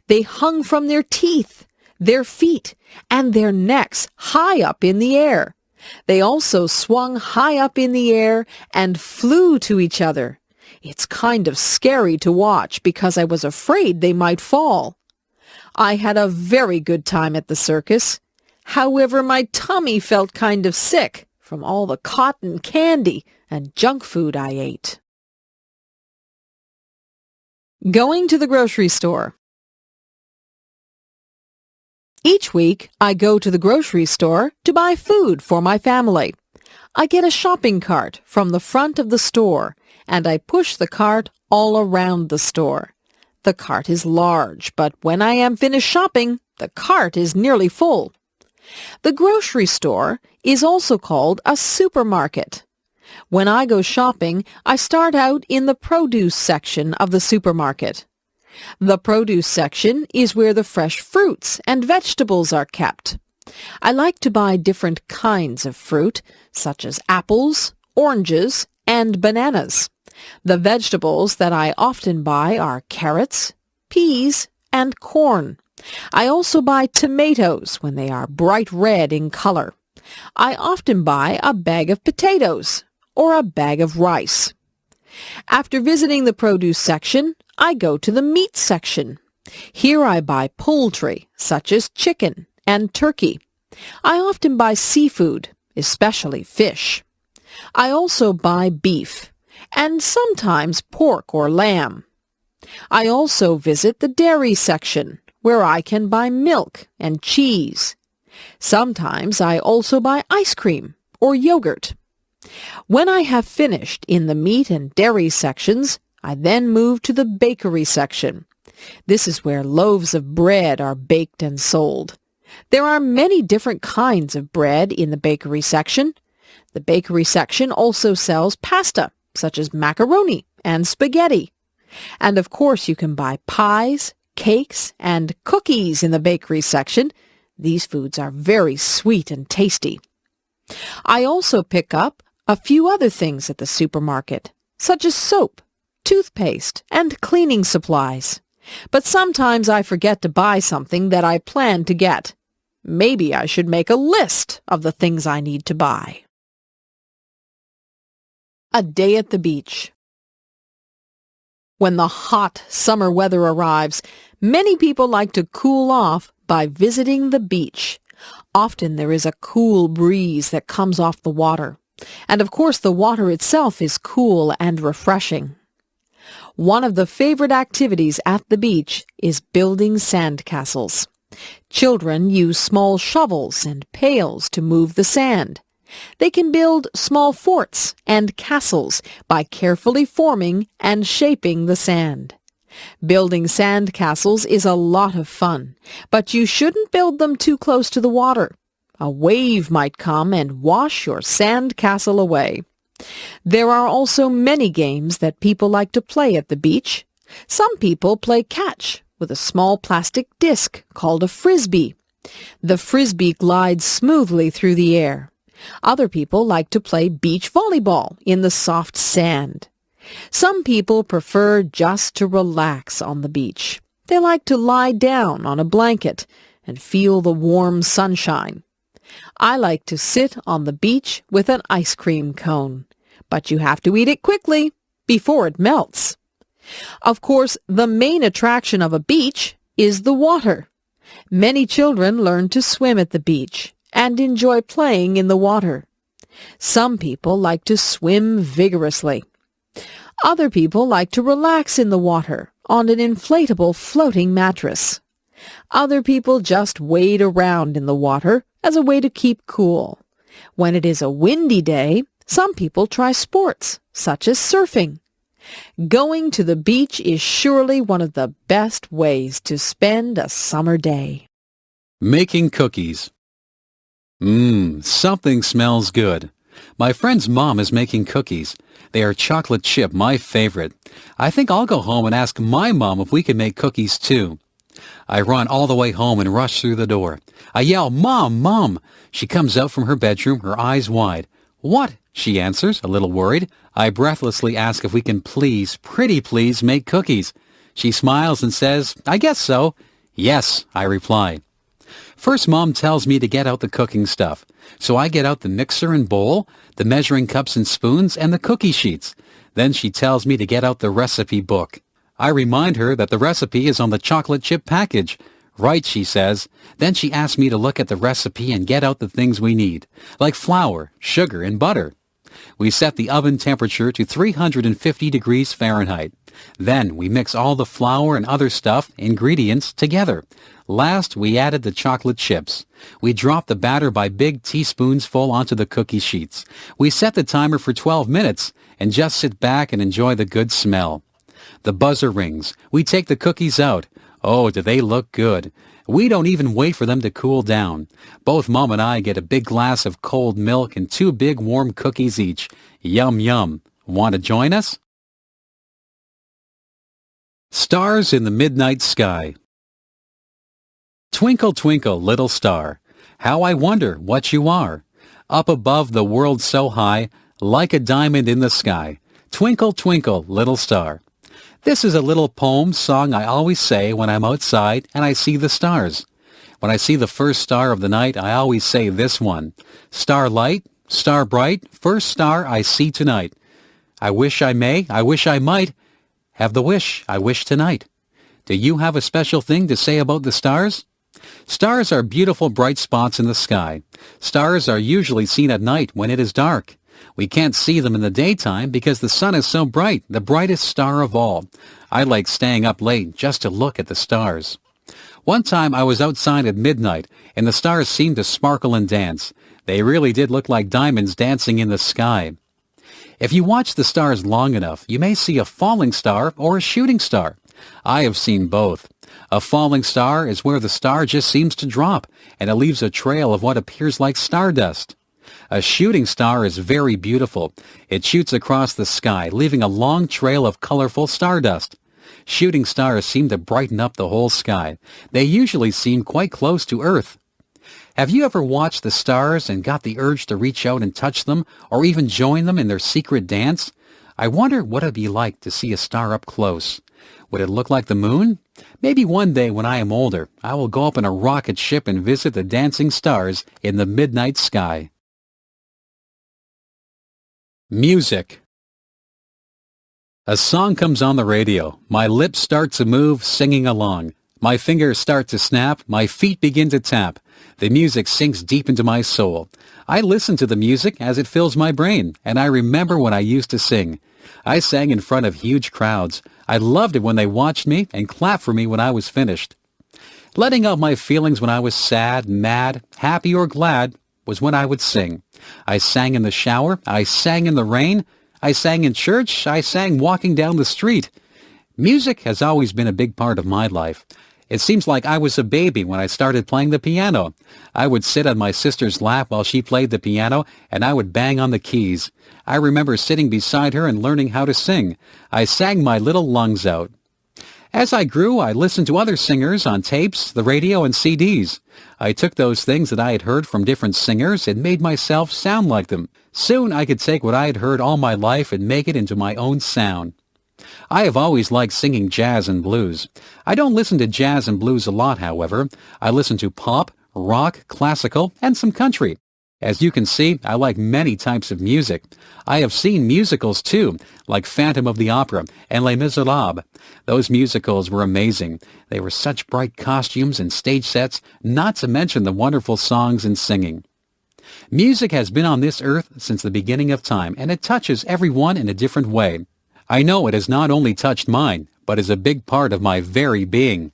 They hung from their teeth, their feet, and their necks high up in the air. They also swung high up in the air and flew to each other. It's kind of scary to watch because I was afraid they might fall. I had a very good time at the circus. However, my tummy felt kind of sick from all the cotton candy and junk food I ate. Going to the grocery store. Each week, I go to the grocery store to buy food for my family. I get a shopping cart from the front of the store, and I push the cart all around the store. The cart is large, but when I am finished shopping, the cart is nearly full. The grocery store is also called a supermarket. When I go shopping, I start out in the produce section of the supermarket. The produce section is where the fresh fruits and vegetables are kept. I like to buy different kinds of fruit, such as apples, oranges, and bananas. The vegetables that I often buy are carrots, peas, and corn. I also buy tomatoes when they are bright red in color. I often buy a bag of potatoes or a bag of rice. After visiting the produce section, I go to the meat section. Here I buy poultry, such as chicken and turkey. I often buy seafood, especially fish. I also buy beef, and sometimes pork or lamb. I also visit the dairy section, where I can buy milk and cheese. Sometimes I also buy ice cream or yogurt. When I have finished in the meat and dairy sections, I then move to the bakery section. This is where loaves of bread are baked and sold. There are many different kinds of bread in the bakery section. The bakery section also sells pasta, such as macaroni and spaghetti. And of course you can buy pies, cakes, and cookies in the bakery section. These foods are very sweet and tasty. I also pick up a few other things at the supermarket, such as soap, toothpaste, and cleaning supplies. But sometimes I forget to buy something that I plan to get. Maybe I should make a list of the things I need to buy. A day at the beach. When the hot summer weather arrives, many people like to cool off by visiting the beach. Often there is a cool breeze that comes off the water. And of course the water itself is cool and refreshing. One of the favorite activities at the beach is building sandcastles. Children use small shovels and pails to move the sand. They can build small forts and castles by carefully forming and shaping the sand. Building sand castles is a lot of fun, but you shouldn't build them too close to the water. A wave might come and wash your sand castle away. There are also many games that people like to play at the beach. Some people play catch with a small plastic disc called a frisbee. The frisbee glides smoothly through the air. Other people like to play beach volleyball in the soft sand. Some people prefer just to relax on the beach. They like to lie down on a blanket and feel the warm sunshine. I like to sit on the beach with an ice cream cone, but you have to eat it quickly before it melts. Of course, the main attraction of a beach is the water. Many children learn to swim at the beach and enjoy playing in the water. Some people like to swim vigorously. Other people like to relax in the water on an inflatable floating mattress. Other people just wade around in the water as a way to keep cool. When it is a windy day, some people try sports, such as surfing. Going to the beach is surely one of the best ways to spend a summer day. Making cookies. Something smells good. My friend's mom is making cookies. They are chocolate chip, my favorite. I think I'll go home and ask my mom if we can make cookies too. I run all the way home and rush through the door. I yell, "Mom, Mom!" She comes out from her bedroom, her eyes wide. "What?" she answers, a little worried. I breathlessly ask if we can please, pretty please, make cookies. She smiles and says, "I guess so." "Yes," I reply. First, Mom tells me to get out the cooking stuff. So I get out the mixer and bowl, the measuring cups and spoons, and the cookie sheets. Then she tells me to get out the recipe book. I remind her that the recipe is on the chocolate chip package. "Right," she says. Then she asks me to look at the recipe and get out the things we need, like flour, sugar, and butter. We set the oven temperature to 350 degrees Fahrenheit. Then we mix all the flour and other ingredients together. Last, we added the chocolate chips. We drop the batter by big teaspoons full onto the cookie sheets. We set the timer for 12 minutes and just sit back and enjoy the good smell. The buzzer rings. We take the cookies out. Oh, do they look good. We don't even wait for them to cool down. Both Mom and I get a big glass of cold milk and 2 big warm cookies each. Yum, yum. Want to join us? Stars in the Midnight Sky. Twinkle, twinkle, little star, How I wonder what you are. Up above the world so high, like a diamond in the sky. Twinkle, twinkle, little star. This is a little poem song I always say when I'm outside and I see the stars. When I see the first star of the night, I always say this one. Starlight, star bright, first star I see tonight. I wish I may, I wish I might, have the wish I wish tonight. Do you have a special thing to say about the stars? Stars are beautiful bright spots in the sky. Stars are usually seen at night when it is dark. We can't see them in the daytime because the sun is so bright, the brightest star of all. I like staying up late just to look at the stars. One time I was outside at midnight, and the stars seemed to sparkle and dance. They really did look like diamonds dancing in the sky. If you watch the stars long enough, you may see a falling star or a shooting star. I have seen both. A falling star is where the star just seems to drop, and it leaves a trail of what appears like stardust. A shooting star is very beautiful. It shoots across the sky, leaving a long trail of colorful stardust. Shooting stars seem to brighten up the whole sky. They usually seem quite close to Earth. Have you ever watched the stars and got the urge to reach out and touch them, or even join them in their secret dance? I wonder what it would be like to see a star up close. Would it look like the moon? Maybe one day when I am older, I will go up in a rocket ship and visit the dancing stars in the midnight sky. Music. A song comes on the radio. My lips start to move, singing along. My fingers start to snap. My feet begin to tap. The music sinks deep into my soul. I listen to the music as it fills my brain, and I remember when I used to sing. I sang in front of huge crowds. I loved it when they watched me and clapped for me when I was finished. Letting out my feelings when I was sad, mad, happy, or glad was when I would sing. I sang in the shower. I sang in the rain. I sang in church. I sang walking down the street. Music has always been a big part of my life. It seems like I was a baby when I started playing the piano. I would sit on my sister's lap while she played the piano, and I would bang on the keys. I remember sitting beside her and learning how to sing. I sang my little lungs out. As I grew, I listened to other singers on tapes, the radio, and CDs. I took those things that I had heard from different singers and made myself sound like them. Soon I could take what I had heard all my life and make it into my own sound. I have always liked singing jazz and blues. I don't listen to jazz and blues a lot, however. I listen to pop, rock, classical, and some country. As you can see, I like many types of music. I have seen musicals too, like Phantom of the Opera and Les Miserables. Those musicals were amazing. They were such bright costumes and stage sets, not to mention the wonderful songs and singing. Music has been on this earth since the beginning of time, and it touches everyone in a different way. I know it has not only touched mine, but is a big part of my very being.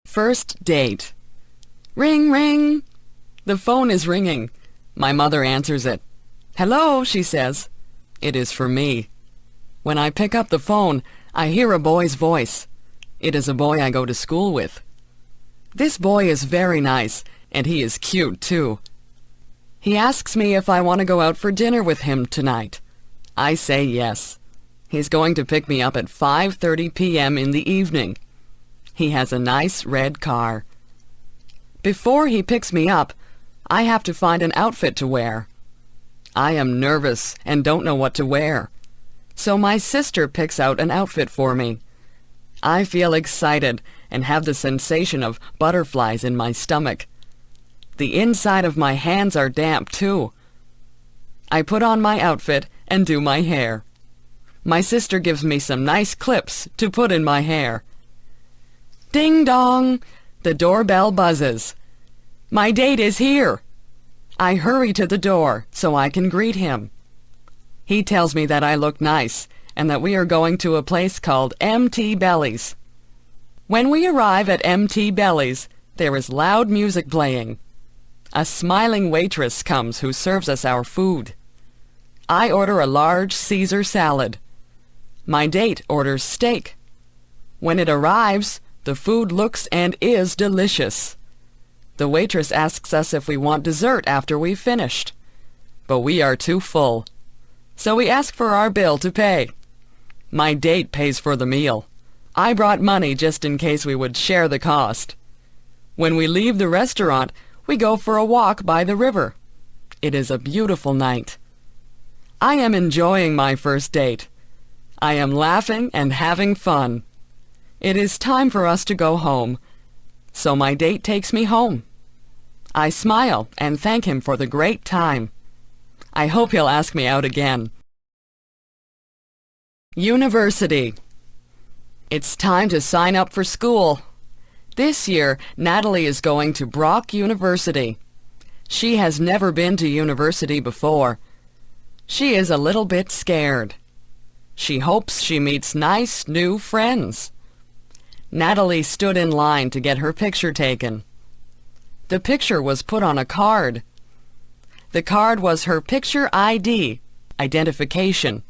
First date. Ring, ring. The phone is ringing. My mother answers it. Hello, she says. It is for me. When I pick up the phone, I hear a boy's voice. It is a boy I go to school with. This boy is very nice, and he is cute, too. He asks me if I want to go out for dinner with him tonight. I say yes. He's going to pick me up at 5:30 p.m. in the evening. He has a nice red car. Before he picks me up, I have to find an outfit to wear. I am nervous and don't know what to wear. So my sister picks out an outfit for me. I feel excited and have the sensation of butterflies in my stomach. The inside of my hands are damp, too. I put on my outfit and do my hair. My sister gives me some nice clips to put in my hair. Ding dong! The doorbell buzzes. My date is here. I hurry to the door so I can greet him. He tells me that I look nice and that we are going to a place called MT Belly's. When we arrive at MT Belly's, there is loud music playing. A smiling waitress comes who serves us our food. I order a large Caesar salad. My date orders steak. When it arrives, the food looks and is delicious. The waitress asks us if we want dessert after we've finished. But we are too full. So we ask for our bill to pay. My date pays for the meal. I brought money just in case we would share the cost. When we leave the restaurant, we go for a walk by the river. It is a beautiful night. I am enjoying my first date. I am laughing and having fun. It is time for us to go home, so my date takes me home. I smile and thank him for the great time. I hope he'll ask me out again. University. It's time to sign up for school. This year, Natalie is going to Brock University. She has never been to university before. She is a little bit scared. She hopes she meets nice new friends. Natalie stood in line to get her picture taken. The picture was put on a card. The card was her picture ID, identification.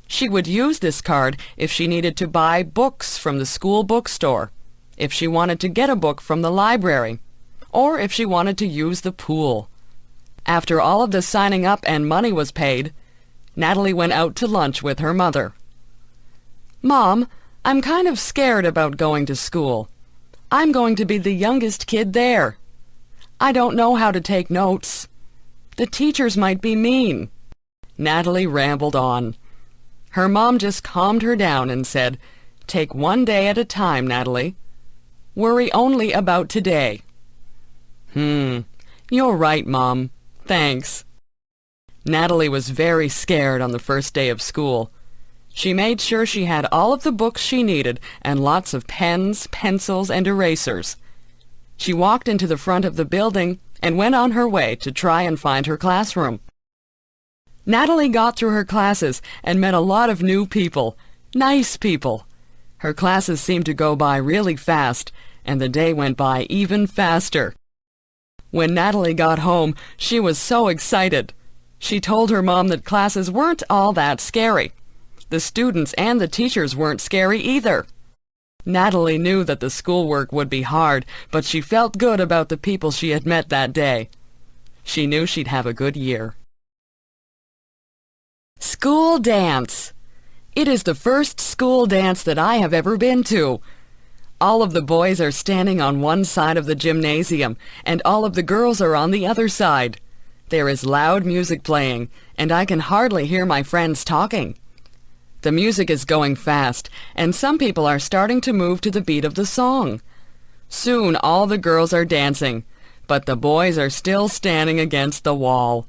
She would use this card if she needed to buy books from the school bookstore, if she wanted to get a book from the library, or if she wanted to use the pool. After all of the signing up and money was paid, Natalie went out to lunch with her mother. "Mom, I'm kind of scared about going to school. I'm going to be the youngest kid there. I don't know how to take notes. The teachers might be mean." Natalie rambled on. Her mom just calmed her down and said, "Take one day at a time, Natalie. Worry only about today." You're right, Mom. Thanks." Natalie was very scared on the first day of school. She made sure she had all of the books she needed and lots of pens, pencils, and erasers. She walked into the front of the building and went on her way to try and find her classroom. Natalie got through her classes and met a lot of new people, nice people. Her classes seemed to go by really fast, and the day went by even faster. When Natalie got home, she was so excited. She told her mom that classes weren't all that scary. The students and the teachers weren't scary either. Natalie knew that the schoolwork would be hard, but she felt good about the people she had met that day. She knew she'd have a good year. School dance. It is the first school dance that I have ever been to. All of the boys are standing on one side of the gymnasium, and all of the girls are on the other side. There is loud music playing, and I can hardly hear my friends talking. The music is going fast, and some people are starting to move to the beat of the song. Soon all the girls are dancing, but the boys are still standing against the wall.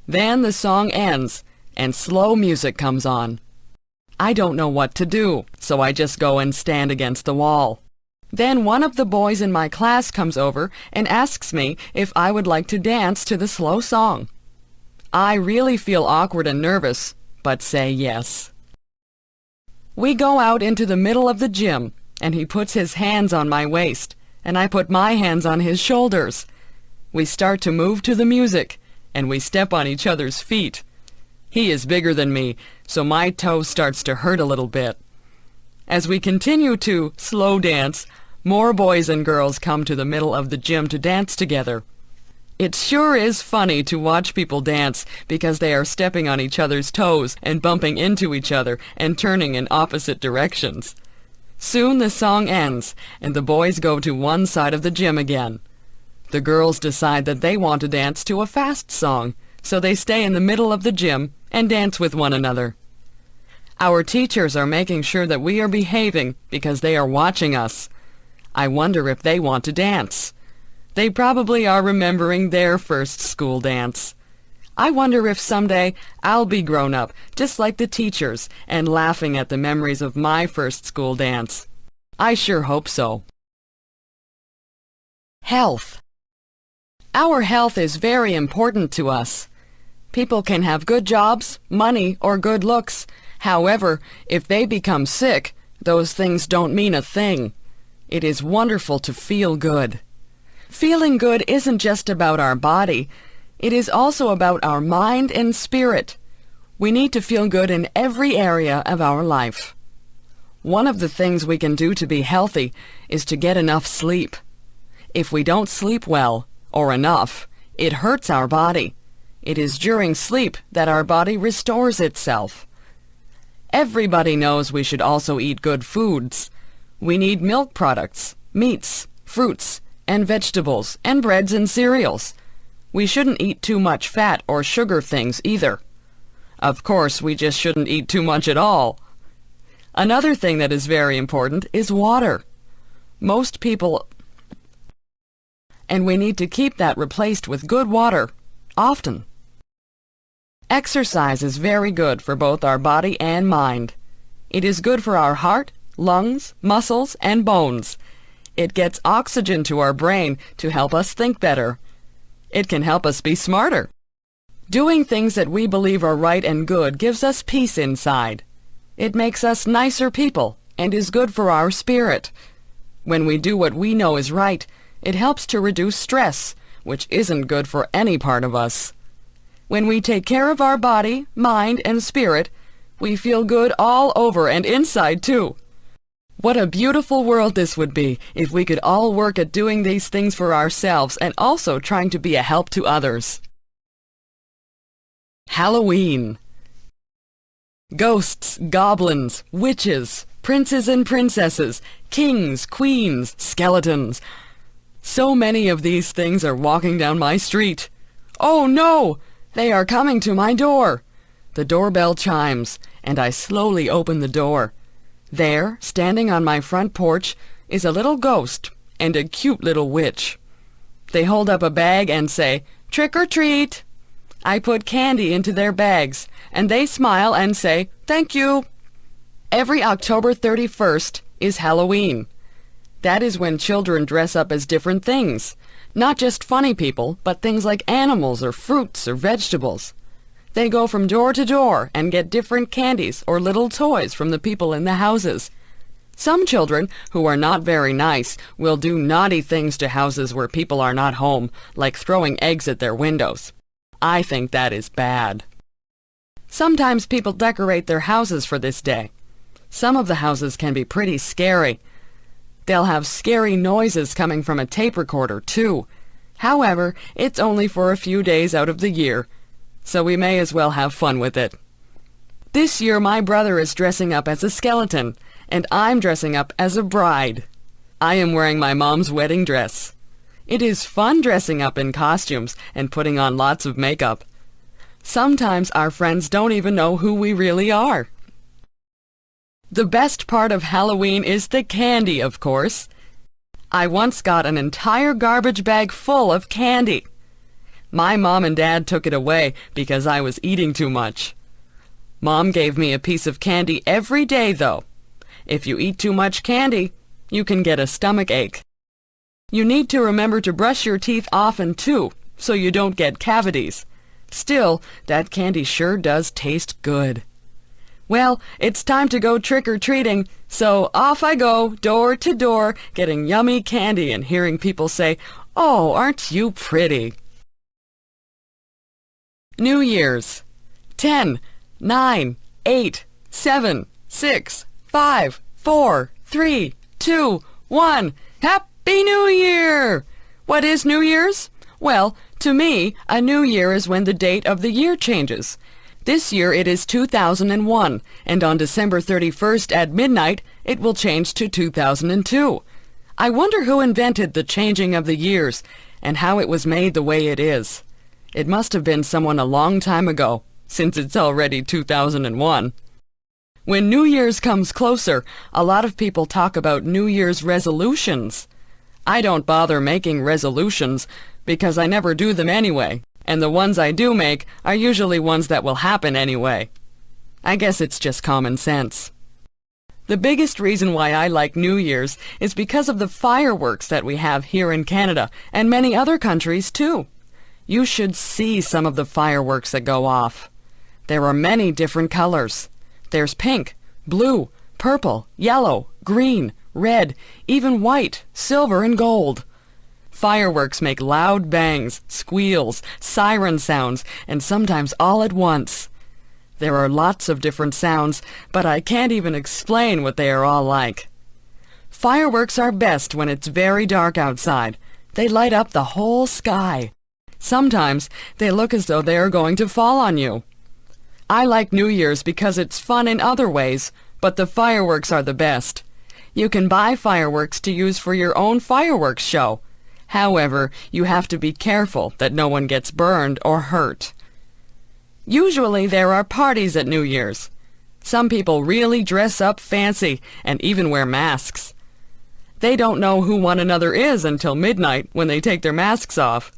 Then the song ends, and slow music comes on. I don't know what to do, so I just go and stand against the wall. Then one of the boys in my class comes over and asks me if I would like to dance to the slow song. I really feel awkward and nervous, but say yes. We go out into the middle of the gym, and he puts his hands on my waist, and I put my hands on his shoulders. We start to move to the music, and we step on each other's feet. He is bigger than me, so my toe starts to hurt a little bit. As we continue to slow dance, more boys and girls come to the middle of the gym to dance together. It sure is funny to watch people dance because they are stepping on each other's toes and bumping into each other and turning in opposite directions. Soon the song ends, and the boys go to one side of the gym again. The girls decide that they want to dance to a fast song, so they stay in the middle of the gym and dance with one another. Our teachers are making sure that we are behaving because they are watching us. I wonder if they want to dance. They probably are remembering their first school dance. I wonder if someday I'll be grown up, just like the teachers, and laughing at the memories of my first school dance. I sure hope so. Health. Our health is very important to us. People can have good jobs, money, or good looks. However, if they become sick, those things don't mean a thing. It is wonderful to feel good. Feeling good isn't just about our body. It is also about our mind and spirit. We need to feel good in every area of our life. One of the things we can do to be healthy is to get enough sleep. If we don't sleep well, or enough, it hurts our body. It is during sleep that our body restores itself. Everybody knows we should also eat good foods. We need milk products, meats, fruits, and vegetables and breads and cereals. We shouldn't eat too much fat or sugar things either. Of course, we just shouldn't eat too much at all. Another thing that is very important is water. Most people... And we need to keep that replaced with good water, often. Exercise is very good for both our body and mind. It is good for our heart, lungs, muscles, and bones. It gets oxygen to our brain to help us think better. It can help us be smarter. Doing things that we believe are right and good gives us peace inside. It makes us nicer people and is good for our spirit. When we do what we know is right, it helps to reduce stress, which isn't good for any part of us. When we take care of our body, mind, and spirit, we feel good all over and inside too. What a beautiful world this would be if we could all work at doing these things for ourselves and also trying to be a help to others. Halloween. Ghosts, goblins, witches, princes and princesses, kings, queens, skeletons. So many of these things are walking down my street. Oh no! They are coming to my door. The doorbell chimes, and I slowly open the door. There, standing on my front porch, is a little ghost and a cute little witch. They hold up a bag and say, "Trick or treat." I put candy into their bags, and they smile and say, "Thank you." Every October 31st is Halloween. That is when children dress up as different things. Not just funny people, but things like animals or fruits or vegetables. They go from door to door and get different candies or little toys from the people in the houses. Some children, who are not very nice, will do naughty things to houses where people are not home, like throwing eggs at their windows. I think that is bad. Sometimes people decorate their houses for this day. Some of the houses can be pretty scary. They'll have scary noises coming from a tape recorder, too. However, it's only for a few days out of the year, so we may as well have fun with it. This year my brother is dressing up as a skeleton, and I'm dressing up as a bride. I am wearing my mom's wedding dress. It is fun dressing up in costumes and putting on lots of makeup. Sometimes our friends don't even know who we really are. The best part of Halloween is the candy, of course. I once got an entire garbage bag full of candy. My mom and dad took it away because I was eating too much. Mom gave me a piece of candy every day, though. If you eat too much candy, you can get a stomach ache. You need to remember to brush your teeth often, too, so you don't get cavities. Still, that candy sure does taste good. Well, it's time to go trick-or-treating, so off I go, door to door, getting yummy candy and hearing people say, "Oh, aren't you pretty?" New Year's. 10, 9, 8, 7, 6, 5, 4, 3, 2, 1. Happy New Year! What is New Year's? Well, to me, a new year is when the date of the year changes. This year it is 2001, and on December 31st at midnight, it will change to 2002. I wonder who invented the changing of the years, and how it was made the way it is. It must have been someone a long time ago, since it's already 2001. When New Year's comes closer, a lot of people talk about New Year's resolutions. I don't bother making resolutions, because I never do them anyway. And the ones I do make are usually ones that will happen anyway. I guess it's just common sense. The biggest reason why I like New Year's is because of the fireworks that we have here in Canada and many other countries too. You should see some of the fireworks that go off. There are many different colors. There's pink, blue, purple, yellow, green, red, even white, silver, and gold. Fireworks make loud bangs, squeals, siren sounds, and sometimes all at once. There are lots of different sounds, but I can't even explain what they are all like. Fireworks are best when it's very dark outside. They light up the whole sky. Sometimes they look as though they are going to fall on you. I like New Year's because it's fun in other ways, but the fireworks are the best. You can buy fireworks to use for your own fireworks show. However, you have to be careful that no one gets burned or hurt. Usually there are parties at New Year's. Some people really dress up fancy and even wear masks. They don't know who one another is until midnight when they take their masks off.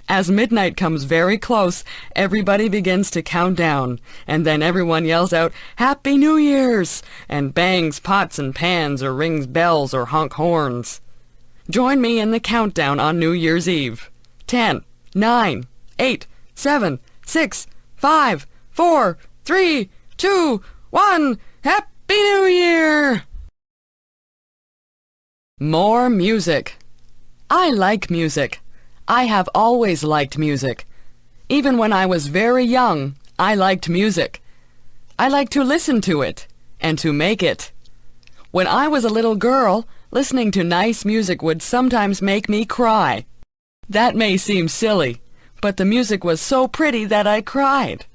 As midnight comes very close, everybody begins to count down, and then everyone yells out, "Happy New Year's!" and bangs pots and pans or rings bells or honk horns. Join me in the countdown on New Year's Eve. 10, 9, 8, 7, 6, 5, 4, 3, 2, 1. Happy New Year! More music. I like music. I have always liked music. Even when I was very young, I liked music. I liked to listen to it and to make it. When I was a little girl, listening to nice music would sometimes make me cry. That may seem silly, but the music was so pretty that I cried.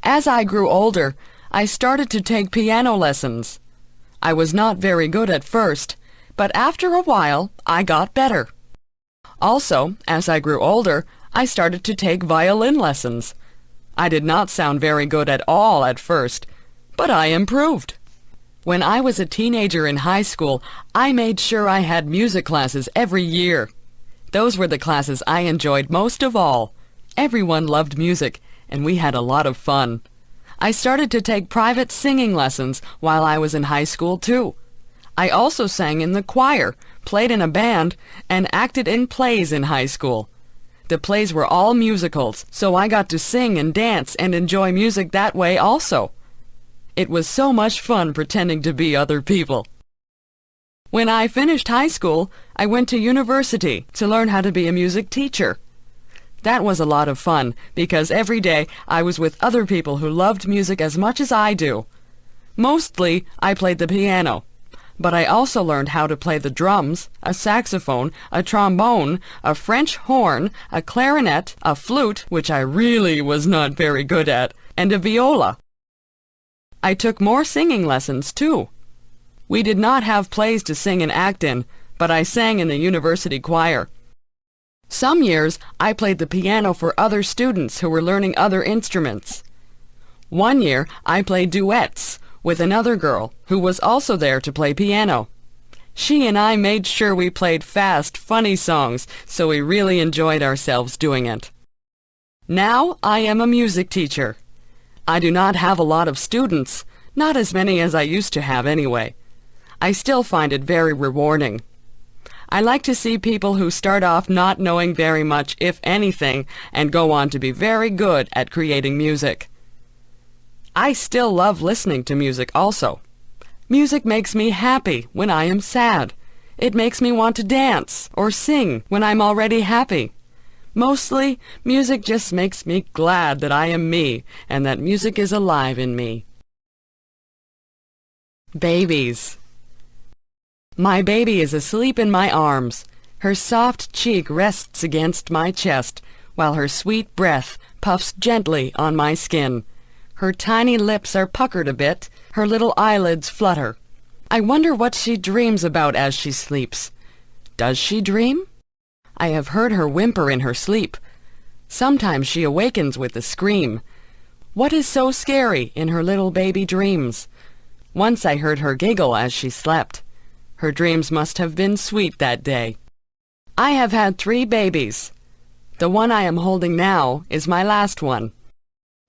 As I grew older, I started to take piano lessons. I was not very good at first, but after a while, I got better. Also, as I grew older, I started to take violin lessons. I did not sound very good at all at first, but I improved. When I was a teenager in high school, I made sure I had music classes every year. Those were the classes I enjoyed most of all. Everyone loved music, and we had a lot of fun. I started to take private singing lessons while I was in high school, too. I also sang in the choir, played in a band, and acted in plays in high school. The plays were all musicals, so I got to sing and dance and enjoy music that way also. It was so much fun pretending to be other people. When I finished high school, I went to university to learn how to be a music teacher. That was a lot of fun because every day I was with other people who loved music as much as I do. Mostly, I played the piano. But I also learned how to play the drums, a saxophone, a trombone, a French horn, a clarinet, a flute, which I really was not very good at, and a viola. I took more singing lessons, too. We did not have plays to sing and act in, but I sang in the university choir. Some years, I played the piano for other students who were learning other instruments. One year, I played duets with another girl who was also there to play piano. She and I made sure we played fast, funny songs, so we really enjoyed ourselves doing it. Now I am a music teacher. I do not have a lot of students, not as many as I used to have anyway. I still find it very rewarding. I like to see people who start off not knowing very much, if anything, and go on to be very good at creating music. I still love listening to music also. Music makes me happy when I am sad. It makes me want to dance or sing when I'm already happy. Mostly, music just makes me glad that I am me and that music is alive in me. Babies. My baby is asleep in my arms. Her soft cheek rests against my chest, while her sweet breath puffs gently on my skin. Her tiny lips are puckered a bit, her little eyelids flutter. I wonder what she dreams about as she sleeps. Does she dream? I have heard her whimper in her sleep. Sometimes she awakens with a scream. What is so scary in her little baby dreams? Once I heard her giggle as she slept. Her dreams must have been sweet that day. I have had 3 babies. The one I am holding now is my last one.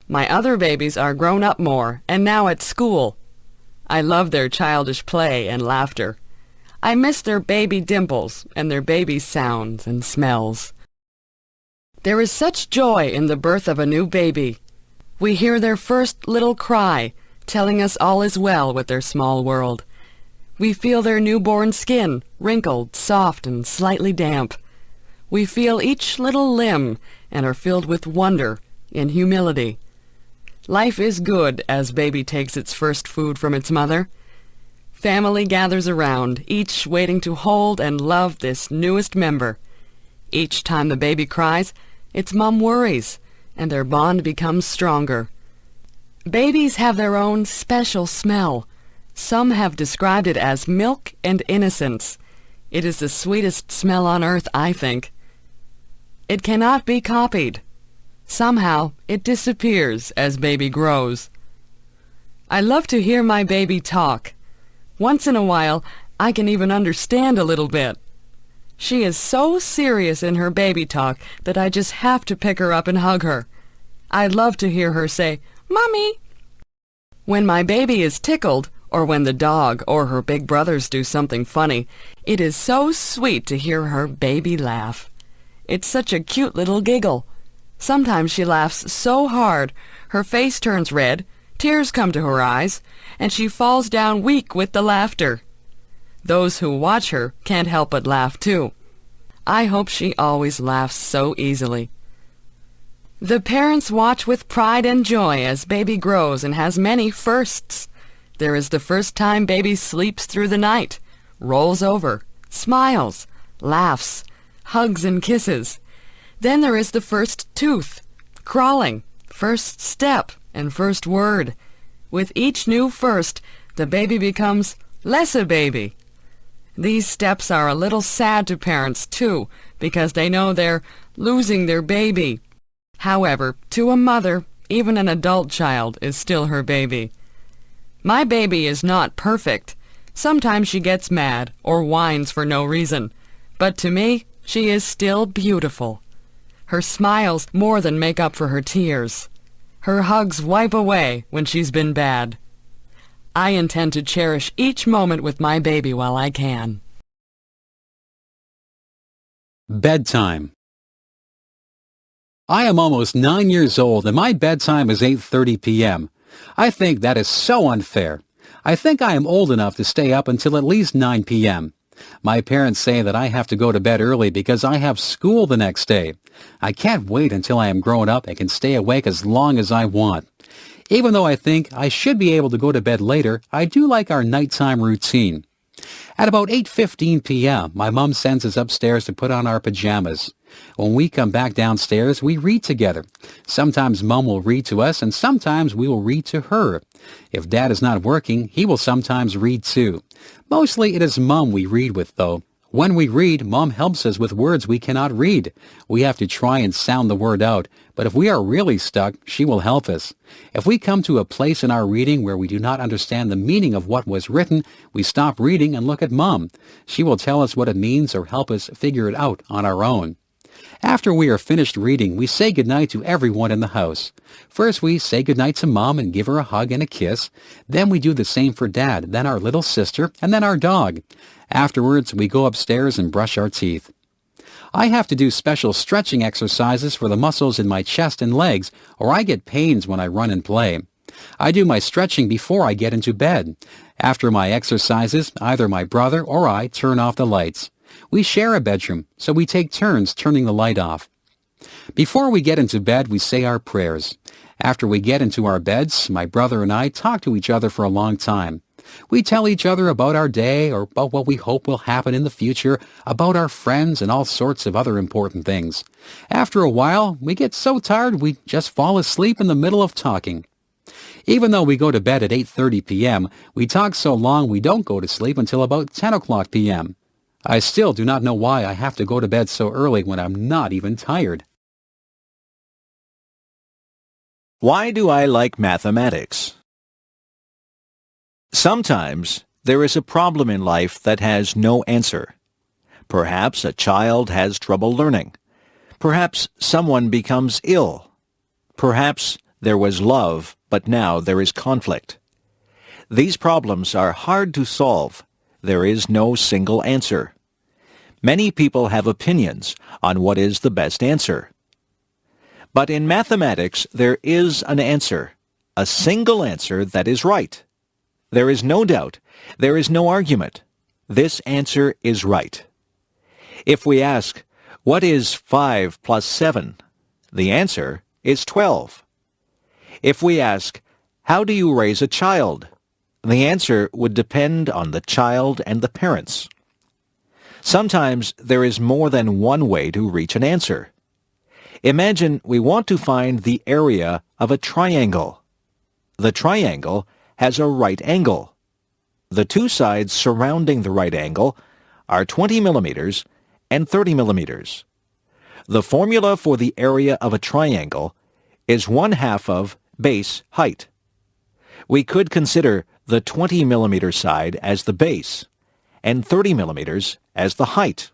My other babies are grown up more and now at school. I love their childish play and laughter. I miss their baby dimples and their baby sounds and smells. There is such joy in the birth of a new baby. We hear their first little cry, telling us all is well with their small world. We feel their newborn skin, wrinkled, soft, and slightly damp. We feel each little limb and are filled with wonder and humility. Life is good as baby takes its first food from its mother. Family gathers around, each waiting to hold and love this newest member. Each time the baby cries, its mom worries, and their bond becomes stronger. Babies have their own special smell. Some have described it as milk and innocence. It is the sweetest smell on earth, I think. It cannot be copied. Somehow it disappears as baby grows. I love to hear my baby talk. Once in a while, I can even understand a little bit. She is so serious in her baby talk that I just have to pick her up and hug her. I love to hear her say, "Mommy." When my baby is tickled, or when the dog or her big brothers do something funny, it is so sweet to hear her baby laugh. It's such a cute little giggle. Sometimes she laughs so hard, her face turns red, tears come to her eyes, and she falls down weak with the laughter. Those who watch her can't help but laugh too. I hope she always laughs so easily. The parents watch with pride and joy as baby grows and has many firsts. There is the first time baby sleeps through the night, rolls over, smiles, laughs, hugs and kisses. Then there is the first tooth, crawling, first step, and first word. With each new first, the baby becomes less a baby. These steps are a little sad to parents, too, because they know they're losing their baby. However, to a mother, even an adult child is still her baby. My baby is not perfect. Sometimes she gets mad or whines for no reason. But to me, she is still beautiful. Her smiles more than make up for her tears. Her hugs wipe away when she's been bad. I intend to cherish each moment with my baby while I can. Bedtime. I am almost 9 years old and my bedtime is 8:30 p.m. I think that is so unfair. I think I am old enough to stay up until at least 9 p.m. My parents say that I have to go to bed early because I have school the next day. I can't wait until I am grown up and can stay awake as long as I want. Even though I think I should be able to go to bed later, I do like our nighttime routine. At about 8:15 p.m., my mom sends us upstairs to put on our pajamas. When we come back downstairs, we read together. Sometimes Mom will read to us, and sometimes we will read to her. If Dad is not working, he will sometimes read too. Mostly it is Mom we read with, though. When we read, Mom helps us with words we cannot read. We have to try and sound the word out, but if we are really stuck, she will help us. If we come to a place in our reading where we do not understand the meaning of what was written, we stop reading and look at Mom. She will tell us what it means or help us figure it out on our own. After we are finished reading, we say goodnight to everyone in the house. First, we say goodnight to Mom and give her a hug and a kiss. Then we do the same for Dad, then our little sister, and then our dog. Afterwards, we go upstairs and brush our teeth. I have to do special stretching exercises for the muscles in my chest and legs, or I get pains when I run and play. I do my stretching before I get into bed. After my exercises, either my brother or I turn off the lights. We share a bedroom, so we take turns turning the light off. Before we get into bed, we say our prayers. After we get into our beds, my brother and I talk to each other for a long time. We tell each other about our day or about what we hope will happen in the future, about our friends and all sorts of other important things. After a while, we get so tired we just fall asleep in the middle of talking. Even though we go to bed at 8:30 p.m., we talk so long we don't go to sleep until about 10 o'clock p.m. I still do not know why I have to go to bed so early when I'm not even tired. Why do I like mathematics? Sometimes there is a problem in life that has no answer. Perhaps a child has trouble learning. Perhaps someone becomes ill. Perhaps there was love, but now there is conflict. These problems are hard to solve. There is no single answer. Many people have opinions on what is the best answer. But in mathematics, there is an answer, a single answer that is right. There is no doubt. There is no argument. This answer is right. If we ask, what is 5 plus 7? The answer is 12. If we ask, how do you raise a child? The answer would depend on the child and the parents. Sometimes there is more than one way to reach an answer. Imagine we want to find the area of a triangle. The triangle has a right angle. The two sides surrounding the right angle are 20 millimeters and 30 millimeters. The formula for the area of a triangle is 1/2 of base height. We could consider the 20 millimeter side as the base and 30 millimeters as the height.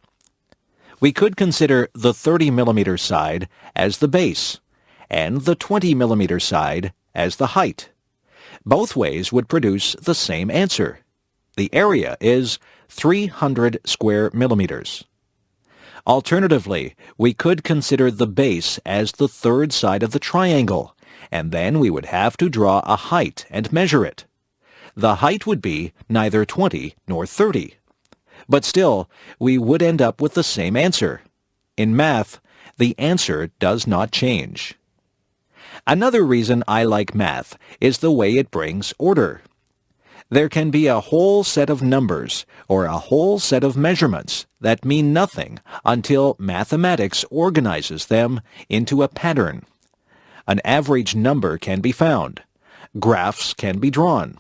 We could consider the 30 millimeter side as the base and the 20 millimeter side as the height. Both ways would produce the same answer. The area is 300 square millimeters. Alternatively, we could consider the base as the third side of the triangle, and then we would have to draw a height and measure it. The height would be neither 20 nor 30. But still, we would end up with the same answer. In math, the answer does not change. Another reason I like math is the way it brings order. There can be a whole set of numbers or a whole set of measurements that mean nothing until mathematics organizes them into a pattern. An average number can be found. Graphs can be drawn.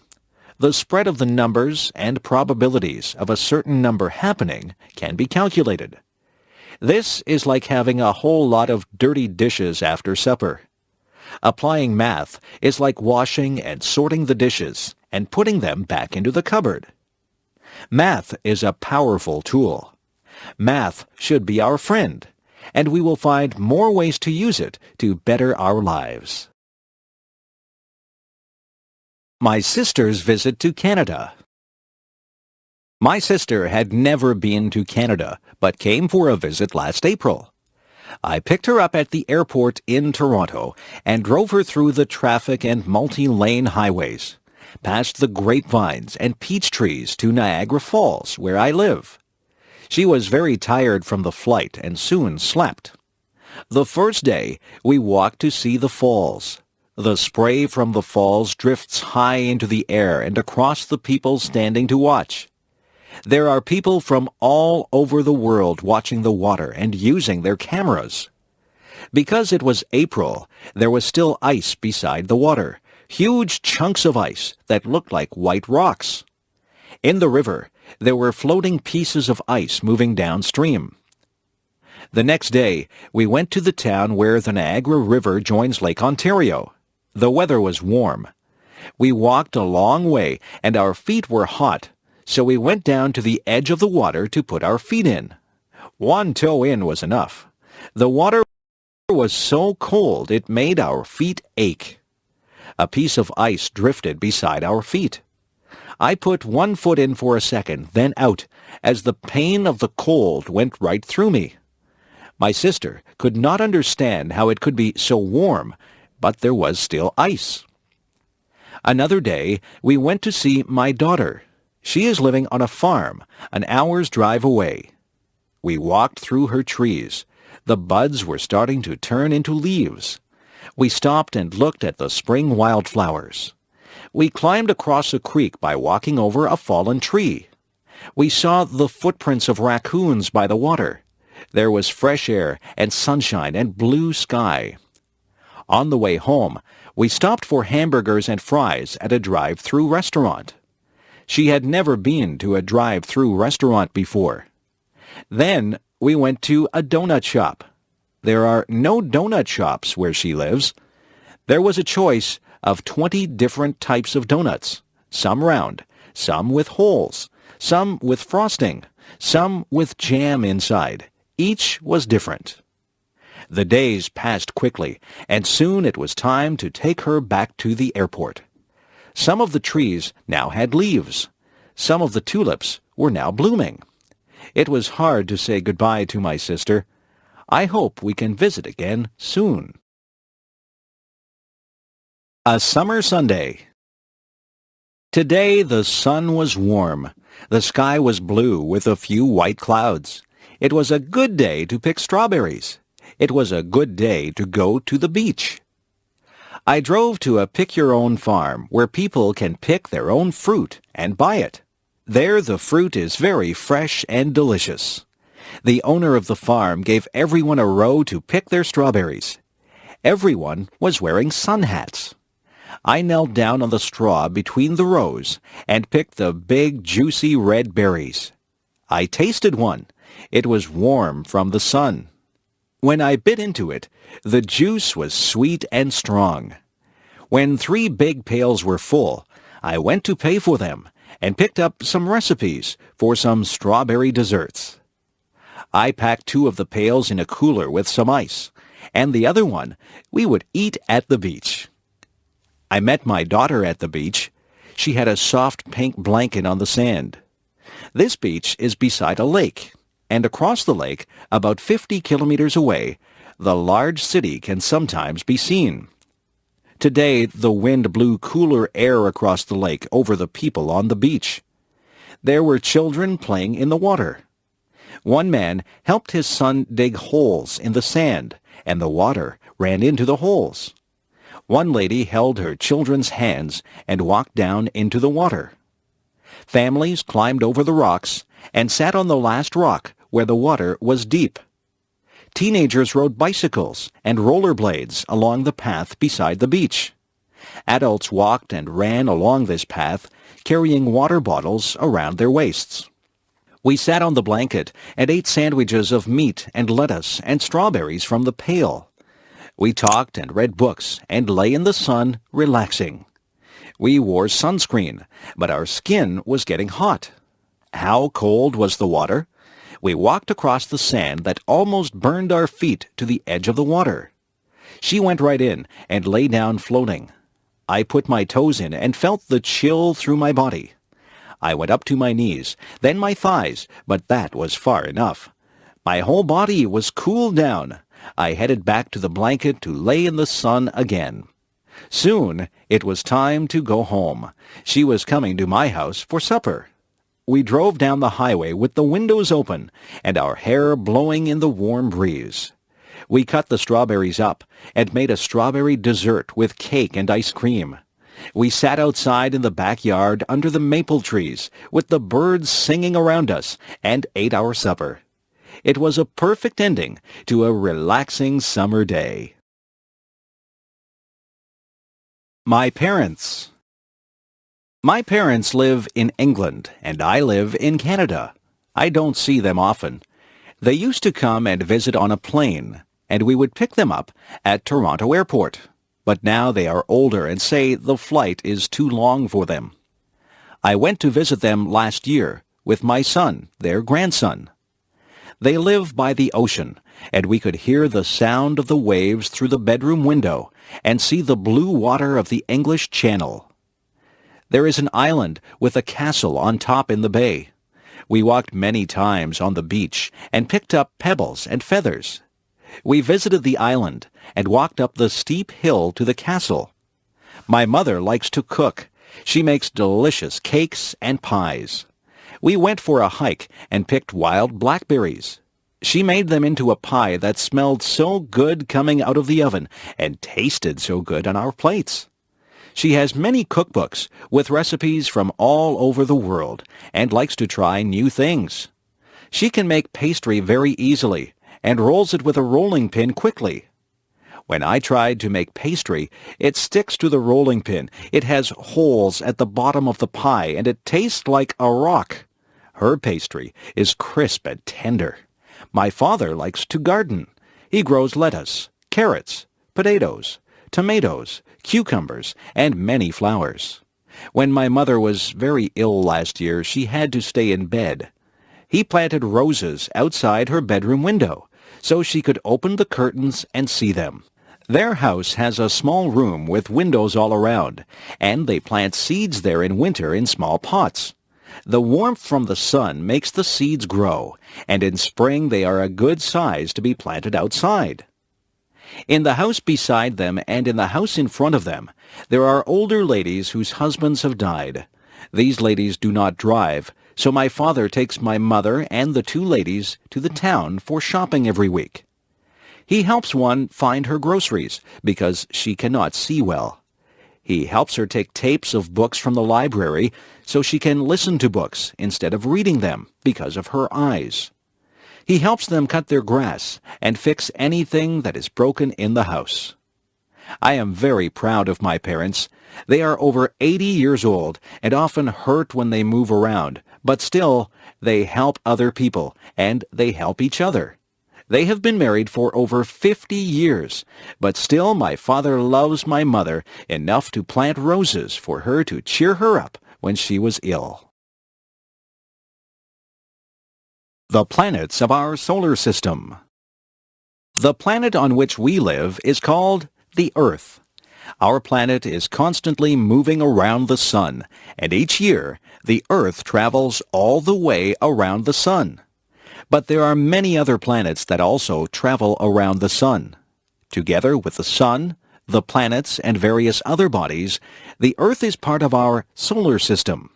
The spread of the numbers and probabilities of a certain number happening can be calculated. This is like having a whole lot of dirty dishes after supper. Applying math is like washing and sorting the dishes and putting them back into the cupboard. Math is a powerful tool. Math should be our friend, and we will find more ways to use it to better our lives. My sister's visit to Canada. My sister had never been to Canada, but came for a visit last April. I picked her up at the airport in Toronto and drove her through the traffic and multi-lane highways, past the grapevines and peach trees to Niagara Falls, where I live. She was very tired from the flight and soon slept. The first day, we walked to see the falls. The spray from the falls drifts high into the air and across the people standing to watch. There are people from all over the world watching the water and using their cameras. Because it was April, there was still ice beside the water, huge chunks of ice that looked like white rocks. In the river, there were floating pieces of ice moving downstream. The next day, we went to the town where the Niagara River joins Lake Ontario. The weather was warm. We walked a long way, and our feet were hot, so we went down to the edge of the water to put our feet in. One toe in was enough. The water was so cold it made our feet ache. A piece of ice drifted beside our feet. I put one foot in for a second, then out, as the pain of the cold went right through me. My sister could not understand how it could be so warm, but there was still ice. Another day, we went to see my daughter. She is living on a farm, an hour's drive away. We walked through her trees. The buds were starting to turn into leaves. We stopped and looked at the spring wildflowers. We climbed across a creek by walking over a fallen tree. We saw the footprints of raccoons by the water. There was fresh air and sunshine and blue sky. On the way home, we stopped for hamburgers and fries at a drive-through restaurant. She had never been to a drive-through restaurant before. Then we went to a donut shop. There are no donut shops where she lives. There was a choice of 20 different types of donuts, some round, some with holes, some with frosting, some with jam inside. Each was different. The days passed quickly, and soon it was time to take her back to the airport. Some of the trees now had leaves. Some of the tulips were now blooming. It was hard to say goodbye to my sister. I hope we can visit again soon. A summer Sunday. Today the sun was warm. The sky was blue with a few white clouds. It was a good day to pick strawberries. It was a good day to go to the beach. I drove to a pick-your-own farm where people can pick their own fruit and buy it. There the fruit is very fresh and delicious. The owner of the farm gave everyone a row to pick their strawberries. Everyone was wearing sun hats. I knelt down on the straw between the rows and picked the big, juicy red berries. I tasted one. It was warm from the sun. When I bit into it, the juice was sweet and strong. When 3 big pails were full, I went to pay for them and picked up some recipes for some strawberry desserts. I packed 2 of the pails in a cooler with some ice, and the other one we would eat at the beach. I met my daughter at the beach. She had a soft pink blanket on the sand. This beach is beside a lake, and across the lake, about 50 kilometers away, the large city can sometimes be seen. Today, the wind blew cooler air across the lake over the people on the beach. There were children playing in the water. One man helped his son dig holes in the sand, and the water ran into the holes. One lady held her children's hands and walked down into the water. Families climbed over the rocks and sat on the last rock where the water was deep. Teenagers rode bicycles and rollerblades along the path beside the beach. Adults walked and ran along this path, carrying water bottles around their waists. We sat on the blanket and ate sandwiches of meat and lettuce and strawberries from the pail. We talked and read books and lay in the sun, relaxing. We wore sunscreen, but our skin was getting hot. How cold was the water? We walked across the sand that almost burned our feet to the edge of the water. She went right in and lay down floating. I put my toes in and felt the chill through my body. I went up to my knees, then my thighs, but that was far enough. My whole body was cooled down. I headed back to the blanket to lay in the sun again. Soon it was time to go home. She was coming to my house for supper. We drove down the highway with the windows open and our hair blowing in the warm breeze. We cut the strawberries up and made a strawberry dessert with cake and ice cream. We sat outside in the backyard under the maple trees with the birds singing around us and ate our supper. It was a perfect ending to a relaxing summer day. My parents. My parents live in England, and I live in Canada. I don't see them often. They used to come and visit on a plane, and we would pick them up at Toronto Airport. But now they are older and say the flight is too long for them. I went to visit them last year with my son, their grandson. They live by the ocean, and we could hear the sound of the waves through the bedroom window and see the blue water of the English Channel. There is an island with a castle on top in the bay. We walked many times on the beach and picked up pebbles and feathers. We visited the island and walked up the steep hill to the castle. My mother likes to cook. She makes delicious cakes and pies. We went for a hike and picked wild blackberries. She made them into a pie that smelled so good coming out of the oven and tasted so good on our plates. She has many cookbooks with recipes from all over the world and likes to try new things. She can make pastry very easily and rolls it with a rolling pin quickly. When I tried to make pastry, it sticks to the rolling pin. It has holes at the bottom of the pie, and it tastes like a rock. Her pastry is crisp and tender. My father likes to garden. He grows lettuce, carrots, potatoes, tomatoes, cucumbers, and many flowers. When my mother was very ill last year, she had to stay in bed. He planted roses outside her bedroom window, so she could open the curtains and see them. Their house has a small room with windows all around, and they plant seeds there in winter in small pots. The warmth from the sun makes the seeds grow, and in spring they are a good size to be planted outside. In the house beside them and in the house in front of them, there are older ladies whose husbands have died. These ladies do not drive, so my father takes my mother and the 2 ladies to the town for shopping every week. He helps one find her groceries because she cannot see well. He helps her take tapes of books from the library so she can listen to books instead of reading them because of her eyes. He helps them cut their grass and fix anything that is broken in the house. I am very proud of my parents. They are over 80 years old and often hurt when they move around, but still, they help other people and they help each other. They have been married for over 50 years, but still my father loves my mother enough to plant roses for her to cheer her up when she was ill. The planets of our solar system. The planet on which we live is called the Earth. Our planet is constantly moving around the sun, and each year the Earth travels all the way around the sun. But there are many other planets that also travel around the sun. Together with the sun, the planets, and various other bodies, the Earth is part of our solar system.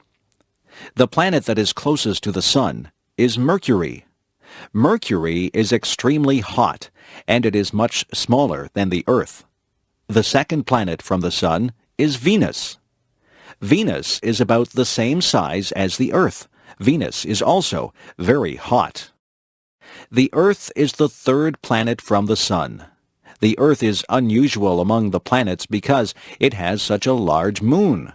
The planet that is closest to the sun is Mercury. Mercury is extremely hot, and it is much smaller than the Earth. The second planet from the sun is Venus. Venus is about the same size as the Earth. Venus is also very hot. The Earth is the third planet from the sun. The Earth is unusual among the planets because it has such a large moon.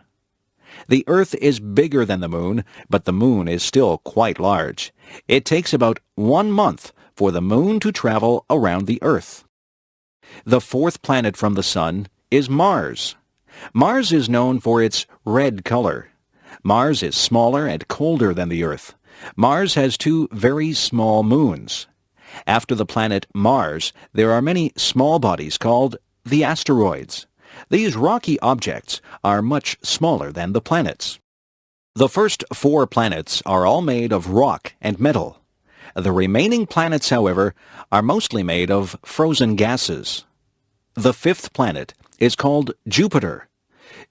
The Earth is bigger than the moon, but the moon is still quite large. It takes about 1 month for the moon to travel around the Earth. The fourth planet from the sun is Mars. Mars is known for its red color. Mars is smaller and colder than the Earth. Mars has 2 very small moons. After the planet Mars, there are many small bodies called the asteroids. These rocky objects are much smaller than the planets. The first 4 planets are all made of rock and metal. The remaining planets, however, are mostly made of frozen gases. The 5th planet is called Jupiter.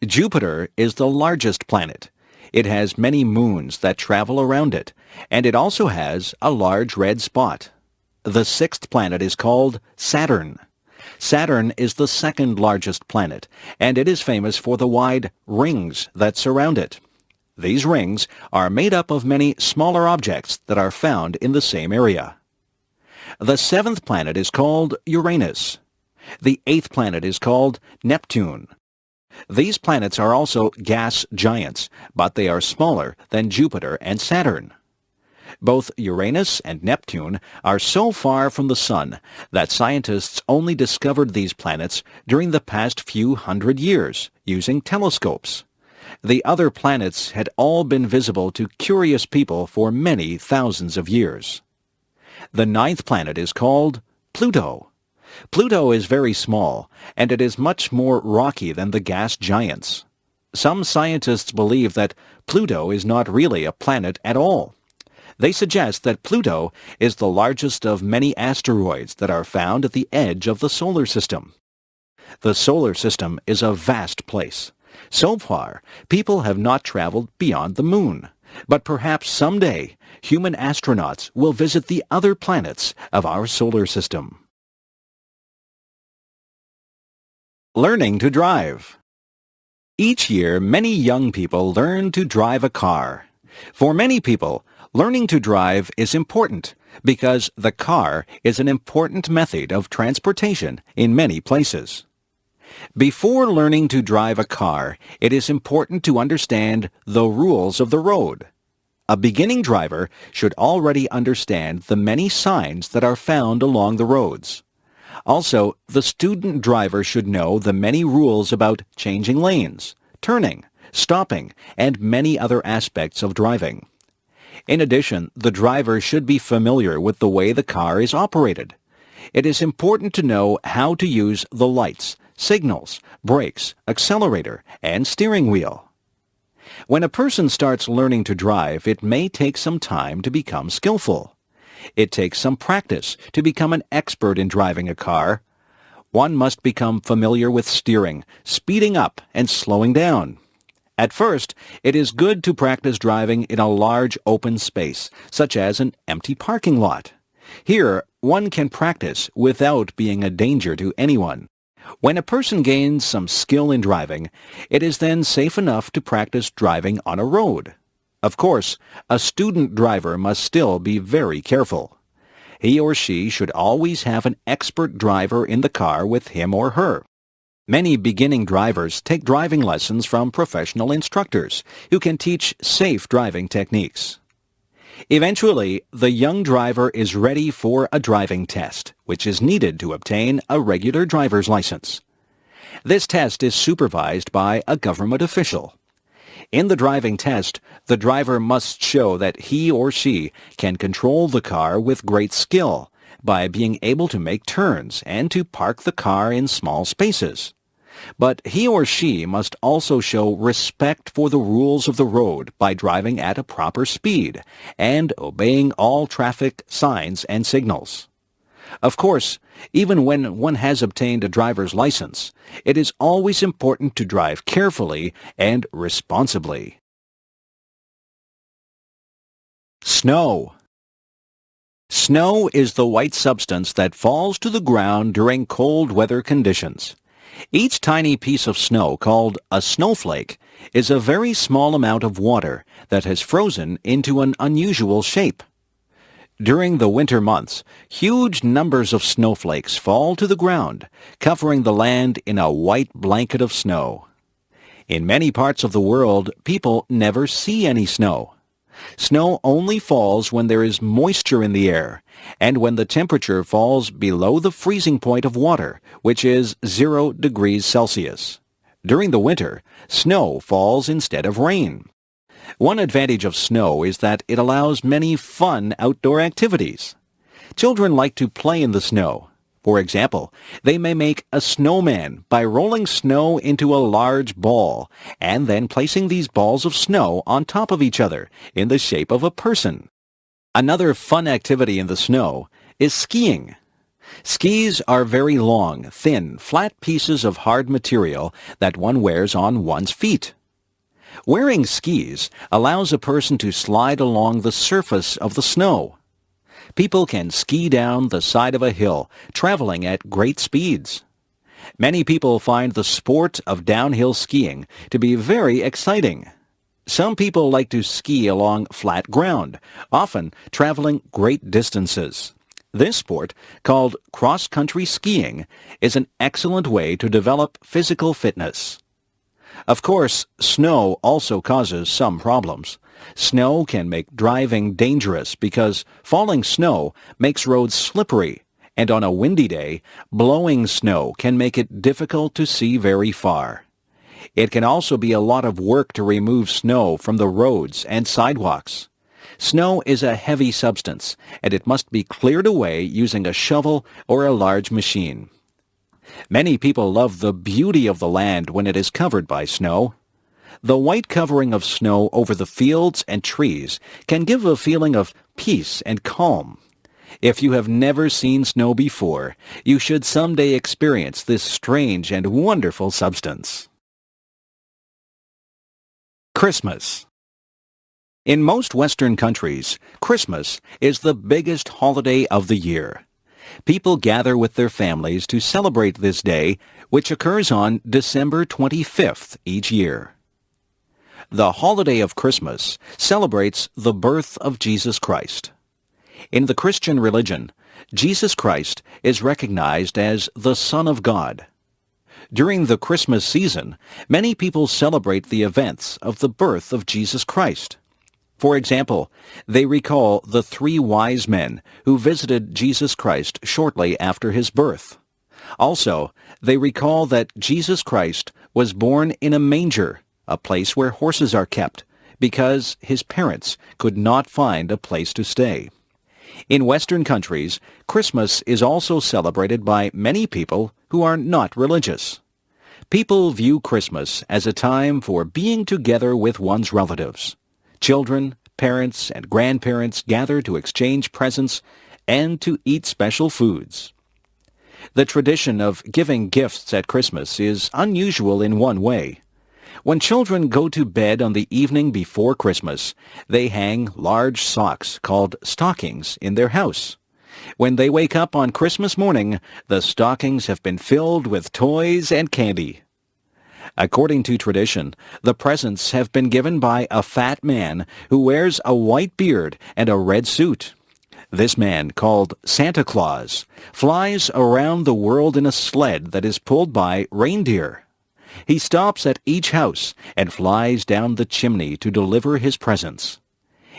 Jupiter is the largest planet. It has many moons that travel around it, and it also has a large red spot. The 6th planet is called Saturn. Saturn is the second largest planet, and it is famous for the wide rings that surround it. These rings are made up of many smaller objects that are found in the same area. The 7th planet is called Uranus. The 8th planet is called Neptune. These planets are also gas giants, but they are smaller than Jupiter and Saturn. Both Uranus and Neptune are so far from the sun that scientists only discovered these planets during the past few hundred years using telescopes. The other planets had all been visible to curious people for many thousands of years. The 9th planet is called Pluto. Pluto is very small, and it is much more rocky than the gas giants. Some scientists believe that Pluto is not really a planet at all. They suggest that Pluto is the largest of many asteroids that are found at the edge of the solar system. The solar system is a vast place. So far, people have not traveled beyond the moon, but perhaps someday human astronauts will visit the other planets of our solar system. Learning to drive. Each year, many young people learn to drive a car. For many people, learning to drive is important because the car is an important method of transportation in many places. Before learning to drive a car, it is important to understand the rules of the road. A beginning driver should already understand the many signs that are found along the roads. Also, the student driver should know the many rules about changing lanes, turning, stopping, and many other aspects of driving. In addition, the driver should be familiar with the way the car is operated. It is important to know how to use the lights, signals, brakes, accelerator, and steering wheel. When a person starts learning to drive, it may take some time to become skillful. It takes some practice to become an expert in driving a car. One must become familiar with steering, speeding up, and slowing down. At first, it is good to practice driving in a large open space, such as an empty parking lot. Here, one can practice without being a danger to anyone. When a person gains some skill in driving, it is then safe enough to practice driving on a road. Of course, a student driver must still be very careful. He or she should always have an expert driver in the car with him or her. Many beginning drivers take driving lessons from professional instructors who can teach safe driving techniques. Eventually, the young driver is ready for a driving test, which is needed to obtain a regular driver's license. This test is supervised by a government official. In the driving test, the driver must show that he or she can control the car with great skill by being able to make turns and to park the car in small spaces. But he or she must also show respect for the rules of the road by driving at a proper speed and obeying all traffic signs and signals. Of course, even when one has obtained a driver's license, it is always important to drive carefully and responsibly. Snow. Snow is the white substance that falls to the ground during cold weather conditions. Each tiny piece of snow, called a snowflake, is a very small amount of water that has frozen into an unusual shape. During the winter months, huge numbers of snowflakes fall to the ground, covering the land in a white blanket of snow. In many parts of the world, people never see any snow. Snow only falls when there is moisture in the air, and when the temperature falls below the freezing point of water, which is 0 degrees Celsius. During the winter, snow falls instead of rain. One advantage of snow is that it allows many fun outdoor activities. Children like to play in the snow. For example, they may make a snowman by rolling snow into a large ball and then placing these balls of snow on top of each other in the shape of a person. Another fun activity in the snow is skiing. Skis are very long, thin, flat pieces of hard material that one wears on one's feet. Wearing skis allows a person to slide along the surface of the snow. People can ski down the side of a hill, traveling at great speeds. Many people find the sport of downhill skiing to be very exciting. Some people like to ski along flat ground, often traveling great distances. This sport, called cross-country skiing, is an excellent way to develop physical fitness. Of course, snow also causes some problems. Snow can make driving dangerous because falling snow makes roads slippery, and on a windy day, blowing snow can make it difficult to see very far. It can also be a lot of work to remove snow from the roads and sidewalks. Snow is a heavy substance, and it must be cleared away using a shovel or a large machine. Many people love the beauty of the land when it is covered by snow. The white covering of snow over the fields and trees can give a feeling of peace and calm. If you have never seen snow before, you should someday experience this strange and wonderful substance. Christmas. In most Western countries, Christmas is the biggest holiday of the year. People gather with their families to celebrate this day, which occurs on December 25th each year. The holiday of Christmas celebrates the birth of Jesus Christ. In the Christian religion, Jesus Christ is recognized as the Son of God. During the Christmas season, many people celebrate the events of the birth of Jesus Christ. For example, they recall the 3 wise men who visited Jesus Christ shortly after his birth. Also, they recall that Jesus Christ was born in a manger, a place where horses are kept, because his parents could not find a place to stay. In Western countries, Christmas is also celebrated by many people who are not religious. People view Christmas as a time for being together with one's relatives. Children, parents, and grandparents gather to exchange presents and to eat special foods. The tradition of giving gifts at Christmas is unusual in one way. When children go to bed on the evening before Christmas, they hang large socks called stockings in their house. When they wake up on Christmas morning, the stockings have been filled with toys and candy. According to tradition, the presents have been given by a fat man who wears a white beard and a red suit. This man, called Santa Claus, flies around the world in a sled that is pulled by reindeer. He stops at each house and flies down the chimney to deliver his presents.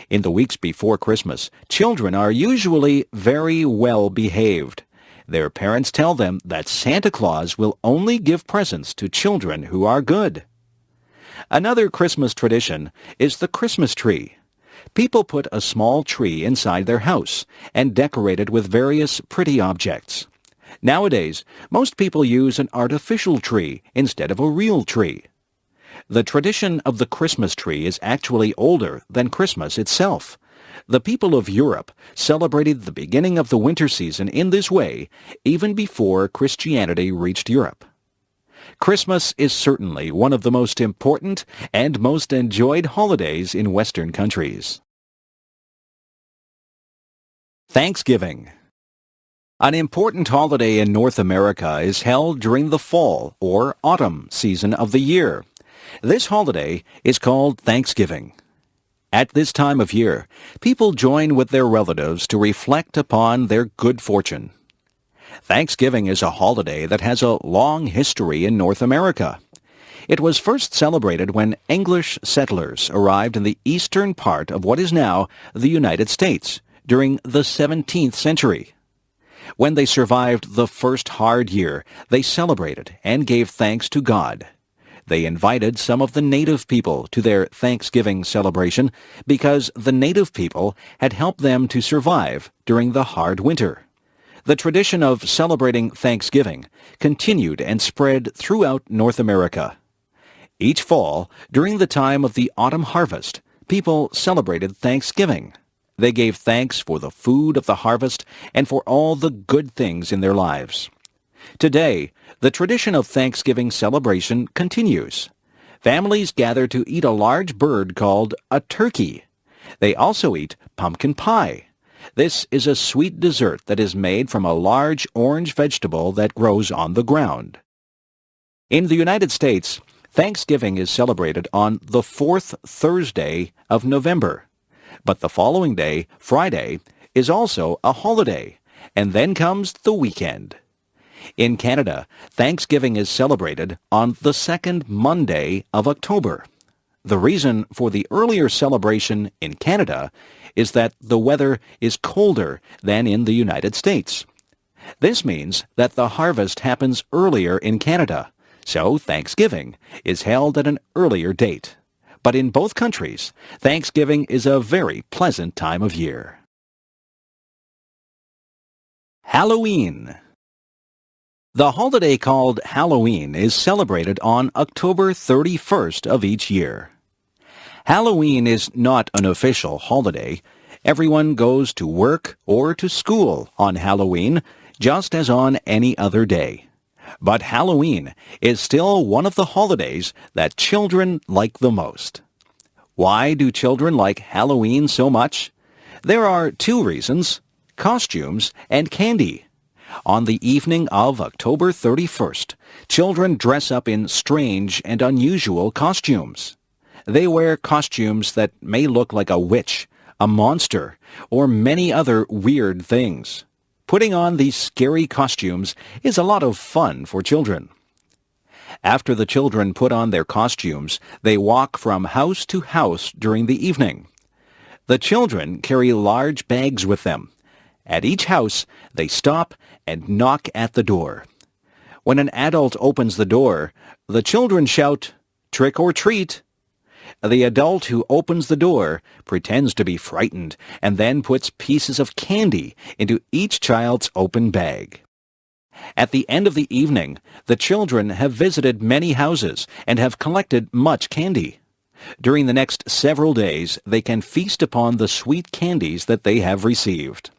In the weeks before Christmas, children are usually very well behaved. Their parents tell them that Santa Claus will only give presents to children who are good. Another Christmas tradition is the Christmas tree. People put a small tree inside their house and decorate it with various pretty objects. Nowadays, most people use an artificial tree instead of a real tree. The tradition of the Christmas tree is actually older than Christmas itself. The people of Europe celebrated the beginning of the winter season in this way even before Christianity reached Europe. Christmas is certainly one of the most important and most enjoyed holidays in Western countries. Thanksgiving. An important holiday in North America is held during the fall or autumn season of the year. This holiday is called Thanksgiving. At this time of year, people join with their relatives to reflect upon their good fortune. Thanksgiving is a holiday that has a long history in North America. It was first celebrated when English settlers arrived in the eastern part of what is now the United States during the 17th century. When they survived the first hard year, they celebrated and gave thanks to God. They invited some of the native people to their Thanksgiving celebration because the native people had helped them to survive during the hard winter. The tradition of celebrating Thanksgiving continued and spread throughout North America. Each fall, during the time of the autumn harvest, people celebrated Thanksgiving. They gave thanks for the food of the harvest and for all the good things in their lives. Today, the tradition of Thanksgiving celebration continues. Families gather to eat a large bird called a turkey. They also eat pumpkin pie. This is a sweet dessert that is made from a large orange vegetable that grows on the ground. In the United States, Thanksgiving is celebrated on the fourth Thursday of November. But the following day, Friday, is also a holiday, and then comes the weekend. In Canada, Thanksgiving is celebrated on the second Monday of October. The reason for the earlier celebration in Canada is that the weather is colder than in the United States. This means that the harvest happens earlier in Canada, so Thanksgiving is held at an earlier date. But in both countries, Thanksgiving is a very pleasant time of year. Halloween. The holiday called Halloween is celebrated on October 31st of each year. Halloween is not an official holiday. Everyone goes to work or to school on Halloween, just as on any other day. But Halloween is still one of the holidays that children like the most. Why do children like Halloween so much? There are two reasons: costumes and candy. On the evening of October 31st, children dress up in strange and unusual costumes. They wear costumes that may look like a witch, a monster, or many other weird things. Putting on these scary costumes is a lot of fun for children. After the children put on their costumes, they walk from house to house during the evening. The children carry large bags with them. At each house, they stop and knock at the door. When an adult opens the door, the children shout, "Trick or treat!" The adult who opens the door pretends to be frightened and then puts pieces of candy into each child's open bag. At the end of the evening, the children have visited many houses and have collected much candy. During the next several days, they can feast upon the sweet candies that they have received.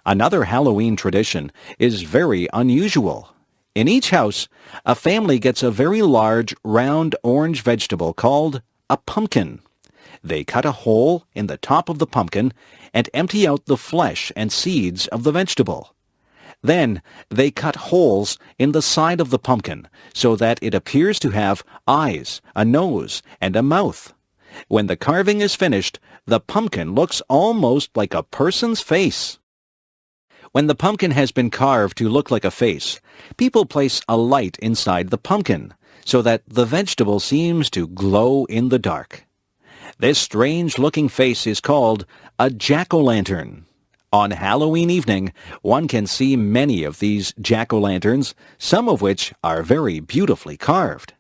Another Halloween tradition is very unusual. In each house, a family gets a very large, round orange vegetable called a pumpkin. They cut a hole in the top of the pumpkin and empty out the flesh and seeds of the vegetable. Then they cut holes in the side of the pumpkin so that it appears to have eyes, a nose, and a mouth. When the carving is finished, the pumpkin looks almost like a person's face. When the pumpkin has been carved to look like a face, people place a light inside the pumpkin so that the vegetable seems to glow in the dark. This strange-looking face is called a jack-o'-lantern. On Halloween evening, one can see many of these jack-o'-lanterns, some of which are very beautifully carved.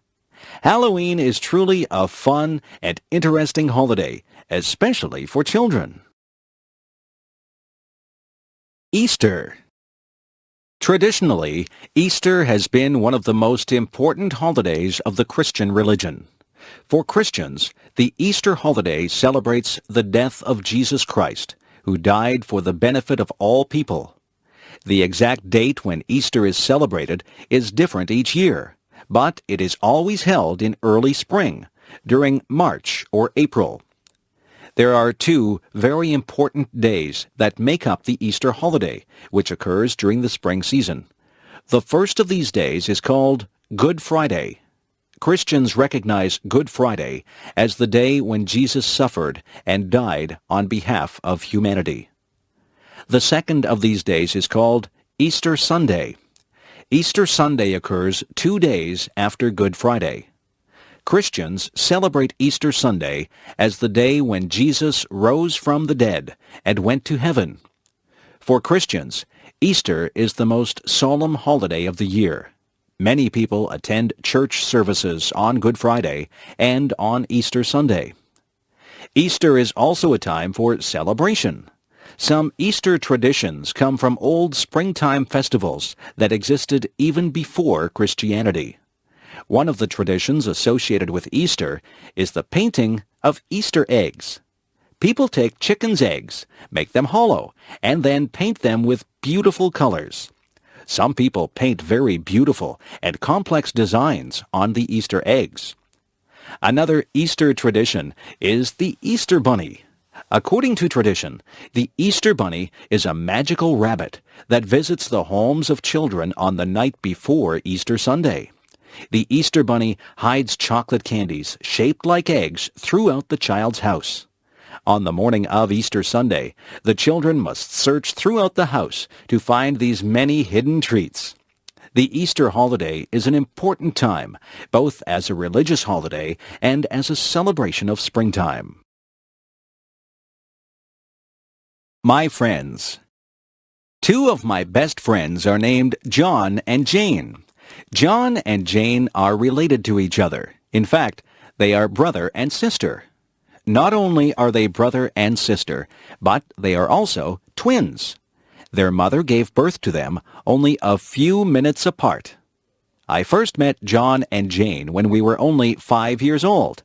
Halloween is truly a fun and interesting holiday, especially for children. Easter. Traditionally, Easter has been one of the most important holidays of the Christian religion. For Christians, the Easter holiday celebrates the death of Jesus Christ, who died for the benefit of all people. The exact date when Easter is celebrated is different each year, but it is always held in early spring, during March or April. There are two very important days that make up the Easter holiday, which occurs during the spring season. The first of these days is called Good Friday. Christians recognize Good Friday as the day when Jesus suffered and died on behalf of humanity. The second of these days is called Easter Sunday. Easter Sunday occurs 2 days after Good Friday. Christians celebrate Easter Sunday as the day when Jesus rose from the dead and went to heaven. For Christians, Easter is the most solemn holiday of the year. Many people attend church services on Good Friday and on Easter Sunday. Easter is also a time for celebration. Some Easter traditions come from old springtime festivals that existed even before Christianity. One of the traditions associated with Easter is the painting of Easter eggs. People take chickens' eggs, make them hollow, and then paint them with beautiful colors. Some people paint very beautiful and complex designs on the Easter eggs. Another Easter tradition is the Easter Bunny. According to tradition, the Easter Bunny is a magical rabbit that visits the homes of children on the night before Easter Sunday. The Easter Bunny hides chocolate candies shaped like eggs throughout the child's house. On the morning of Easter Sunday, the children must search throughout the house to find these many hidden treats. The Easter holiday is an important time, both as a religious holiday and as a celebration of springtime. My friends. 2 of my best friends are named John and Jane. John and Jane are related to each other. In fact, they are brother and sister. Not only are they brother and sister, but they are also twins. Their mother gave birth to them only a few minutes apart. I first met John and Jane when we were only 5 years old.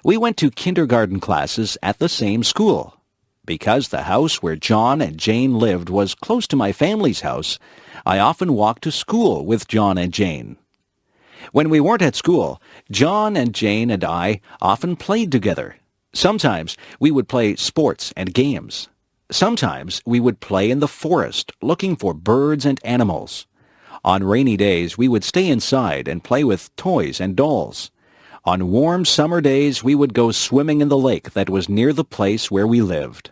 We went to kindergarten classes at the same school. Because the house where John and Jane lived was close to my family's house, I often walked to school with John and Jane. When we weren't at school, John and Jane and I often played together. Sometimes we would play sports and games. Sometimes we would play in the forest looking for birds and animals. On rainy days, we would stay inside and play with toys and dolls. On warm summer days, we would go swimming in the lake that was near the place where we lived.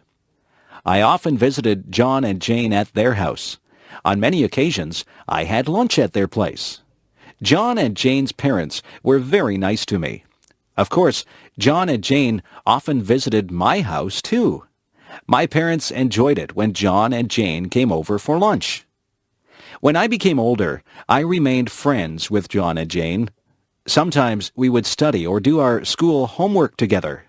I often visited John and Jane at their house. On many occasions, I had lunch at their place. John and Jane's parents were very nice to me. Of course, John and Jane often visited my house, too. My parents enjoyed it when John and Jane came over for lunch. When I became older, I remained friends with John and Jane. Sometimes we would study or do our school homework together.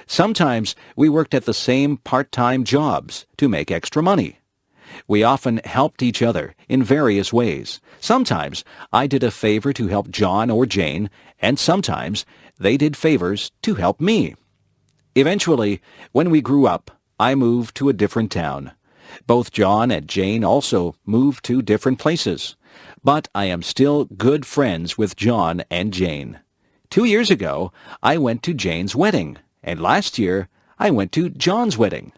Sometimes we worked at the same part-time jobs to make extra money. We often helped each other in various ways. Sometimes I did a favor to help John or Jane, and sometimes they did favors to help me. Eventually, when we grew up, I moved to a different town. Both John and Jane also moved to different places. But I am still good friends with John and Jane. 2 years ago, I went to Jane's wedding, and last year, I went to John's wedding.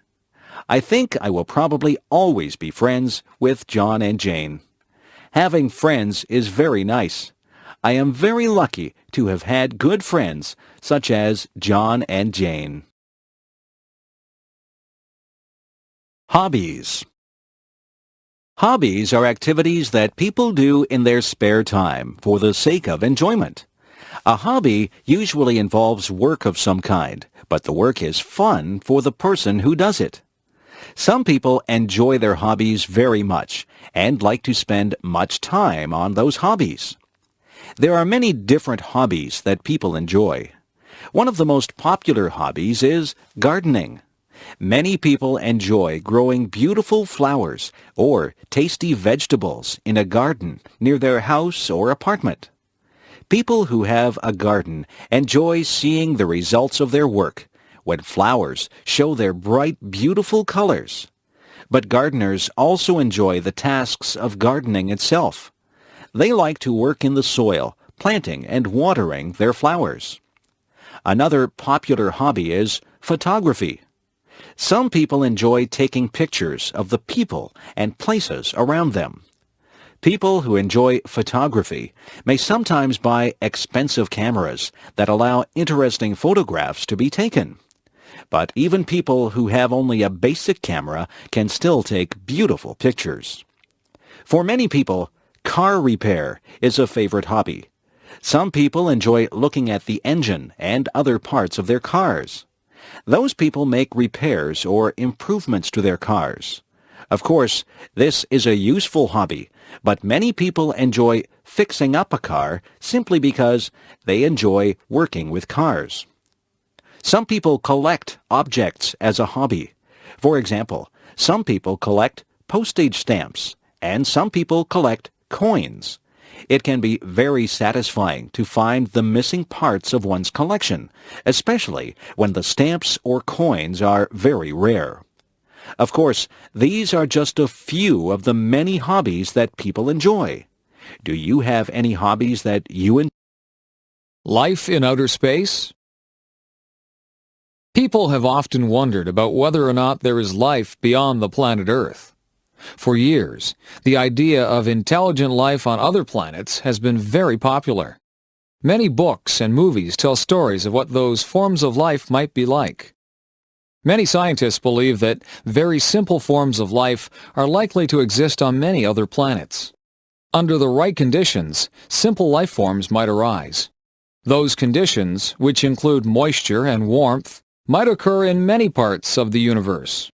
I think I will probably always be friends with John and Jane. Having friends is very nice. I am very lucky to have had good friends such as John and Jane. Hobbies. Hobbies are activities that people do in their spare time for the sake of enjoyment. A hobby usually involves work of some kind, but the work is fun for the person who does it. Some people enjoy their hobbies very much and like to spend much time on those hobbies. There are many different hobbies that people enjoy. One of the most popular hobbies is gardening. Many people enjoy growing beautiful flowers or tasty vegetables in a garden near their house or apartment. People who have a garden enjoy seeing the results of their work when flowers show their bright, beautiful colors. But gardeners also enjoy the tasks of gardening itself. They like to work in the soil, planting and watering their flowers. Another popular hobby is photography. Some people enjoy taking pictures of the people and places around them. People who enjoy photography may sometimes buy expensive cameras that allow interesting photographs to be taken. But even people who have only a basic camera can still take beautiful pictures. For many people, car repair is a favorite hobby. Some people enjoy looking at the engine and other parts of their cars. Those people make repairs or improvements to their cars. Of course, this is a useful hobby, but many people enjoy fixing up a car simply because they enjoy working with cars. Some people collect objects as a hobby. For example, some people collect postage stamps, and some people collect coins. It can be very satisfying to find the missing parts of one's collection, especially when the stamps or coins are very rare. Of course, these are just a few of the many hobbies that people enjoy. Do you have any hobbies that you enjoy? Life in outer space? People have often wondered about whether or not there is life beyond the planet Earth. For years, the idea of intelligent life on other planets has been very popular. Many books and movies tell stories of what those forms of life might be like. Many scientists believe that very simple forms of life are likely to exist on many other planets. Under the right conditions, simple life forms might arise. Those conditions, which include moisture and warmth, might occur in many parts of the universe.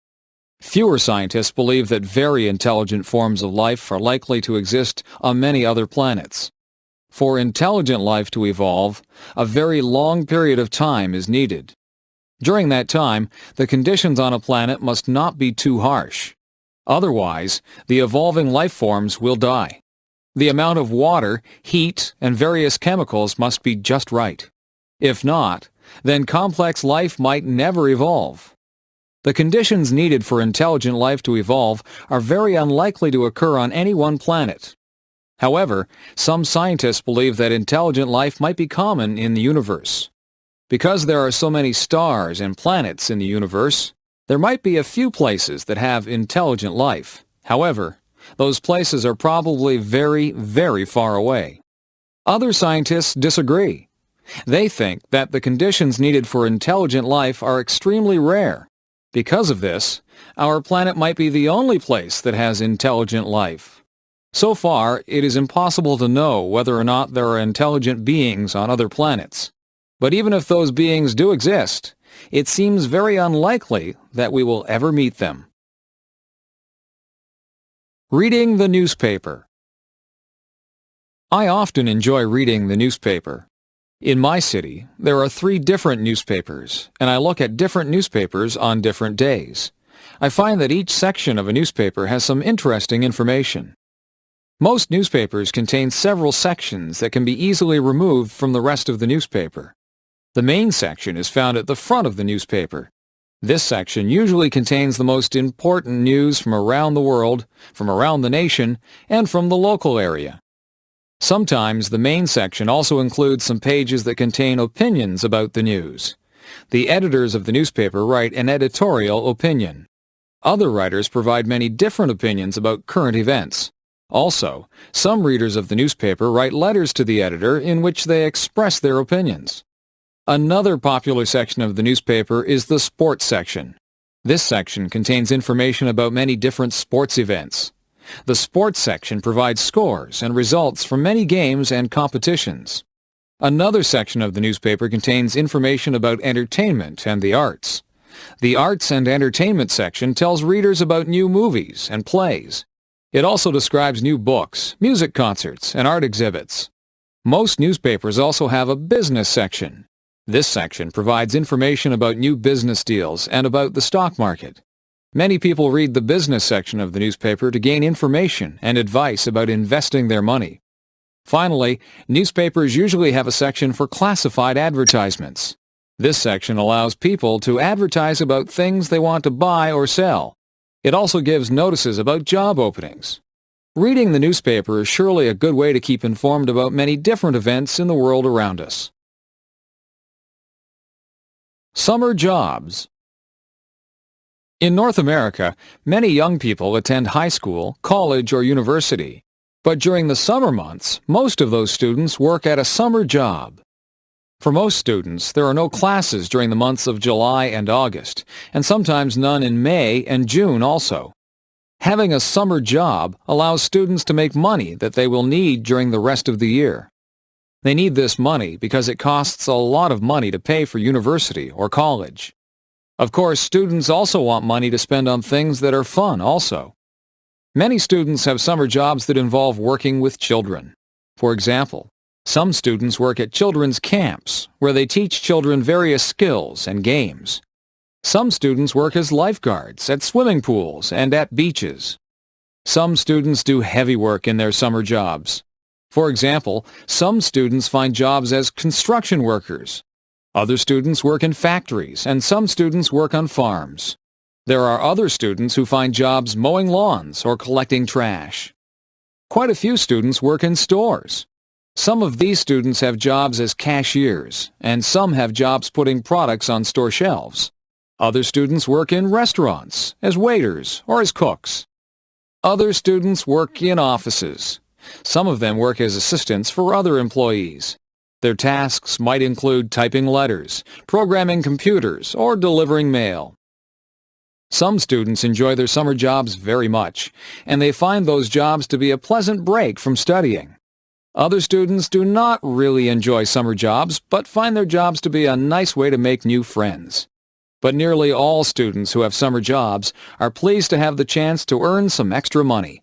Fewer scientists believe that very intelligent forms of life are likely to exist on many other planets. For intelligent life to evolve, a very long period of time is needed. During that time, the conditions on a planet must not be too harsh. Otherwise, the evolving life forms will die. The amount of water, heat, and various chemicals must be just right. If not, then complex life might never evolve. The conditions needed for intelligent life to evolve are very unlikely to occur on any one planet. However, some scientists believe that intelligent life might be common in the universe. Because there are so many stars and planets in the universe, there might be a few places that have intelligent life. However, those places are probably very, very far away. Other scientists disagree. They think that the conditions needed for intelligent life are extremely rare. Because of this, our planet might be the only place that has intelligent life. So far, it is impossible to know whether or not there are intelligent beings on other planets. But even if those beings do exist, it seems very unlikely that we will ever meet them. Reading the newspaper. I often enjoy reading the newspaper. In my city, there are 3 different newspapers, and I look at different newspapers on different days. I find that each section of a newspaper has some interesting information. Most newspapers contain several sections that can be easily removed from the rest of the newspaper. The main section is found at the front of the newspaper. This section usually contains the most important news from around the world, from around the nation, and from the local area. Sometimes the main section also includes some pages that contain opinions about the news. The editors of the newspaper write an editorial opinion. Other writers provide many different opinions about current events. Also, some readers of the newspaper write letters to the editor in which they express their opinions. Another popular section of the newspaper is the sports section. This section contains information about many different sports events. The sports section provides scores and results from many games and competitions. Another section of the newspaper contains information about entertainment and the arts. The arts and entertainment section tells readers about new movies and plays. It also describes new books, music concerts, and art exhibits. Most newspapers also have a business section. This section provides information about new business deals and about the stock market. Many people read the business section of the newspaper to gain information and advice about investing their money. Finally, newspapers usually have a section for classified advertisements. This section allows people to advertise about things they want to buy or sell. It also gives notices about job openings. Reading the newspaper is surely a good way to keep informed about many different events in the world around us. Summer jobs. In North America, many young people attend high school, college, or university. But during the summer months, most of those students work at a summer job. For most students, there are no classes during the months of July and August, and sometimes none in May and June also. Having a summer job allows students to make money that they will need during the rest of the year. They need this money because it costs a lot of money to pay for university or college. Of course, students also want money to spend on things that are fun also. Many students have summer jobs that involve working with children. For example, some students work at children's camps, where they teach children various skills and games. Some students work as lifeguards at swimming pools and at beaches. Some students do heavy work in their summer jobs. For example, some students find jobs as construction workers. Other students work in factories, and some students work on farms. There are other students who find jobs mowing lawns or collecting trash. Quite a few students work in stores. Some of these students have jobs as cashiers, and some have jobs putting products on store shelves. Other students work in restaurants, as waiters or as cooks. Other students work in offices. Some of them work as assistants for other employees. Their tasks might include typing letters, programming computers, or delivering mail. Some students enjoy their summer jobs very much, and they find those jobs to be a pleasant break from studying. Other students do not really enjoy summer jobs, but find their jobs to be a nice way to make new friends. But nearly all students who have summer jobs are pleased to have the chance to earn some extra money.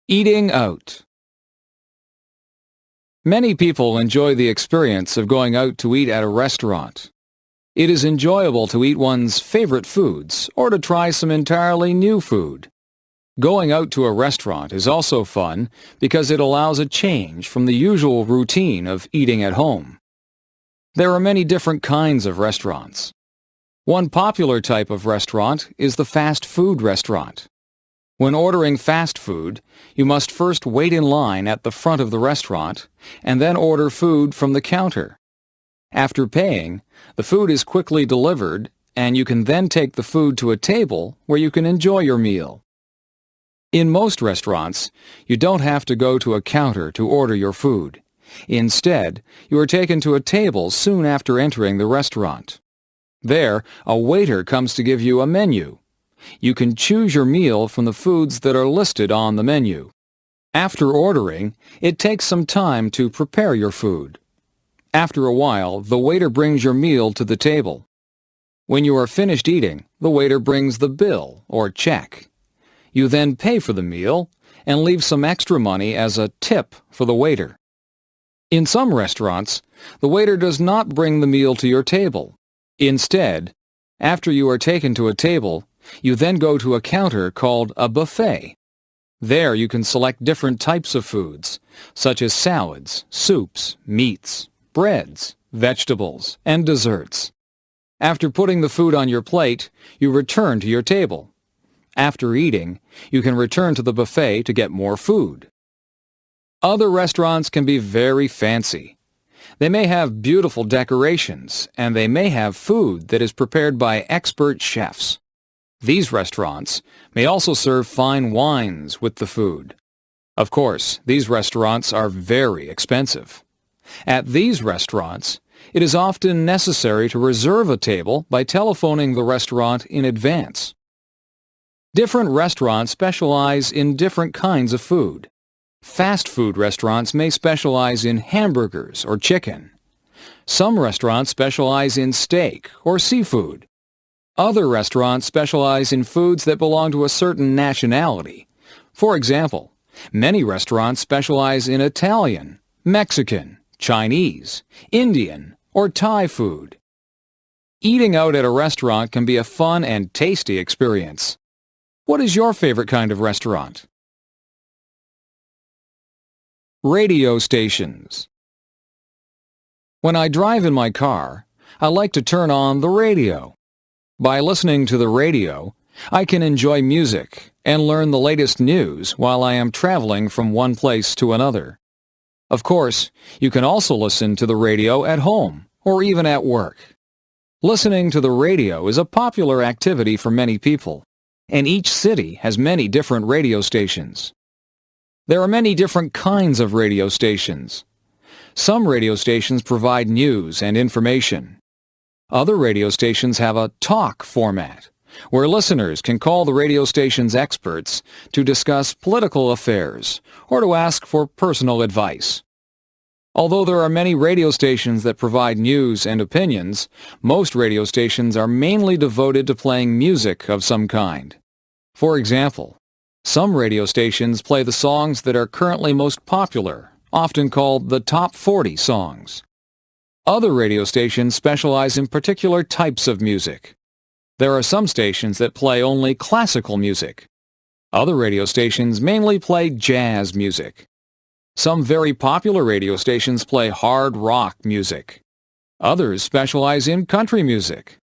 Eating out. Many people enjoy the experience of going out to eat at a restaurant. It is enjoyable to eat one's favorite foods or to try some entirely new food. Going out to a restaurant is also fun because it allows a change from the usual routine of eating at home. There are many different kinds of restaurants. One popular type of restaurant is the fast food restaurant. When ordering fast food, you must first wait in line at the front of the restaurant and then order food from the counter. After paying, the food is quickly delivered, and you can then take the food to a table where you can enjoy your meal. In most restaurants, you don't have to go to a counter to order your food. Instead, you are taken to a table soon after entering the restaurant. There, a waiter comes to give you a menu. You can choose your meal from the foods that are listed on the menu. After ordering, it takes some time to prepare your food. After a while, the waiter brings your meal to the table. When you are finished eating, the waiter brings the bill or check. You then pay for the meal and leave some extra money as a tip for the waiter. In some restaurants, the waiter does not bring the meal to your table. Instead, after you are taken to a table, you then go to a counter called a buffet. There you can select different types of foods, such as salads, soups, meats, breads, vegetables, and desserts. After putting the food on your plate, you return to your table. After eating, you can return to the buffet to get more food. Other restaurants can be very fancy. They may have beautiful decorations, and they may have food that is prepared by expert chefs. These restaurants may also serve fine wines with the food. Of course, these restaurants are very expensive. At these restaurants, it is often necessary to reserve a table by telephoning the restaurant in advance. Different restaurants specialize in different kinds of food. Fast food restaurants may specialize in hamburgers or chicken. Some restaurants specialize in steak or seafood. Other restaurants specialize in foods that belong to a certain nationality. For example, many restaurants specialize in Italian, Mexican, Chinese, Indian, or Thai food. Eating out at a restaurant can be a fun and tasty experience. What is your favorite kind of restaurant? Radio stations. When I drive in my car, I like to turn on the radio. By listening to the radio, I can enjoy music and learn the latest news while I am traveling from one place to another. Of course, you can also listen to the radio at home or even at work. Listening to the radio is a popular activity for many people, and each city has many different radio stations. There are many different kinds of radio stations. Some radio stations provide news and information. Other radio stations have a talk format, where listeners can call the radio station's experts to discuss political affairs or to ask for personal advice. Although there are many radio stations that provide news and opinions, most radio stations are mainly devoted to playing music of some kind. For example, some radio stations play the songs that are currently most popular, often called the Top 40 songs. Other radio stations specialize in particular types of music. There are some stations that play only classical music. Other radio stations mainly play jazz music. Some very popular radio stations play hard rock music. Others specialize in country music.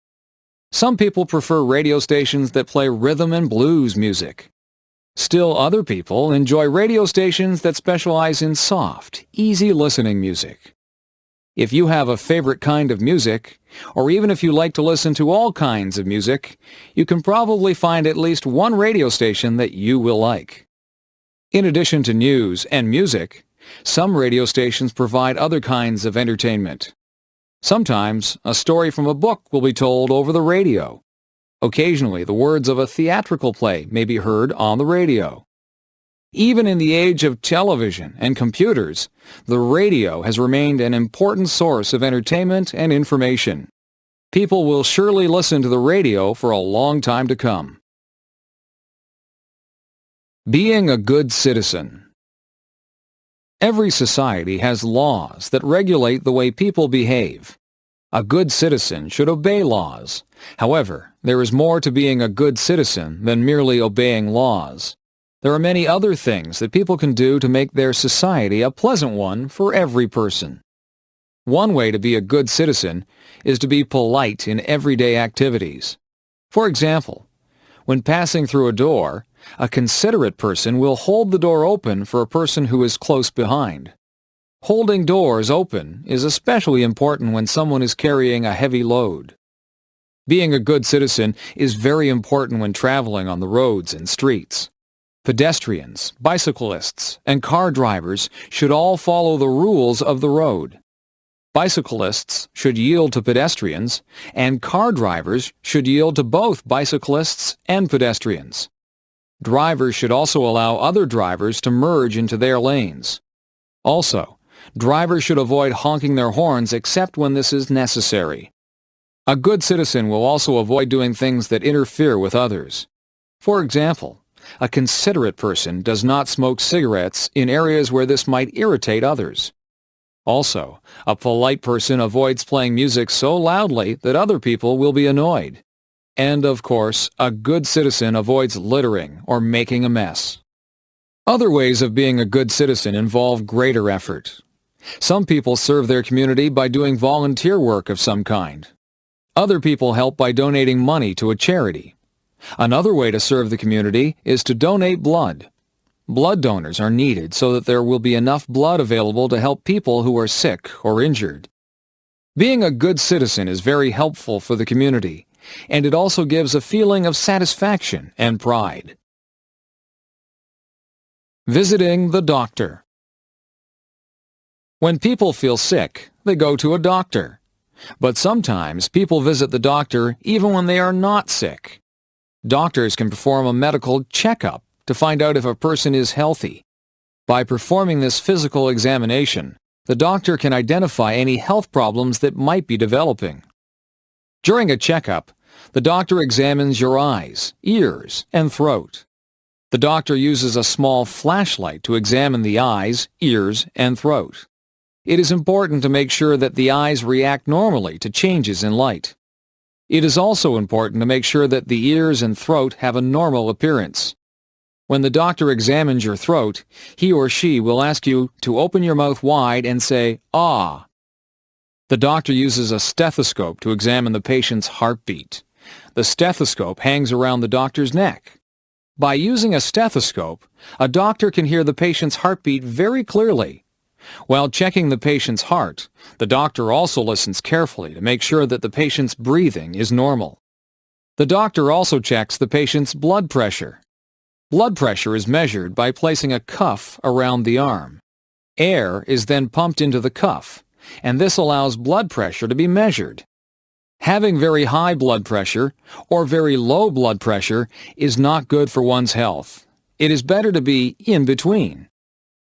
Some people prefer radio stations that play rhythm and blues music. Still other people enjoy radio stations that specialize in soft, easy listening music. If you have a favorite kind of music, or even if you like to listen to all kinds of music, you can probably find at least one radio station that you will like. In addition to news and music, some radio stations provide other kinds of entertainment. Sometimes, a story from a book will be told over the radio. Occasionally, the words of a theatrical play may be heard on the radio. Even in the age of television and computers, the radio has remained an important source of entertainment and information. People will surely listen to the radio for a long time to come. Being a good citizen. Every society has laws that regulate the way people behave. A good citizen should obey laws. However, there is more to being a good citizen than merely obeying laws. There are many other things that people can do to make their society a pleasant one for every person. One way to be a good citizen is to be polite in everyday activities. For example, when passing through a door, a considerate person will hold the door open for a person who is close behind. Holding doors open is especially important when someone is carrying a heavy load. Being a good citizen is very important when traveling on the roads and streets. Pedestrians, bicyclists, and car drivers should all follow the rules of the road. Bicyclists should yield to pedestrians, and car drivers should yield to both bicyclists and pedestrians. Drivers should also allow other drivers to merge into their lanes. Also, drivers should avoid honking their horns except when this is necessary. A good citizen will also avoid doing things that interfere with others. For example, a considerate person does not smoke cigarettes in areas where this might irritate others. Also, a polite person avoids playing music so loudly that other people will be annoyed. And, of course, a good citizen avoids littering or making a mess. Other ways of being a good citizen involve greater effort. Some people serve their community by doing volunteer work of some kind. Other people help by donating money to a charity. Another way to serve the community is to donate blood. Blood donors are needed so that there will be enough blood available to help people who are sick or injured. Being a good citizen is very helpful for the community, and it also gives a feeling of satisfaction and pride. Visiting the doctor. When people feel sick, they go to a doctor. But sometimes people visit the doctor even when they are not sick. Doctors can perform a medical checkup to find out if a person is healthy. By performing this physical examination, the doctor can identify any health problems that might be developing. During a checkup, the doctor examines your eyes, ears, and throat. The doctor uses a small flashlight to examine the eyes, ears, and throat. It is important to make sure that the eyes react normally to changes in light. It is also important to make sure that the ears and throat have a normal appearance. When the doctor examines your throat, he or she will ask you to open your mouth wide and say, "Ah." The doctor uses a stethoscope to examine the patient's heartbeat. The stethoscope hangs around the doctor's neck. By using a stethoscope, a doctor can hear the patient's heartbeat very clearly. While checking the patient's heart, the doctor also listens carefully to make sure that the patient's breathing is normal. The doctor also checks the patient's blood pressure. Blood pressure is measured by placing a cuff around the arm. Air is then pumped into the cuff, and this allows blood pressure to be measured. Having very high blood pressure or very low blood pressure is not good for one's health. It is better to be in between.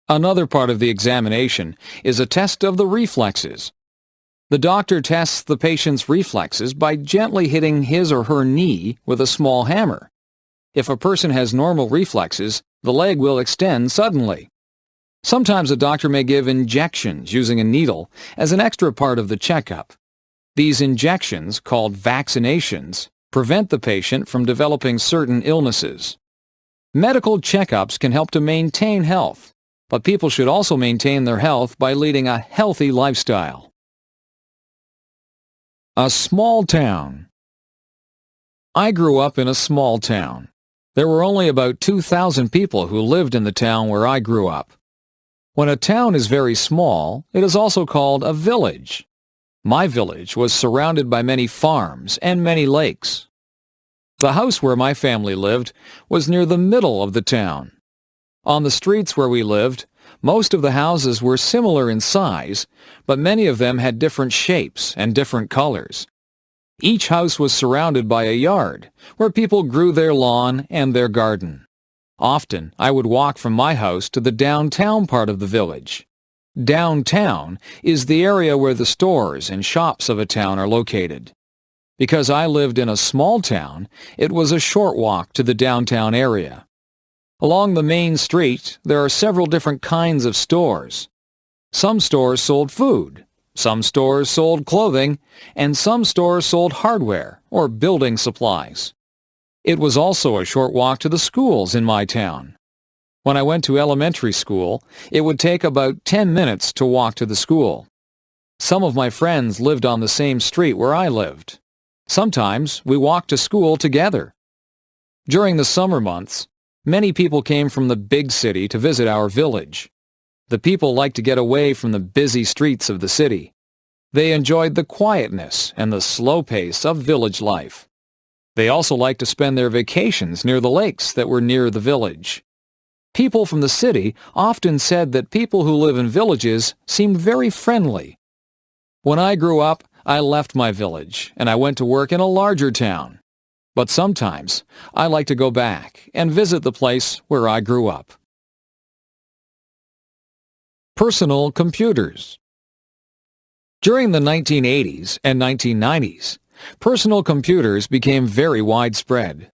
Another part of the examination is a test of the reflexes. The doctor tests the patient's reflexes by gently hitting his or her knee with a small hammer. If a person has normal reflexes, the leg will extend suddenly. Sometimes a doctor may give injections using a needle as an extra part of the checkup. These injections, called vaccinations, prevent the patient from developing certain illnesses. Medical checkups can help to maintain health, but people should also maintain their health by leading a healthy lifestyle. A small town. I grew up in a small town. There were only about 2,000 people who lived in the town where I grew up. When a town is very small, it is also called a village. My village was surrounded by many farms and many lakes. The house where my family lived was near the middle of the town. On the streets where we lived, most of the houses were similar in size, but many of them had different shapes and different colors. Each house was surrounded by a yard, where people grew their lawn and their garden. Often, I would walk from my house to the downtown part of the village. Downtown is the area where the stores and shops of a town are located. Because I lived in a small town, it was a short walk to the downtown area. Along the main street, there are several different kinds of stores. Some stores sold food, some stores sold clothing, and some stores sold hardware or building supplies. It was also a short walk to the schools in my town. When I went to elementary school, it would take about 10 minutes to walk to the school. Some of my friends lived on the same street where I lived. Sometimes we walked to school together. During the summer months, many people came from the big city to visit our village. The people liked to get away from the busy streets of the city. They enjoyed the quietness and the slow pace of village life. They also liked to spend their vacations near the lakes that were near the village. People from the city often said that people who live in villages seemed very friendly. When I grew up, I left my village and I went to work in a larger town. But sometimes I like to go back and visit the place where I grew up. Personal computers. During the 1980s and 1990s, personal computers became very widespread.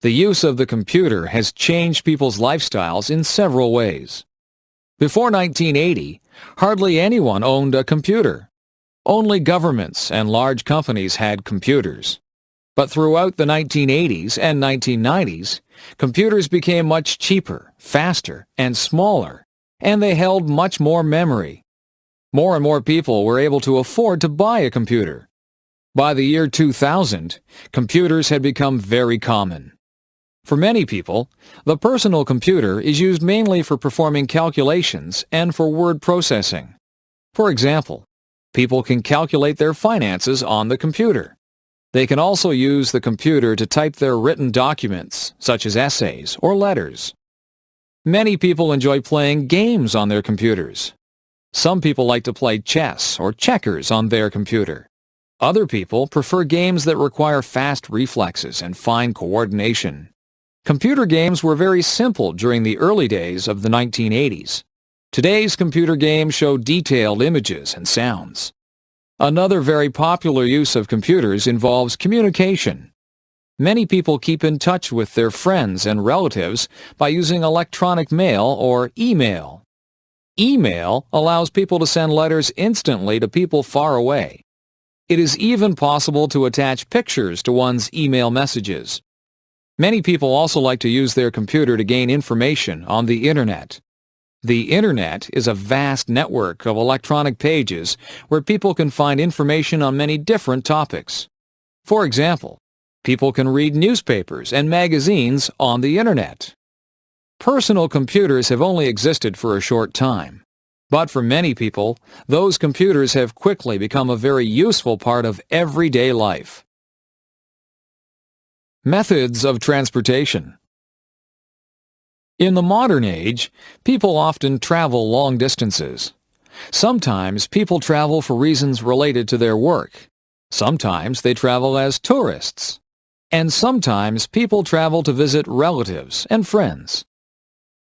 The use of the computer has changed people's lifestyles in several ways. Before 1980, hardly anyone owned a computer. Only governments and large companies had computers. But throughout the 1980s and 1990s, computers became much cheaper, faster, and smaller, and they held much more memory. More and more people were able to afford to buy a computer. By the year 2000, computers had become very common. For many people, the personal computer is used mainly for performing calculations and for word processing. For example, people can calculate their finances on the computer. They can also use the computer to type their written documents, such as essays or letters. Many people enjoy playing games on their computers. Some people like to play chess or checkers on their computer. Other people prefer games that require fast reflexes and fine coordination. Computer games were very simple during the early days of the 1980s. Today's computer games show detailed images and sounds. Another very popular use of computers involves communication. Many people keep in touch with their friends and relatives by using electronic mail or email. Email allows people to send letters instantly to people far away. It is even possible to attach pictures to one's email messages. Many people also like to use their computer to gain information on the Internet. The Internet is a vast network of electronic pages where people can find information on many different topics. For example, people can read newspapers and magazines on the Internet. Personal computers have only existed for a short time, but for many people, those computers have quickly become a very useful part of everyday life. Methods of transportation. In the modern age, people often travel long distances. Sometimes people travel for reasons related to their work. Sometimes they travel as tourists. And sometimes people travel to visit relatives and friends.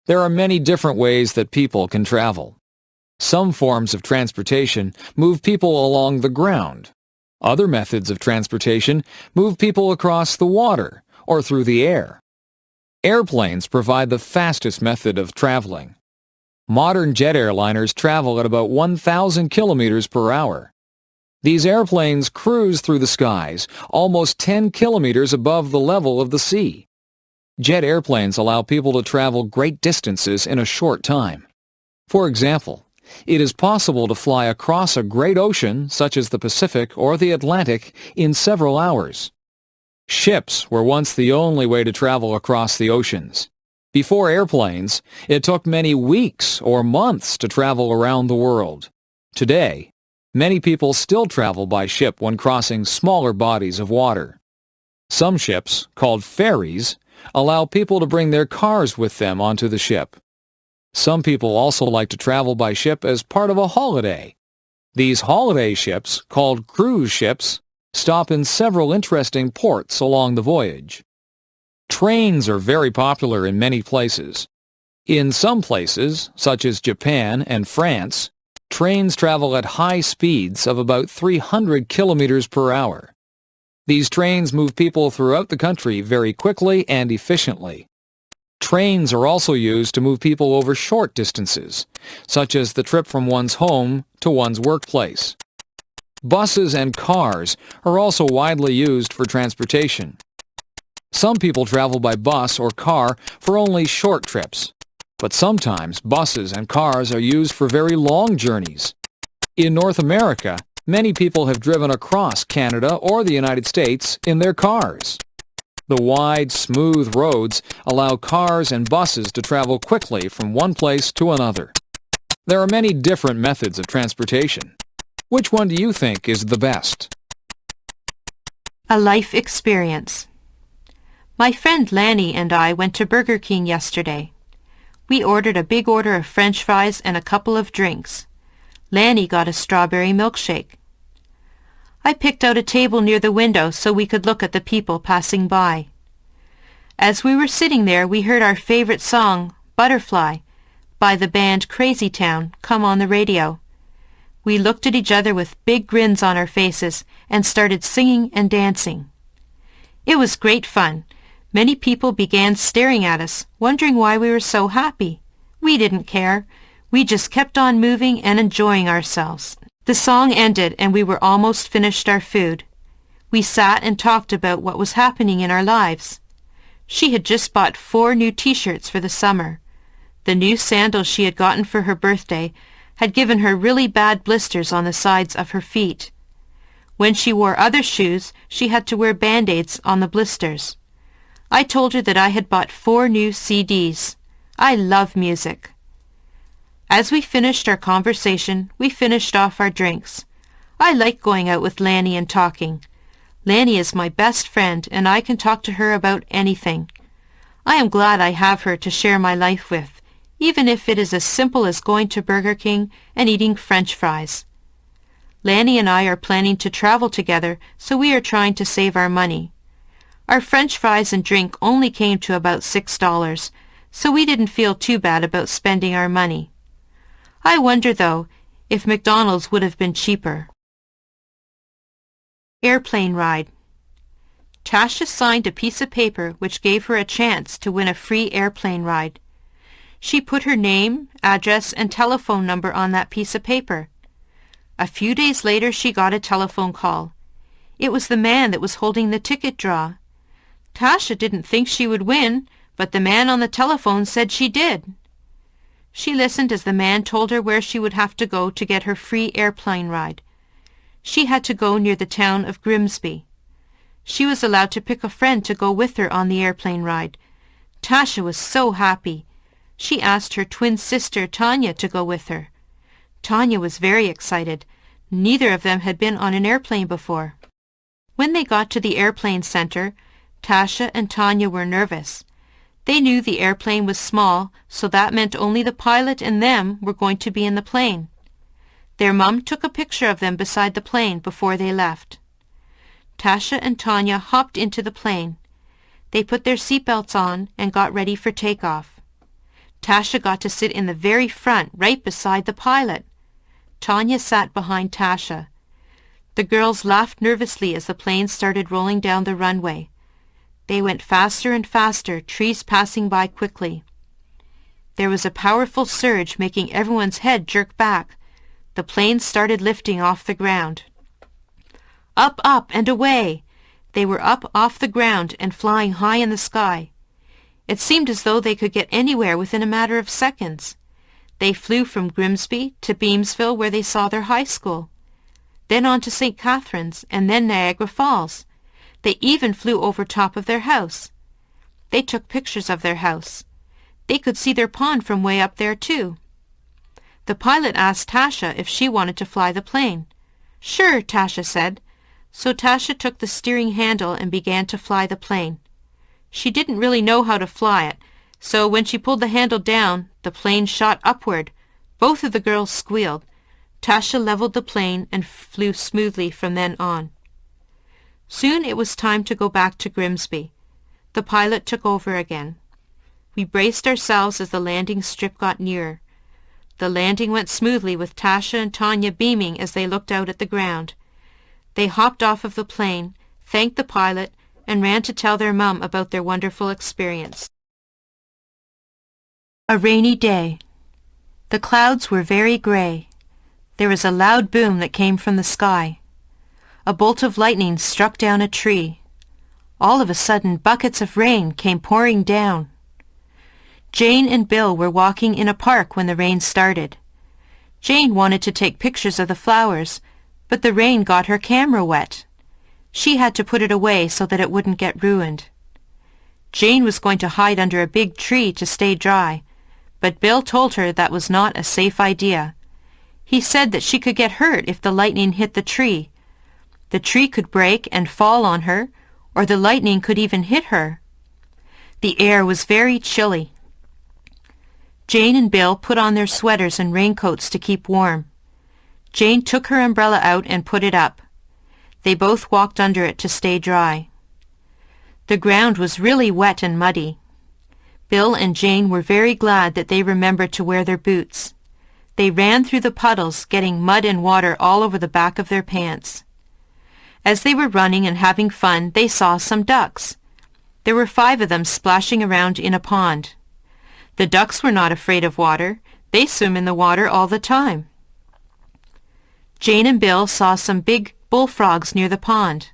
There are many different ways that people can travel. Some forms of transportation move people along the ground. Other methods of transportation move people across the water or through the air. Airplanes provide the fastest method of traveling. Modern jet airliners travel at about 1,000 kilometers per hour. These airplanes cruise through the skies almost 10 kilometers above the level of the sea. Jet airplanes allow people to travel great distances in a short time. For example, it is possible to fly across a great ocean, such as the Pacific or the Atlantic, in several hours. Ships were once the only way to travel across the oceans. Before airplanes, it took many weeks or months to travel around the world. Today, many people still travel by ship when crossing smaller bodies of water. Some ships, called ferries, allow people to bring their cars with them onto the ship. Some people also like to travel by ship as part of a holiday. These holiday ships, called cruise ships, stop in several interesting ports along the voyage. Trains are very popular in many places. In some places, such as Japan and France, trains travel at high speeds of about 300 kilometers per hour. These trains move people throughout the country very quickly and efficiently. Trains are also used to move people over short distances, such as the trip from one's home to one's workplace. Buses and cars are also widely used for transportation. Some people travel by bus or car for only short trips, but sometimes buses and cars are used for very long journeys. In North America, many people have driven across Canada or the United States in their cars. The wide, smooth roads allow cars and buses to travel quickly from one place to another. There are many different methods of transportation. Which one do you think is the best? A life experience. My friend Lanny and I went to Burger King yesterday. We ordered a big order of French fries and a couple of drinks. Lanny got a strawberry milkshake. I picked out a table near the window so we could look at the people passing by. As we were sitting there, we heard our favorite song, Butterfly, by the band Crazy Town, come on the radio. We looked at each other with big grins on our faces and started singing and dancing. It was great fun. Many people began staring at us, wondering why we were so happy. We didn't care. We just kept on moving and enjoying ourselves. The song ended and we were almost finished our food. We sat and talked about what was happening in our lives. She had just bought 4 new t-shirts for the summer. The new sandals she had gotten for her birthday had given her really bad blisters on the sides of her feet. When she wore other shoes, she had to wear band-aids on the blisters. I told her that I had bought 4 new CDs. I love music. As we finished our conversation, we finished off our drinks. I like going out with Lanny and talking. Lanny is my best friend, and I can talk to her about anything. I am glad I have her to share my life with, even if it is as simple as going to Burger King and eating French fries. Lanny and I are planning to travel together, so we are trying to save our money. Our French fries and drink only came to about $6, so we didn't feel too bad about spending our money. I wonder, though, if McDonald's would have been cheaper. Airplane ride. Tasha signed a piece of paper which gave her a chance to win a free airplane ride. She put her name, address, and telephone number on that piece of paper. A few days later she got a telephone call. It was the man that was holding the ticket draw. Tasha didn't think she would win, but the man on the telephone said she did. She listened as the man told her where she would have to go to get her free airplane ride. She had to go near the town of Grimsby. She was allowed to pick a friend to go with her on the airplane ride. Tasha was so happy. She asked her twin sister Tanya to go with her. Tanya was very excited. Neither of them had been on an airplane before. When they got to the airplane center, Tasha and Tanya were nervous. They knew the airplane was small, so that meant only the pilot and them were going to be in the plane. Their mum took a picture of them beside the plane before they left. Tasha and Tanya hopped into the plane. They put their seatbelts on and got ready for takeoff. Tasha got to sit in the very front, right beside the pilot. Tanya sat behind Tasha. The girls laughed nervously as the plane started rolling down the runway. They went faster and faster, trees passing by quickly. There was a powerful surge making everyone's head jerk back. The plane started lifting off the ground. Up, up, and away! They were up off the ground and flying high in the sky. It seemed as though they could get anywhere within a matter of seconds. They flew from Grimsby to Beamsville, where they saw their high school, then on to St. Catharines, and then Niagara Falls. They even flew over top of their house. They took pictures of their house. They could see their pond from way up there, too. The pilot asked Tasha if she wanted to fly the plane. Sure, Tasha said. So Tasha took the steering handle and began to fly the plane. She didn't really know how to fly it, so when she pulled the handle down, the plane shot upward. Both of the girls squealed. Tasha leveled the plane and flew smoothly from then on. Soon it was time to go back to Grimsby. The pilot took over again. We braced ourselves as the landing strip got nearer. The landing went smoothly with Tasha and Tanya beaming as they looked out at the ground. They hopped off of the plane, thanked the pilot, and ran to tell their mum about their wonderful experience. A rainy day. The clouds were very gray. There was a loud boom that came from the sky. A bolt of lightning struck down a tree. All of a sudden, buckets of rain came pouring down. Jane and Bill were walking in a park when the rain started. Jane wanted to take pictures of the flowers, but the rain got her camera wet. She had to put it away so that it wouldn't get ruined. Jane was going to hide under a big tree to stay dry, but Bill told her that was not a safe idea. He said that she could get hurt if the lightning hit the tree. The tree could break and fall on her, or the lightning could even hit her. The air was very chilly. Jane and Bill put on their sweaters and raincoats to keep warm. Jane took her umbrella out and put it up. They both walked under it to stay dry. The ground was really wet and muddy. Bill and Jane were very glad that they remembered to wear their boots. They ran through the puddles, getting mud and water all over the back of their pants. As they were running and having fun, they saw some ducks. There were 5 of them splashing around in a pond. The ducks were not afraid of water. They swim in the water all the time. Jane and Bill saw some big bullfrogs near the pond.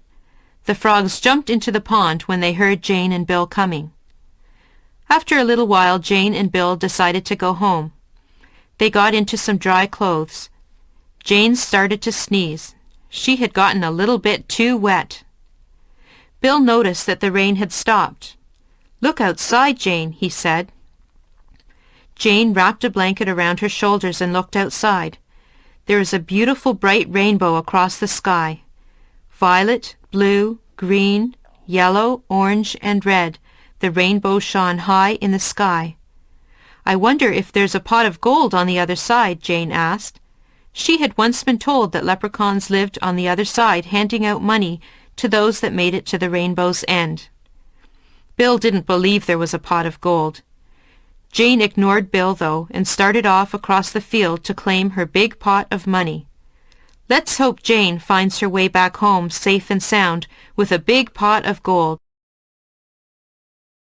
The frogs jumped into the pond when they heard Jane and Bill coming. After a little while, Jane and Bill decided to go home. They got into some dry clothes. Jane started to sneeze. She had gotten a little bit too wet. Bill noticed that the rain had stopped. "Look outside, Jane," he said. Jane wrapped a blanket around her shoulders and looked outside. There was a beautiful bright rainbow across the sky. Violet, blue, green, yellow, orange, and red, the rainbow shone high in the sky. I wonder if there's a pot of gold on the other side, Jane asked. She had once been told that leprechauns lived on the other side handing out money to those that made it to the rainbow's end. Bill didn't believe there was a pot of gold. Jane ignored Bill, though, and started off across the field to claim her big pot of money. Let's hope Jane finds her way back home safe and sound with a big pot of gold.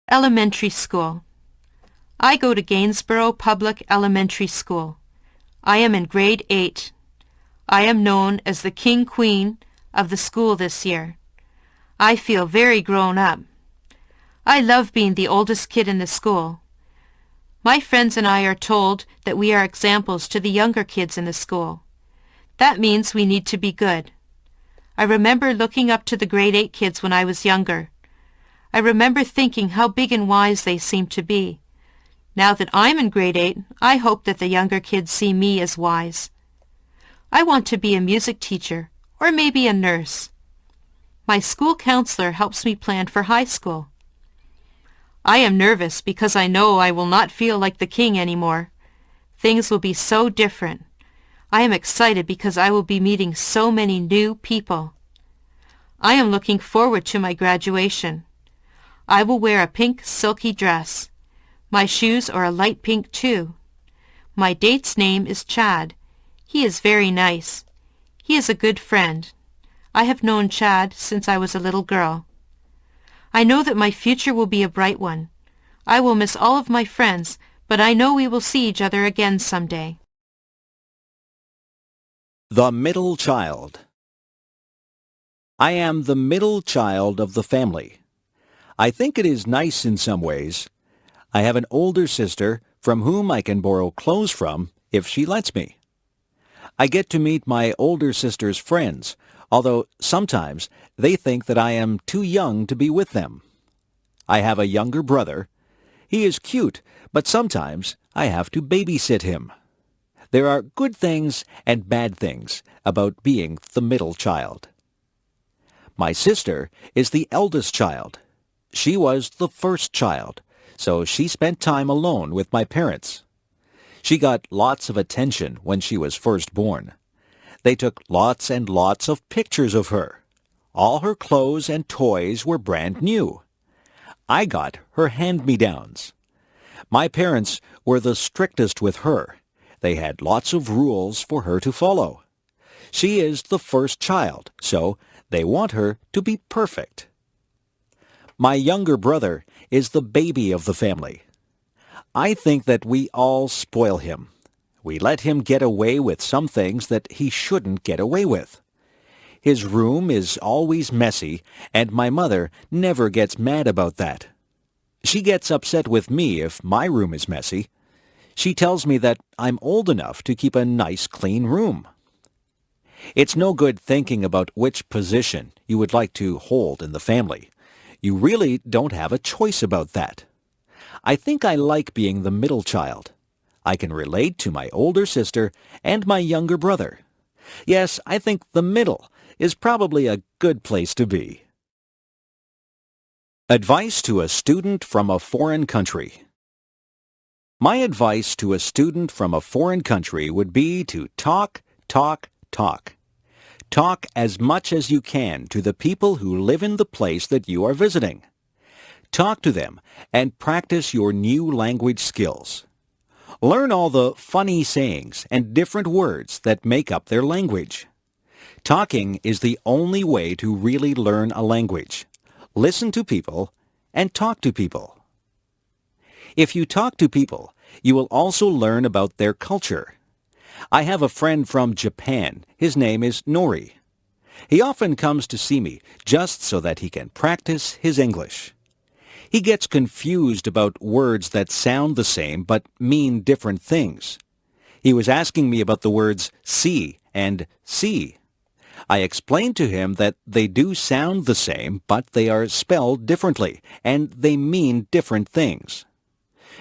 Elementary School. I go to Gainsborough Public Elementary School. I am in grade 8. I am known as the King Queen of the school this year. I feel very grown up. I love being the oldest kid in the school. My friends and I are told that we are examples to the younger kids in the school. That means we need to be good. I remember looking up to the grade 8 kids when I was younger. I remember thinking how big and wise they seemed to be. Now that I'm in grade 8, I hope that the younger kids see me as wise. I want to be a music teacher, or maybe a nurse. My school counselor helps me plan for high school. I am nervous because I know I will not feel like the king anymore. Things will be so different. I am excited because I will be meeting so many new people. I am looking forward to my graduation. I will wear a pink silky dress. My shoes are a light pink too. My date's name is Chad. He is very nice. He is a good friend. I have known Chad since I was a little girl. I know that my future will be a bright one. I will miss all of my friends, but I know we will see each other again someday. The middle child. I am the middle child of the family. I think it is nice in some ways. I have an older sister from whom I can borrow clothes from if she lets me. I get to meet my older sister's friends, although sometimes they think that I am too young to be with them. I have a younger brother. He is cute, but sometimes I have to babysit him. There are good things and bad things about being the middle child. My sister is the eldest child. She was the first child, so she spent time alone with my parents. She got lots of attention when she was first born. They took lots and lots of pictures of her. All her clothes and toys were brand new. I got her hand-me-downs. My parents were the strictest with her. They had lots of rules for her to follow. She is the first child, so they want her to be perfect. My younger brother is the baby of the family. I think that we all spoil him. We let him get away with some things that he shouldn't get away with. His room is always messy, and my mother never gets mad about that. She gets upset with me if my room is messy. She tells me that I'm old enough to keep a nice, clean room. It's no good thinking about which position you would like to hold in the family. You really don't have a choice about that. I think I like being the middle child. I can relate to my older sister and my younger brother. Yes, I think the middle is probably a good place to be. Advice to a student from a foreign country. My advice to a student from a foreign country would be to talk, talk, talk. Talk as much as you can to the people who live in the place that you are visiting. Talk to them and practice your new language skills. Learn all the funny sayings and different words that make up their language. Talking is the only way to really learn a language. Listen to people and talk to people. If you talk to people, you will also learn about their culture. I have a friend from Japan. His name is Nori. He often comes to see me just so that he can practice his English. He gets confused about words that sound the same but mean different things. He was asking me about the words see and see. I explained to him that they do sound the same, but they are spelled differently, and they mean different things.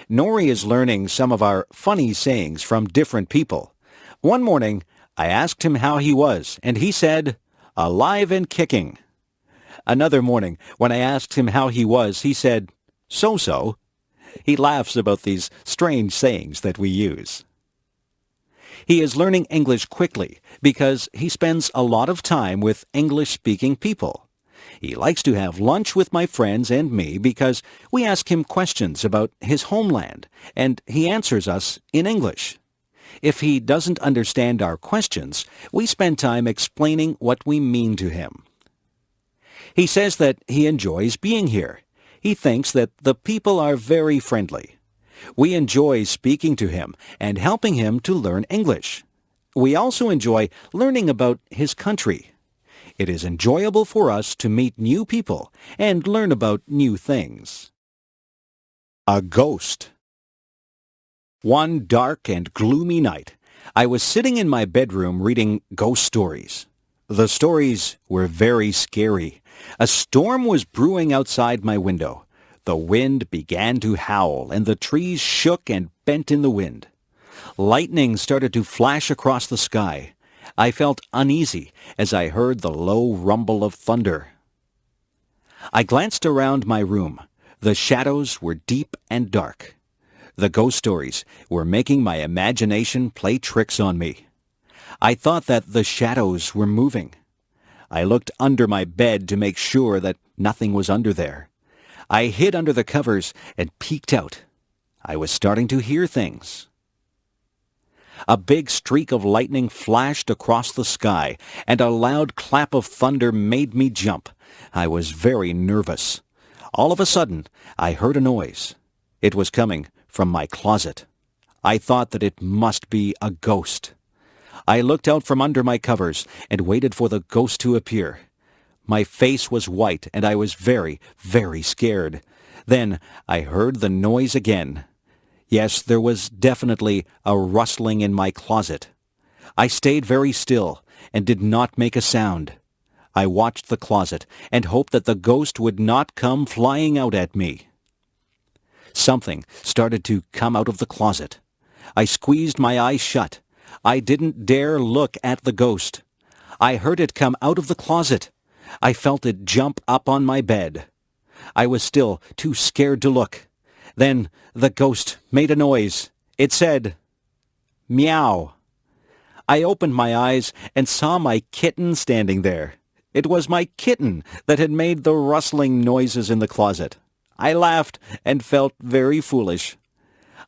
Nori is learning some of our funny sayings from different people. One morning, I asked him how he was, and he said, alive and kicking. Another morning, when I asked him how he was, he said, "So-so." He laughs about these strange sayings that we use. He is learning English quickly because he spends a lot of time with English-speaking people. He likes to have lunch with my friends and me because we ask him questions about his homeland, and he answers us in English. If he doesn't understand our questions, we spend time explaining what we mean to him. He says that he enjoys being here. He thinks that the people are very friendly. We enjoy speaking to him and helping him to learn English. We also enjoy learning about his country. It is enjoyable for us to meet new people and learn about new things. A ghost. One dark and gloomy night, I was sitting in my bedroom reading ghost stories. The stories were very scary. A storm was brewing outside my window. The wind began to howl, and the trees shook and bent in the wind. Lightning started to flash across the sky. I felt uneasy as I heard the low rumble of thunder. I glanced around my room. The shadows were deep and dark. The ghost stories were making my imagination play tricks on me. I thought that the shadows were moving. I looked under my bed to make sure that nothing was under there. I hid under the covers and peeked out. I was starting to hear things. A big streak of lightning flashed across the sky, and a loud clap of thunder made me jump. I was very nervous. All of a sudden, I heard a noise. It was coming from my closet. I thought that it must be a ghost. I looked out from under my covers and waited for the ghost to appear. My face was white, and I was very, very scared. Then I heard the noise again. Yes, there was definitely a rustling in my closet. I stayed very still and did not make a sound. I watched the closet and hoped that the ghost would not come flying out at me. Something started to come out of the closet. I squeezed my eyes shut. I didn't dare look at the ghost. I heard it come out of the closet. I felt it jump up on my bed. I was still too scared to look. Then the ghost made a noise. It said, "Meow." I opened my eyes and saw my kitten standing there. It was my kitten that had made the rustling noises in the closet. I laughed and felt very foolish.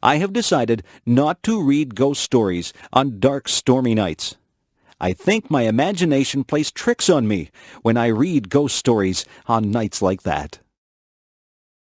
I have decided not to read ghost stories on dark, stormy nights. I think my imagination plays tricks on me when I read ghost stories on nights like that.